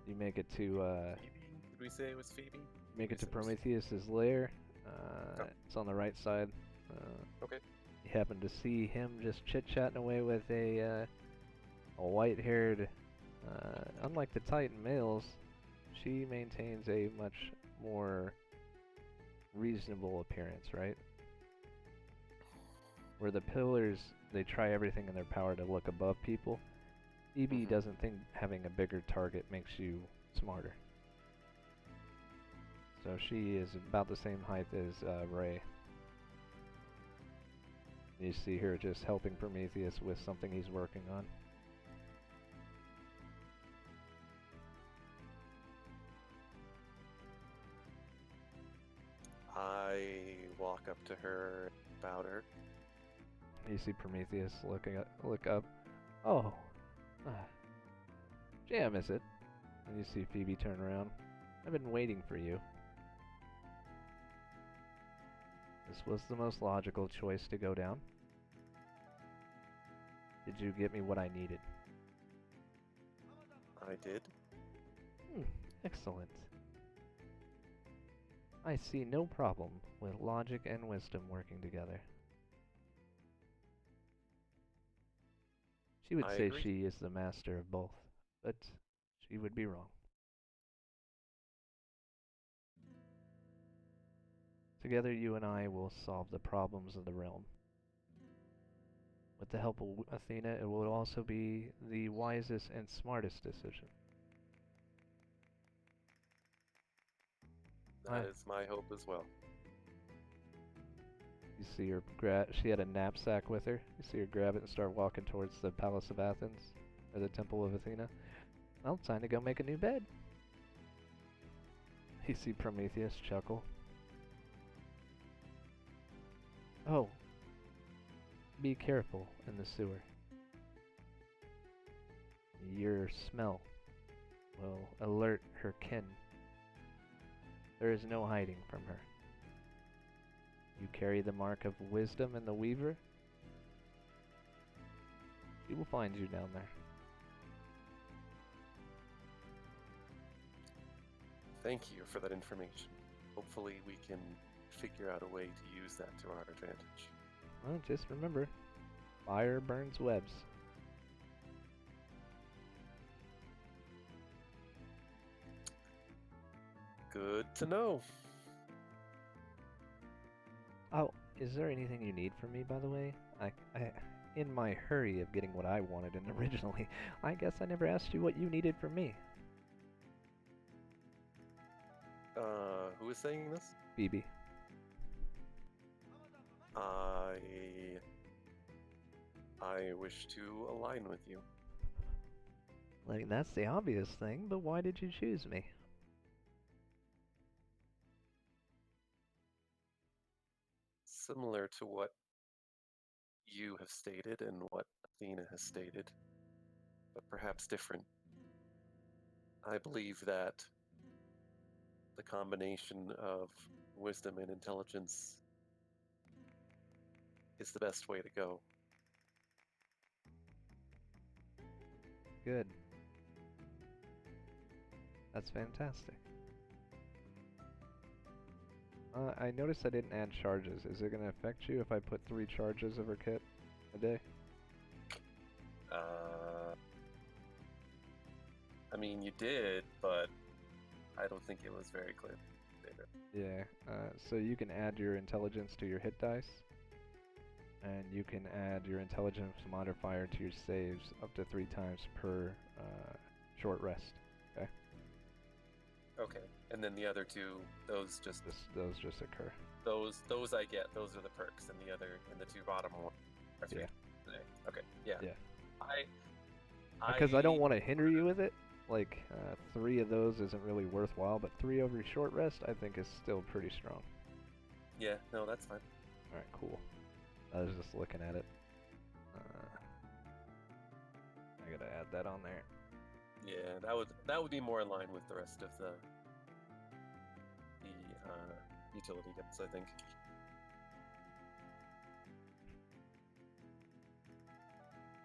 you make it to... Phoebe? Did we say it was Phoebe? make it to Yes, it was. Prometheus's lair. Okay. It's on the right side. Okay. You happen to see him just chit-chatting away with a white-haired... unlike the Titan males, she maintains a much more reasonable appearance, right? Where the pillars, they try everything in their power to look above people. Phoebe doesn't think having a bigger target makes you smarter. So she is about the same height as Ray. You see her just helping Prometheus with something he's working on. I walk up to her, about her. You see Prometheus look up. Oh, Jam, is it? And you see Phoebe turn around. I've been waiting for you. This was the most logical choice to go down. Did you get me what I needed? I did. Excellent. I see no problem with logic and wisdom working together. She would I say agree. she is the master of both, but she would be wrong. Together you and I will solve the problems of the realm. With the help of Athena, it will also be the wisest and smartest decision. That is my hope as well. You see her she had a knapsack with her. You see her grab it and start walking towards the Palace of Athens, or the Temple of Athena. Well, time to go make a new bed. You see Prometheus chuckle. Oh, be careful in the sewer. Your smell will alert her kin. There is no hiding from her. You carry the mark of wisdom in the Weaver. She will find you down there. Thank you for that information. Hopefully we can figure out a way to use that to our advantage. Well, just remember, fire burns webs. Good to know. Oh, is there anything you need from me, by the way? In my hurry of getting what I wanted and originally, I guess I never asked you what you needed from me. Who is saying this? Phoebe. I wish to align with you. Like, that's the obvious thing, but why did you choose me? Similar to what you have stated and what Athena has stated, but perhaps different. I believe that the combination of wisdom and intelligence is the best way to go. Good. That's fantastic. I noticed I didn't add charges. Is it going to affect you if I put 3 charges of her kit a day? I mean, you did, but I don't think it was very clear. Yeah, so you can add your intelligence to your hit dice, and you can add your intelligence modifier to your saves up to 3 times per short rest. Okay. Okay, and then the other 2, those just occur. Those I get. Those are the perks, and the 2 bottom one. Yeah. Okay. Yeah. Yeah. Because I don't want to hinder you with it. Like 3 of those isn't really worthwhile, but 3 over short rest I think is still pretty strong. Yeah. No, that's fine. All right. Cool. I was just looking at it. I gotta add that on there. Yeah, that would be more in line with the rest of the utility kits, I think.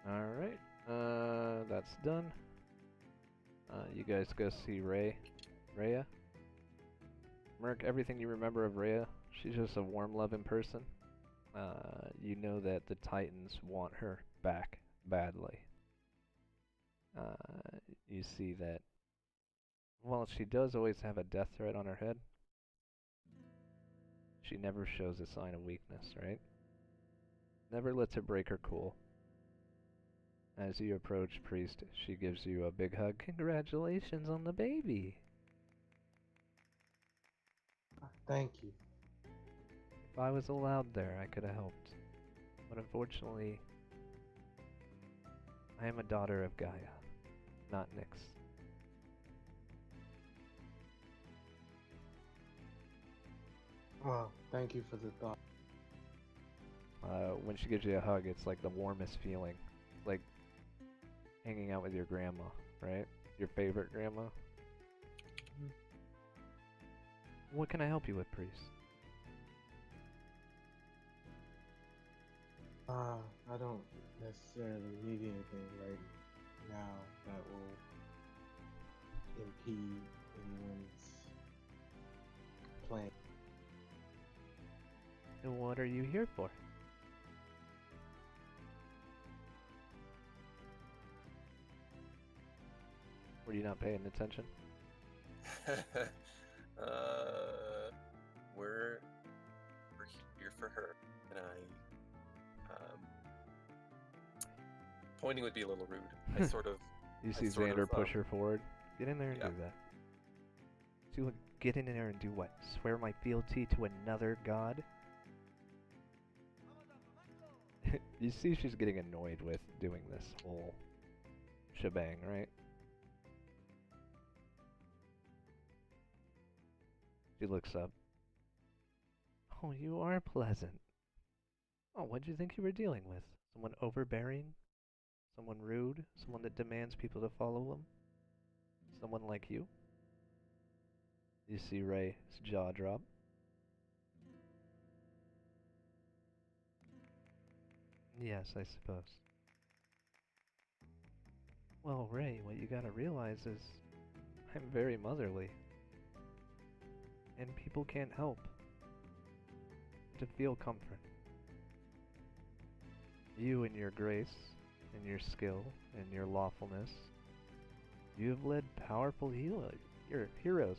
All right. That's done. You guys go see Rhea. Merc, everything you remember of Rhea, she's just a warm, loving person. You know that the Titans want her back badly. You see that while she does always have a death threat on her head, she never shows a sign of weakness, right? Never lets it break her cool. As you approach, Priest, she gives you a big hug. Congratulations on the baby! Thank you. If I was allowed there, I could have helped. But unfortunately, I am a daughter of Gaia, not Nyx. Oh, thank you for the thought. When she gives you a hug, it's like the warmest feeling. It's like hanging out with your grandma, right? Your favorite grandma. What can I help you with, priest? I don't necessarily need anything right now that will impede anyone's plan. And what are you here for? Were you not paying attention? We're here for her, and pointing would be a little rude. I sort of. You I see sort of, Xander push her forward. Get in there and yeah. do that. Get in there and do what? Swear my fealty to another god? You see she's getting annoyed with doing this whole shebang, right? She looks up. Oh, you are pleasant. Oh, what'd you think you were dealing with? Someone overbearing? Someone rude? Someone that demands people to follow them? Someone like you? You see Ray's jaw drop. Yes, I suppose. Well, Ray, what you gotta realize is I'm very motherly. And people can't help to feel comfort. You and your grace, and your skill, and your lawfulness, you have led powerful heroes.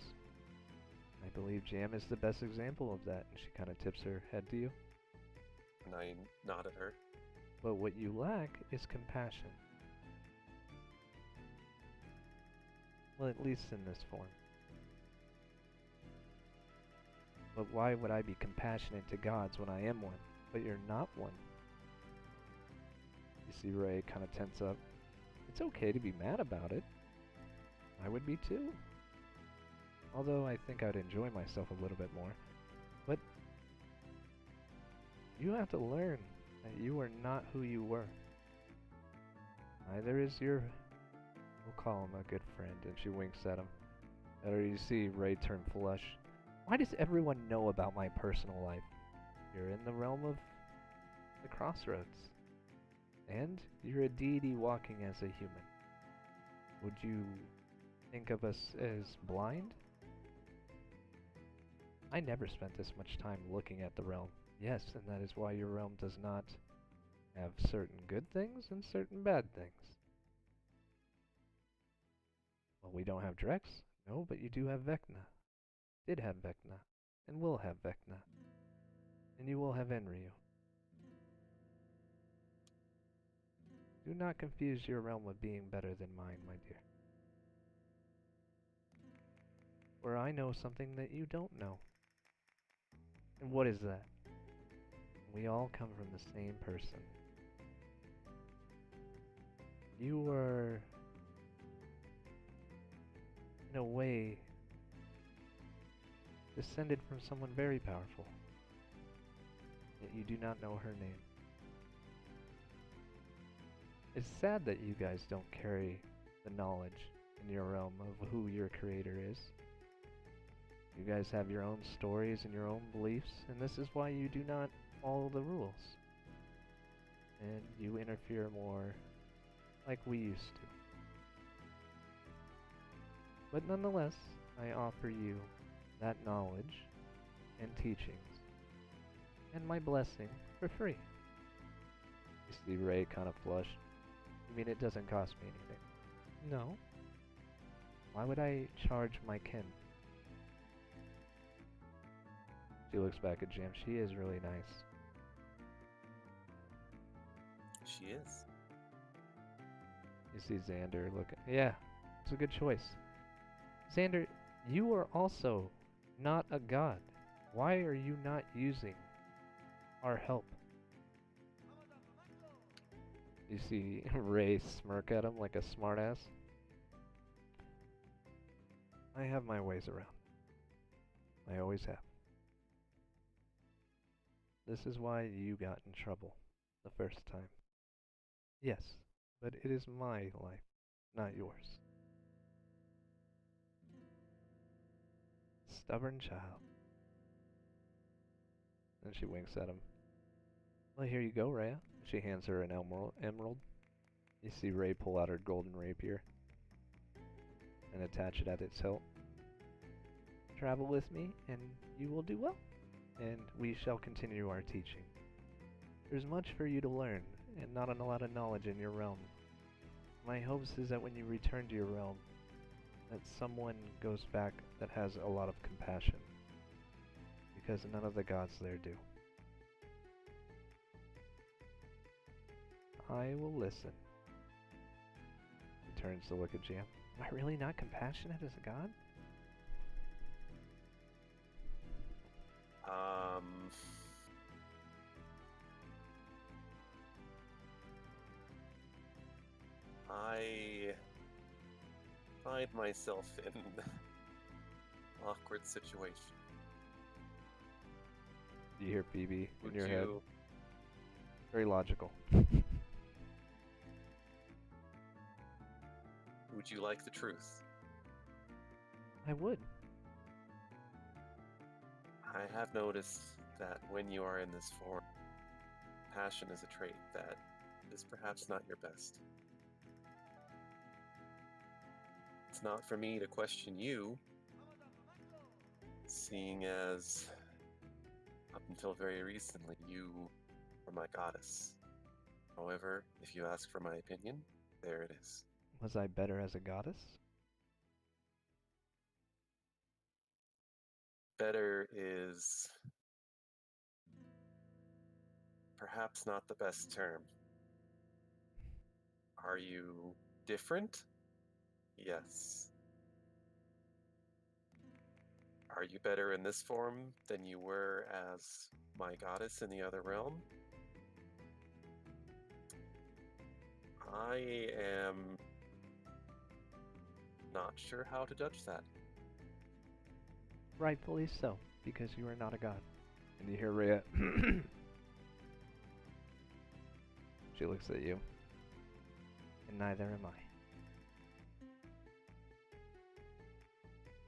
I believe Jam is the best example of that, and she kind of tips her head to you. And I nod at her. But what you lack is compassion. Well, at least in this form. But why would I be compassionate to gods when I am one, but you're not one? You see Ray kind of tense up. It's okay to be mad about it. I would be too. Although I think I'd enjoy myself a little bit more. But you have to learn that you are not who you were. Neither is your, we'll call him a good friend, and she winks at him. Or you see Ray turn flush. Why does everyone know about my personal life? You're in the realm of the crossroads. And you're a deity walking as a human. Would you think of us as blind? I never spent this much time looking at the realm. Yes, and that is why your realm does not have certain good things and certain bad things. Well, we don't have Drex. No, but you do have Vecna. Did have Vecna. And will have Vecna. And you will have Enryu. Do not confuse your realm with being better than mine, my dear. For I know something that you don't know. And what is that? We all come from the same person. You were, in a way, descended from someone very powerful. Yet you do not know her name. It's sad that you guys don't carry the knowledge in your realm of who your creator is. You guys have your own stories and your own beliefs, and this is why you do not follow the rules. And you interfere more like we used to. But nonetheless, I offer you that knowledge and teachings and my blessing for free. You see Ray kind of flush. You mean it doesn't cost me anything? No. Why would I charge my kin? She looks back at Jam. She is really nice. She is. You see Xander looking. Yeah, it's a good choice. Xander, you are also not a god. Why are you not using our help? You see Ray smirk at him like a smartass. I have my ways around. I always have. This is why you got in trouble the first time. Yes, but it is my life, not yours. Stubborn child. And she winks at him. Well, here you go, Rhea. She hands her an emerald. You see Ray pull out her golden rapier and attach it at its hilt. Travel with me, and you will do well, and we shall continue our teaching. There's much for you to learn, and not a lot of knowledge in your realm. My hopes is that when you return to your realm, that someone goes back that has a lot of compassion, because none of the gods there do. I will listen. He turns to look at Jam. Am I really not compassionate as a god? I find myself in awkward situation. You hear Phoebe in Would your head. you Very logical. would you like the truth? I would. I have noticed that when you are in this form, passion is a trait that is perhaps not your best. It's not for me to question you, seeing as up until very recently you were my goddess. However, if you ask for my opinion, there it is. Was I better as a goddess? Better is perhaps not the best term. Are you different? Yes. Are you better in this form than you were as my goddess in the other realm? I am not sure how to judge that. Rightfully so, because you are not a god. And you hear Rhea. She looks at you. And neither am I.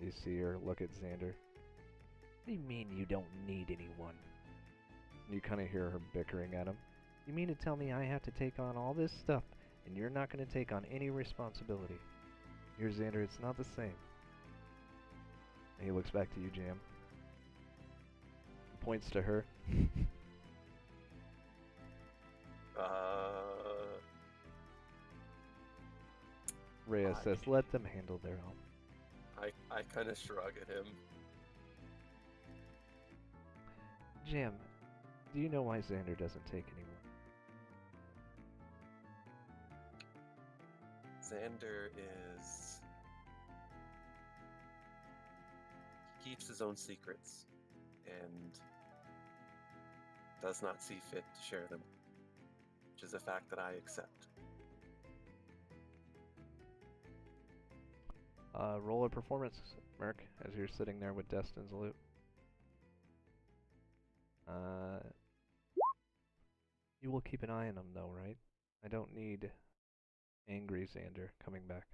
You see her look at Xander. What do you mean you don't need anyone? And you kind of hear her bickering at him. You mean to tell me I have to take on all this stuff and you're not going to take on any responsibility? Here, Xander, it's not the same. And he looks back to you, Jam. He points to her. Rhea says, let them handle their own. I kind of shrug at him. Jam, do you know why Xander doesn't take anyone? Xander is... He keeps his own secrets and does not see fit to share them, which is a fact that I accept. Roll a performance, Merc, as you're sitting there with Destin's loot. You will keep an eye on him, though, right? I don't need angry Xander coming back.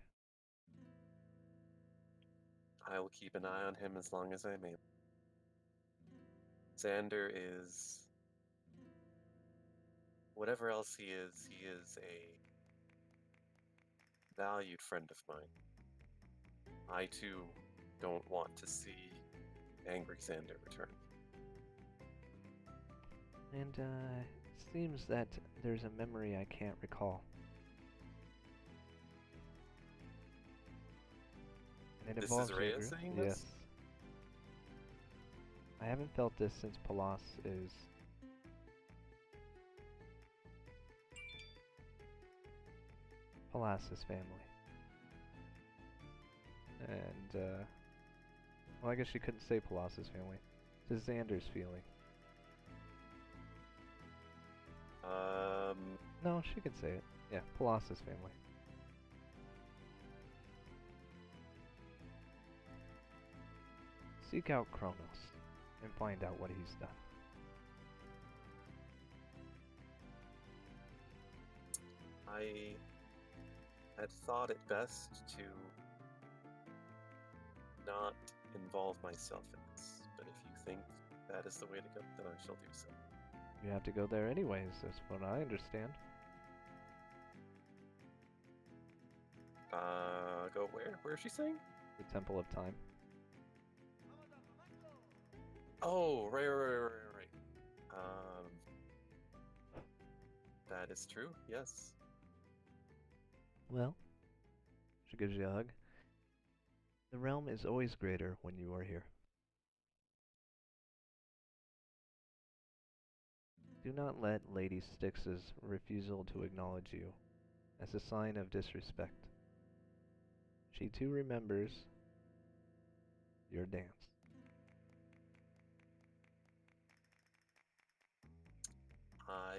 I will keep an eye on him as long as I may. Xander is... Whatever else he is a valued friend of mine. I, too, don't want to see angry Xander return. And, seems that there's a memory I can't recall. And it This involves is your Rhea group. saying Yes. this? I haven't felt this since Palas is... Palas's family. And, well, I guess you couldn't say Palas's family. It's Xander's feeling. No, she could say it. Yeah, Colossus family. Seek out Kronos and find out what he's done. I had thought it best to not involve myself in this, but if you think that is the way to go, then I shall do so. You have to go there anyways, that's what I understand. Go where? Where is she saying? The Temple of Time. Oh, right. That is true, yes. Well, she gives you a hug. The realm is always greater when you are here. Do not let Lady Styx's refusal to acknowledge you as a sign of disrespect. She too remembers your dance. I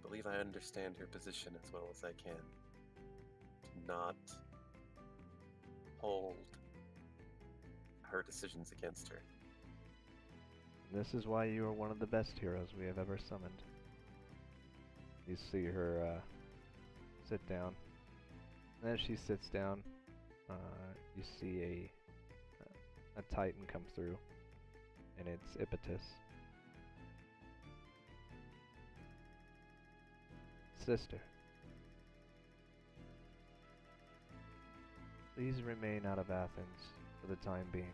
believe I understand her position as well as I can. Do not hold her decisions against her. And this is why you are one of the best heroes we have ever summoned. You see her sit down. And as she sits down, you see a Titan come through, and it's Ippitus. Sister, please remain out of Athens for the time being.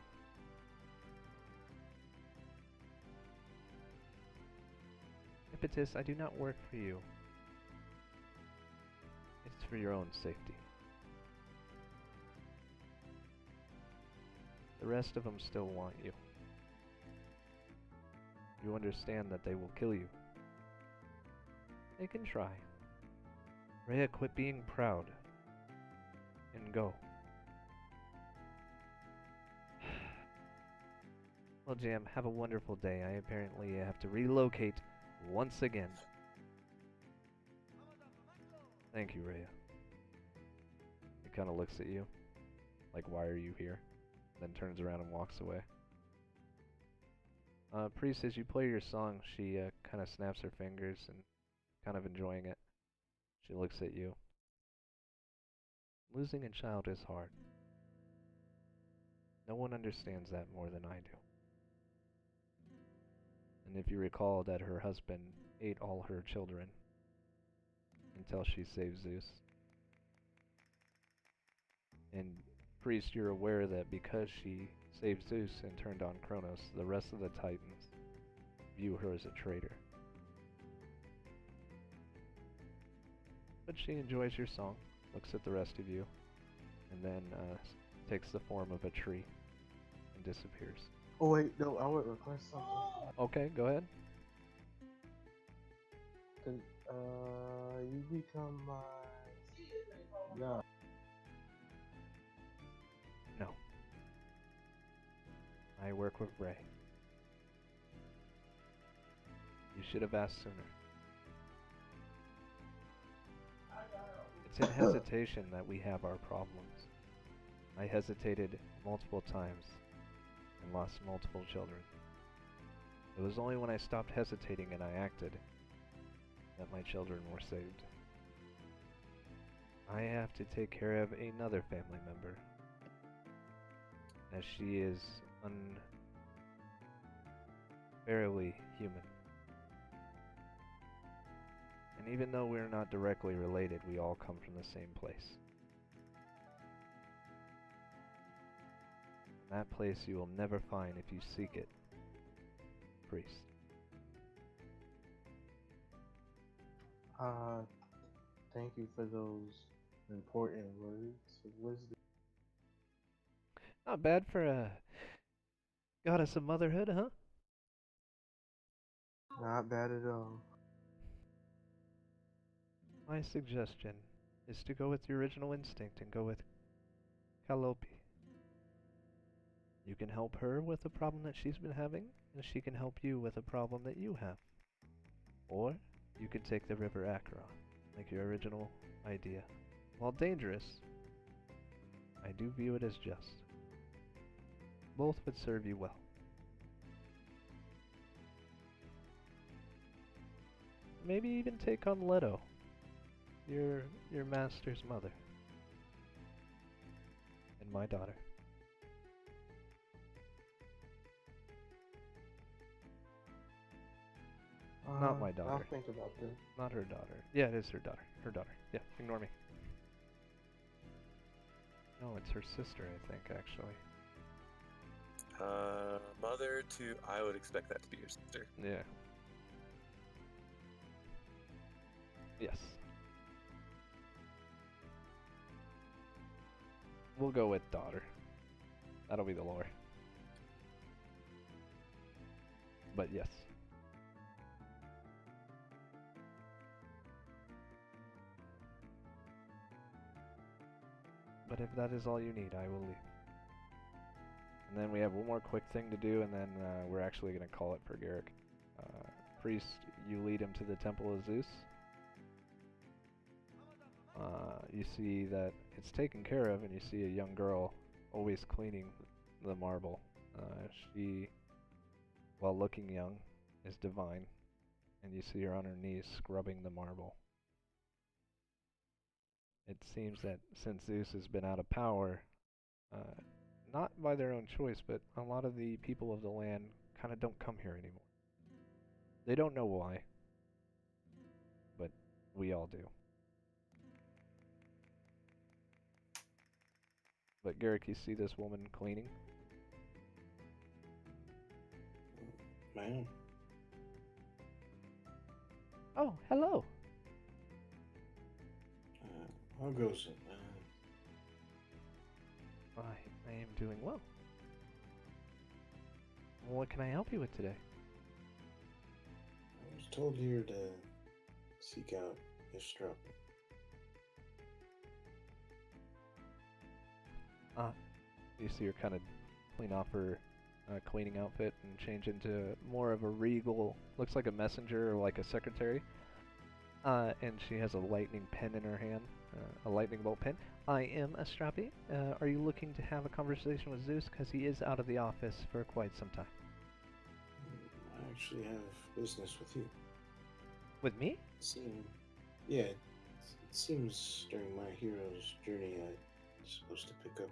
Ippitus, I do not work for you. It's for your own safety. The rest of them still want you. You understand that they will kill you. They can try. Rhea, quit being proud. And go. Well, Jam, have a wonderful day. I apparently have to relocate once again. Thank you, Rhea. He kind of looks at you. Like, why are you here? Then turns around and walks away. Priest, as you play your song, she kind of snaps her fingers and kind of enjoying it. She looks at you. Losing a child is hard. No one understands that more than I do. And if you recall that her husband ate all her children until she saved Zeus. And Priest, you're aware that because she saved Zeus and turned on Kronos, the rest of the Titans view her as a traitor. But she enjoys your song, looks at the rest of you, and then takes the form of a tree and disappears. Oh wait, no, I would request something. Okay, go ahead. You become my... Yeah. No. I work with Ray. You should have asked sooner. It's in hesitation that we have our problems. I hesitated multiple times and lost multiple children. It was only when I stopped hesitating and I acted that my children were saved. I have to take care of another family member, as she is unfairly human. And even though we're not directly related, we all come from the same place. That place you will never find if you seek it, Priest. Thank you for those important words of wisdom. Not bad for a goddess of motherhood, huh? Not bad at all. My suggestion is to go with your original instinct and go with Calliope. You can help her with the problem that she's been having, and she can help you with a problem that you have. Or you can take the river Acheron. like your original idea. While dangerous, I do view it as just. Both would serve you well. Maybe even take on Leto, your master's mother, and my daughter. Not my daughter. I'll think about this. Not her daughter. Yeah, it is her daughter. Her daughter. Yeah, ignore me. No, it's her sister, I think, actually. Mother to... I would expect that to be your sister. Yeah. Yes. We'll go with daughter. That'll be the lore. But yes. But if that is all you need, I will leave. And then we have one more quick thing to do, and then we're actually going to call it for Garrick. Priest, you lead him to the Temple of Zeus. You see that it's taken care of, and you see a young girl always cleaning the marble. She, while looking young, is divine, and you see her on her knees scrubbing the marble. It seems that since Zeus has been out of power, not by their own choice, but a lot of the people of the land kind of don't come here anymore. They don't know why, but we all do. But Garrick, you see this woman cleaning? Ma'am. Oh, hello. How goes it? I am doing well. What can I help you with today? I was told here to seek out Estrella. You see her kind of clean off her cleaning outfit and change into more of a regal, looks like a messenger or like a secretary. And she has a lightning pen in her hand, a lightning bolt pen. I am Astrapi. Are you looking to have a conversation with Zeus? Because he is out of the office for quite some time. I actually have business with you. With me? Yeah, it seems during my hero's journey I'm supposed to pick up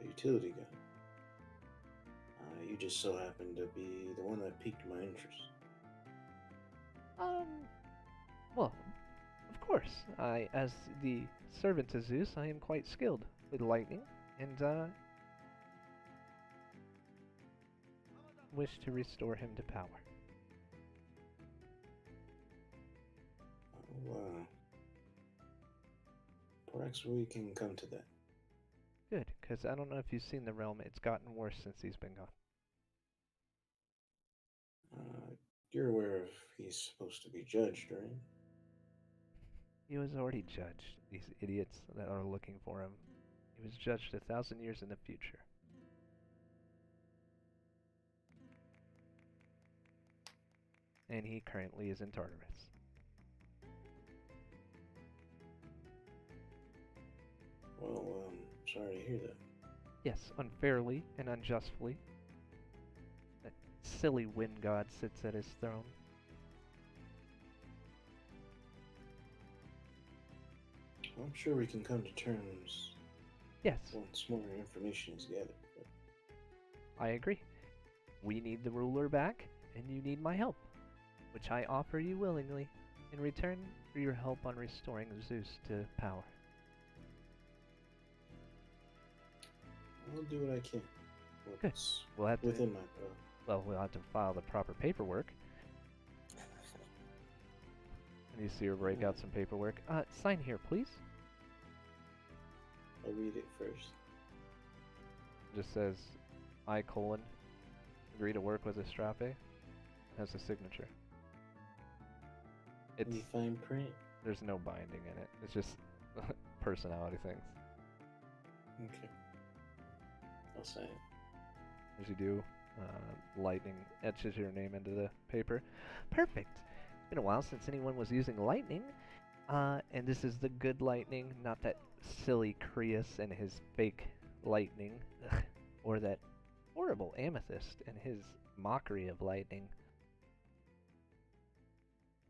a utility gun. You just so happen to be the one that piqued my interest. Well, of course. As the servant to Zeus, I am quite skilled with lightning, and wish to restore him to power. Well, perhaps we can come to that. Good, because I don't know if you've seen the realm. It's gotten worse since he's been gone. You're aware of he's supposed to be judged, right? He was already judged, these idiots that are looking for him. He was judged 1,000 years in the future. And he currently is in Tartarus. Well, sorry to hear that. Yes, unfairly and unjustly. That silly wind god sits at his throne. I'm sure we can come to terms. Yes. Once more information is gathered. But I agree. We need the ruler back, and you need my help, which I offer you willingly in return for your help on restoring Zeus to power. I'll do what I can. Good. We'll have to, within my power. well, we'll have to file the proper paperwork. And you see her break out some paperwork. Sign here, please. I'll read it first. Just says, I, agree to work with Astrape. Has a signature. It's, Any fine print? there's no binding in it. It's just personality things. Okay. I'll sign it. As you do, lightning etches your name into the paper. Perfect. It's been a while since anyone was using lightning. And this is the good lightning, not that silly Creus and his fake lightning, or that horrible Amethyst and his mockery of lightning.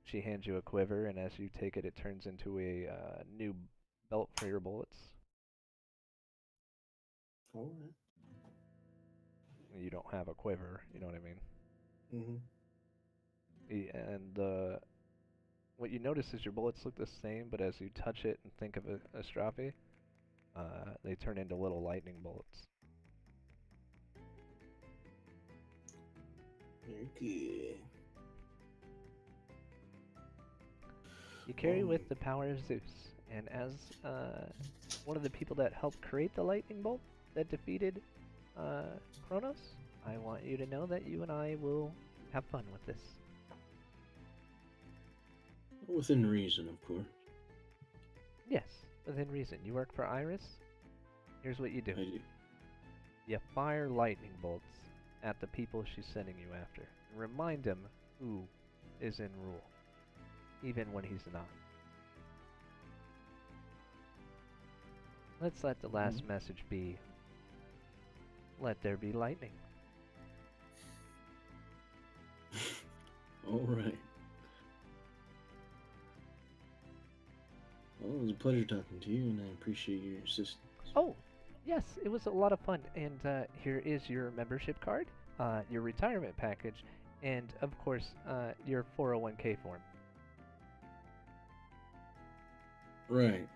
She hands you a quiver, and as you take it, it turns into a new belt for your bullets. All right. You don't have a quiver, you know what I mean? Mm-hmm. And what you notice is your bullets look the same, but as you touch it and think of a Strafe, they turn into little lightning bullets. Very good. You carry with the power of Zeus, and as one of the people that helped create the lightning bolt that defeated Kronos, I want you to know that you and I will have fun with this. Within reason, of course. Yes, within reason. You work for Iris? Here's what you do. I do. You fire lightning bolts at the people she's sending you after. And remind him who is in rule, even when he's not. Let's let the last message be, let there be lightning. All right. Well, it was a pleasure talking to you, and I appreciate your assistance. Oh, yes, it was a lot of fun. And here is your membership card, your retirement package, and of course, your 401k form. Right.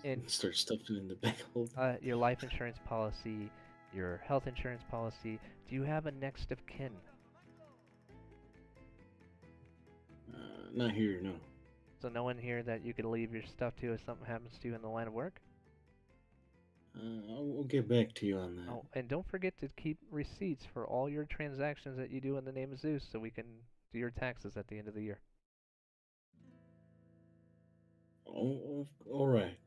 And start stuffing it in the back hole. Your life insurance policy, your health insurance policy. Do you have a next of kin? Not here, no. So no one here that you could leave your stuff to if something happens to you in the line of work? I'll get back to you on that. Oh, and don't forget to keep receipts for all your transactions that you do in the name of Zeus so we can do your taxes at the end of the year. Oh, all right.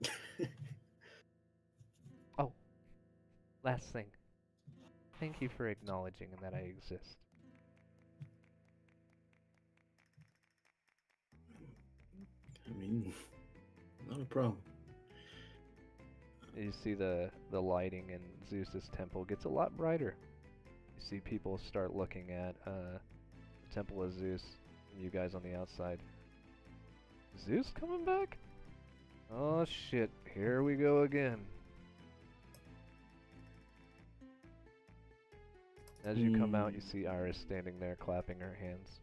Oh, last thing. Thank you for acknowledging that I exist. I mean, not a problem. You see the lighting in Zeus's temple gets a lot brighter. You see people start looking at the temple of Zeus, and you guys on the outside. Zeus coming back? Oh shit, here we go again. As you come out, you see Iris standing there clapping her hands.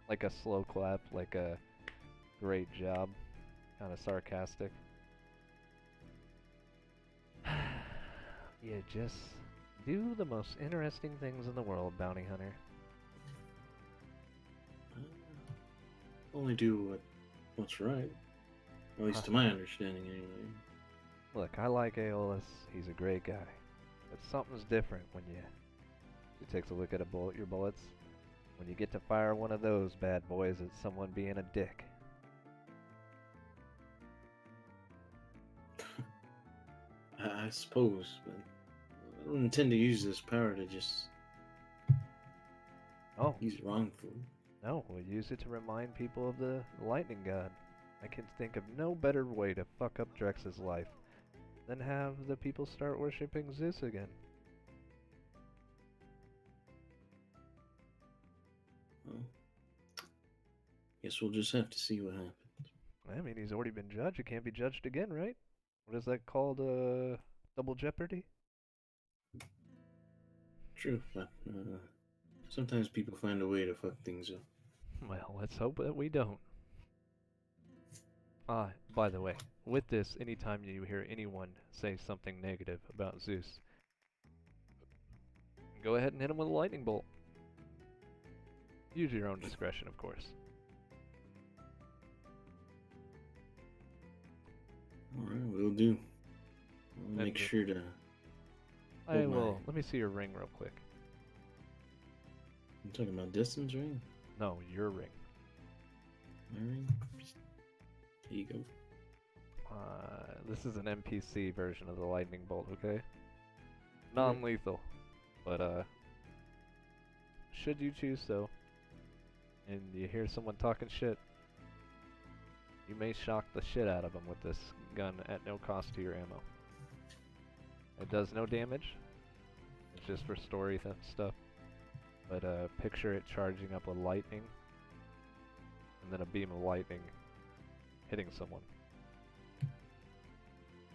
Like a slow clap, like a great job, kind of sarcastic. You just do the most interesting things in the world, bounty hunter. Only do what's right. At least to my understanding, anyway. Look, I like Aeolus. He's a great guy. But something's different when she takes a look at your bullets. When you get to fire one of those bad boys at someone being a dick. I suppose, but I don't intend to use this power to just use it wrongfully. No, we'll use it to remind people of the lightning god. I can think of no better way to fuck up Drex's life than have the people start worshipping Zeus again. Well, guess we'll just have to see what happens. I mean, he's already been judged. He can't be judged again, right? What is that called? Double jeopardy? True, but sometimes people find a way to fuck things up. Well, let's hope that we don't. By the way, with this, anytime you hear anyone say something negative about Zeus, go ahead and hit him with a lightning bolt. Use your own discretion, of course. Alright, we'll do. I'll make sure to... I will. Let me see your ring real quick. I'm talking about distance ring? No, your ring. My ring? There you go. This is an NPC version of the lightning bolt, okay? Non-lethal. But, should you choose so, and you hear someone talking shit, You may shock the shit out of them with this gun at no cost to your ammo. It does no damage. It's just for story stuff. But picture it charging up with lightning, and then a beam of lightning hitting someone.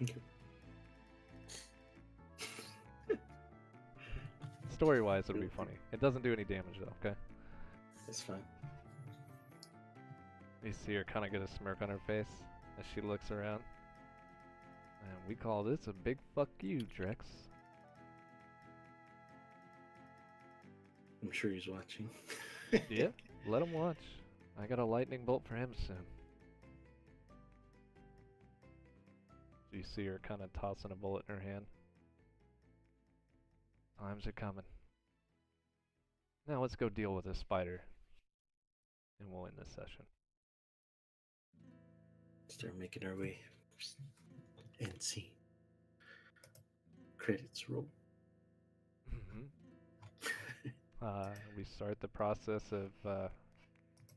Okay. Story-wise, it'll be funny. It doesn't do any damage though, okay? That's fine. You see her kind of get a smirk on her face as she looks around. And we call this a big fuck you, Drex. I'm sure he's watching. Yeah, let him watch. I got a lightning bolt for him soon. You see her kind of tossing a bullet in her hand. Times are coming. Now let's go deal with this spider. And we'll end this session. Start making our way. And see. Credits roll. We start the process of the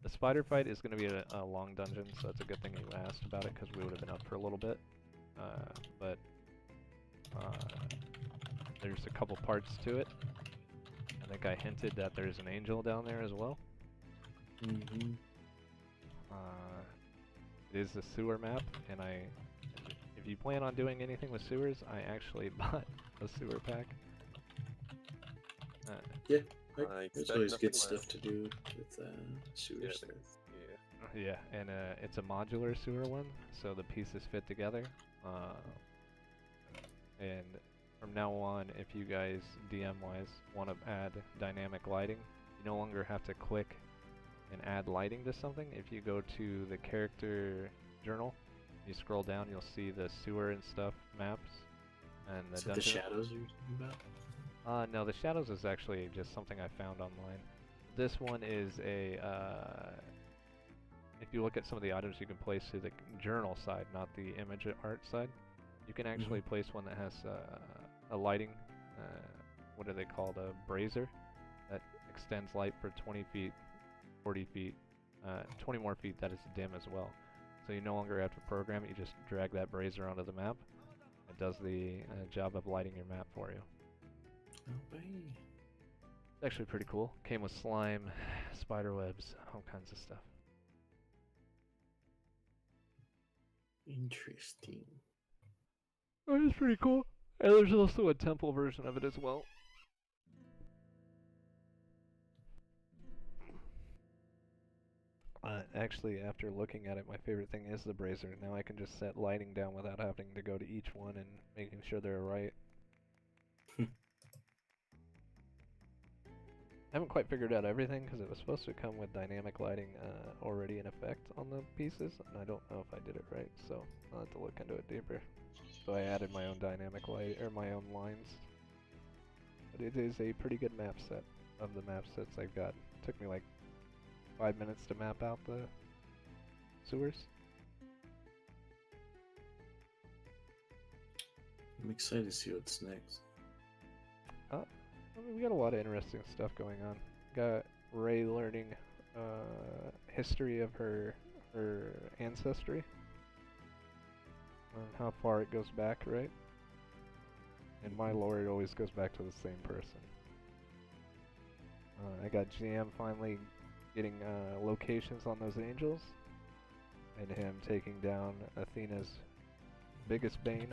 spider fight is going to be a long dungeon, so it's a good thing you asked about it because we would have been up for a little bit. But there's a couple parts to it. I think I hinted that there's an angel down there as well. Mm-hmm. It is a sewer map, and if you plan on doing anything with sewers, I actually bought a sewer pack. Yeah, I there's expect always nothing good stuff less. to do with sewers. Yeah. Yeah, and it's a modular sewer one, so the pieces fit together. And from now on, if you guys, DM-wise, want to add dynamic lighting, you no longer have to click and add lighting to something. If you go to the character journal, you scroll down, you'll see the sewer and stuff maps. And the So the shadows you're talking about? No, the shadows is actually just something I found online. This one is a, if you look at some of the items you can place to the journal side, not the image art side, you can actually place one that has a lighting, what are they called, a brazier, that extends light for 20 feet, 40 feet, 20 more feet that is dim as well. So you no longer have to program it, you just drag that brazier onto the map. It does the job of lighting your map for you. Oh, It's actually pretty cool. Came with slime, spider webs, all kinds of stuff. interesting. It is pretty cool. And there's also a temple version of it as well. Actually, after looking at it, my favorite thing is the brazier. Now I can just set lighting down without having to go to each one and making sure they're right. I haven't quite figured out everything because it was supposed to come with dynamic lighting already in effect on the pieces, and I don't know if I did it right, so I'll have to look into it deeper. So I added my own dynamic light, or my own lines. But it is a pretty good map set of the map sets I've got. It took me like 5 minutes to map out the sewers. I'm excited to see what's next. I mean, we got a lot of interesting stuff going on. Got Ray learning history of her ancestry, and how far it goes back, right? In my lore, it always goes back to the same person. I got GM finally getting locations on those angels, and him taking down Athena's biggest bane,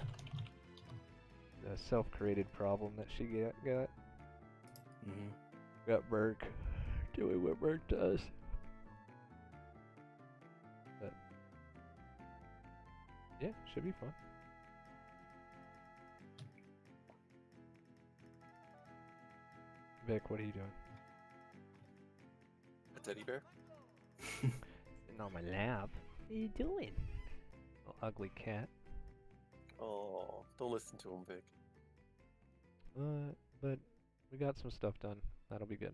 the self-created problem that she got. Got Merc doing what Merc does. But yeah, should be fun. Vic, what are you doing? A teddy bear? Sitting on my lap. What are you doing? Little ugly cat. Oh, don't listen to him, Vic. But we got some stuff done. That'll be good.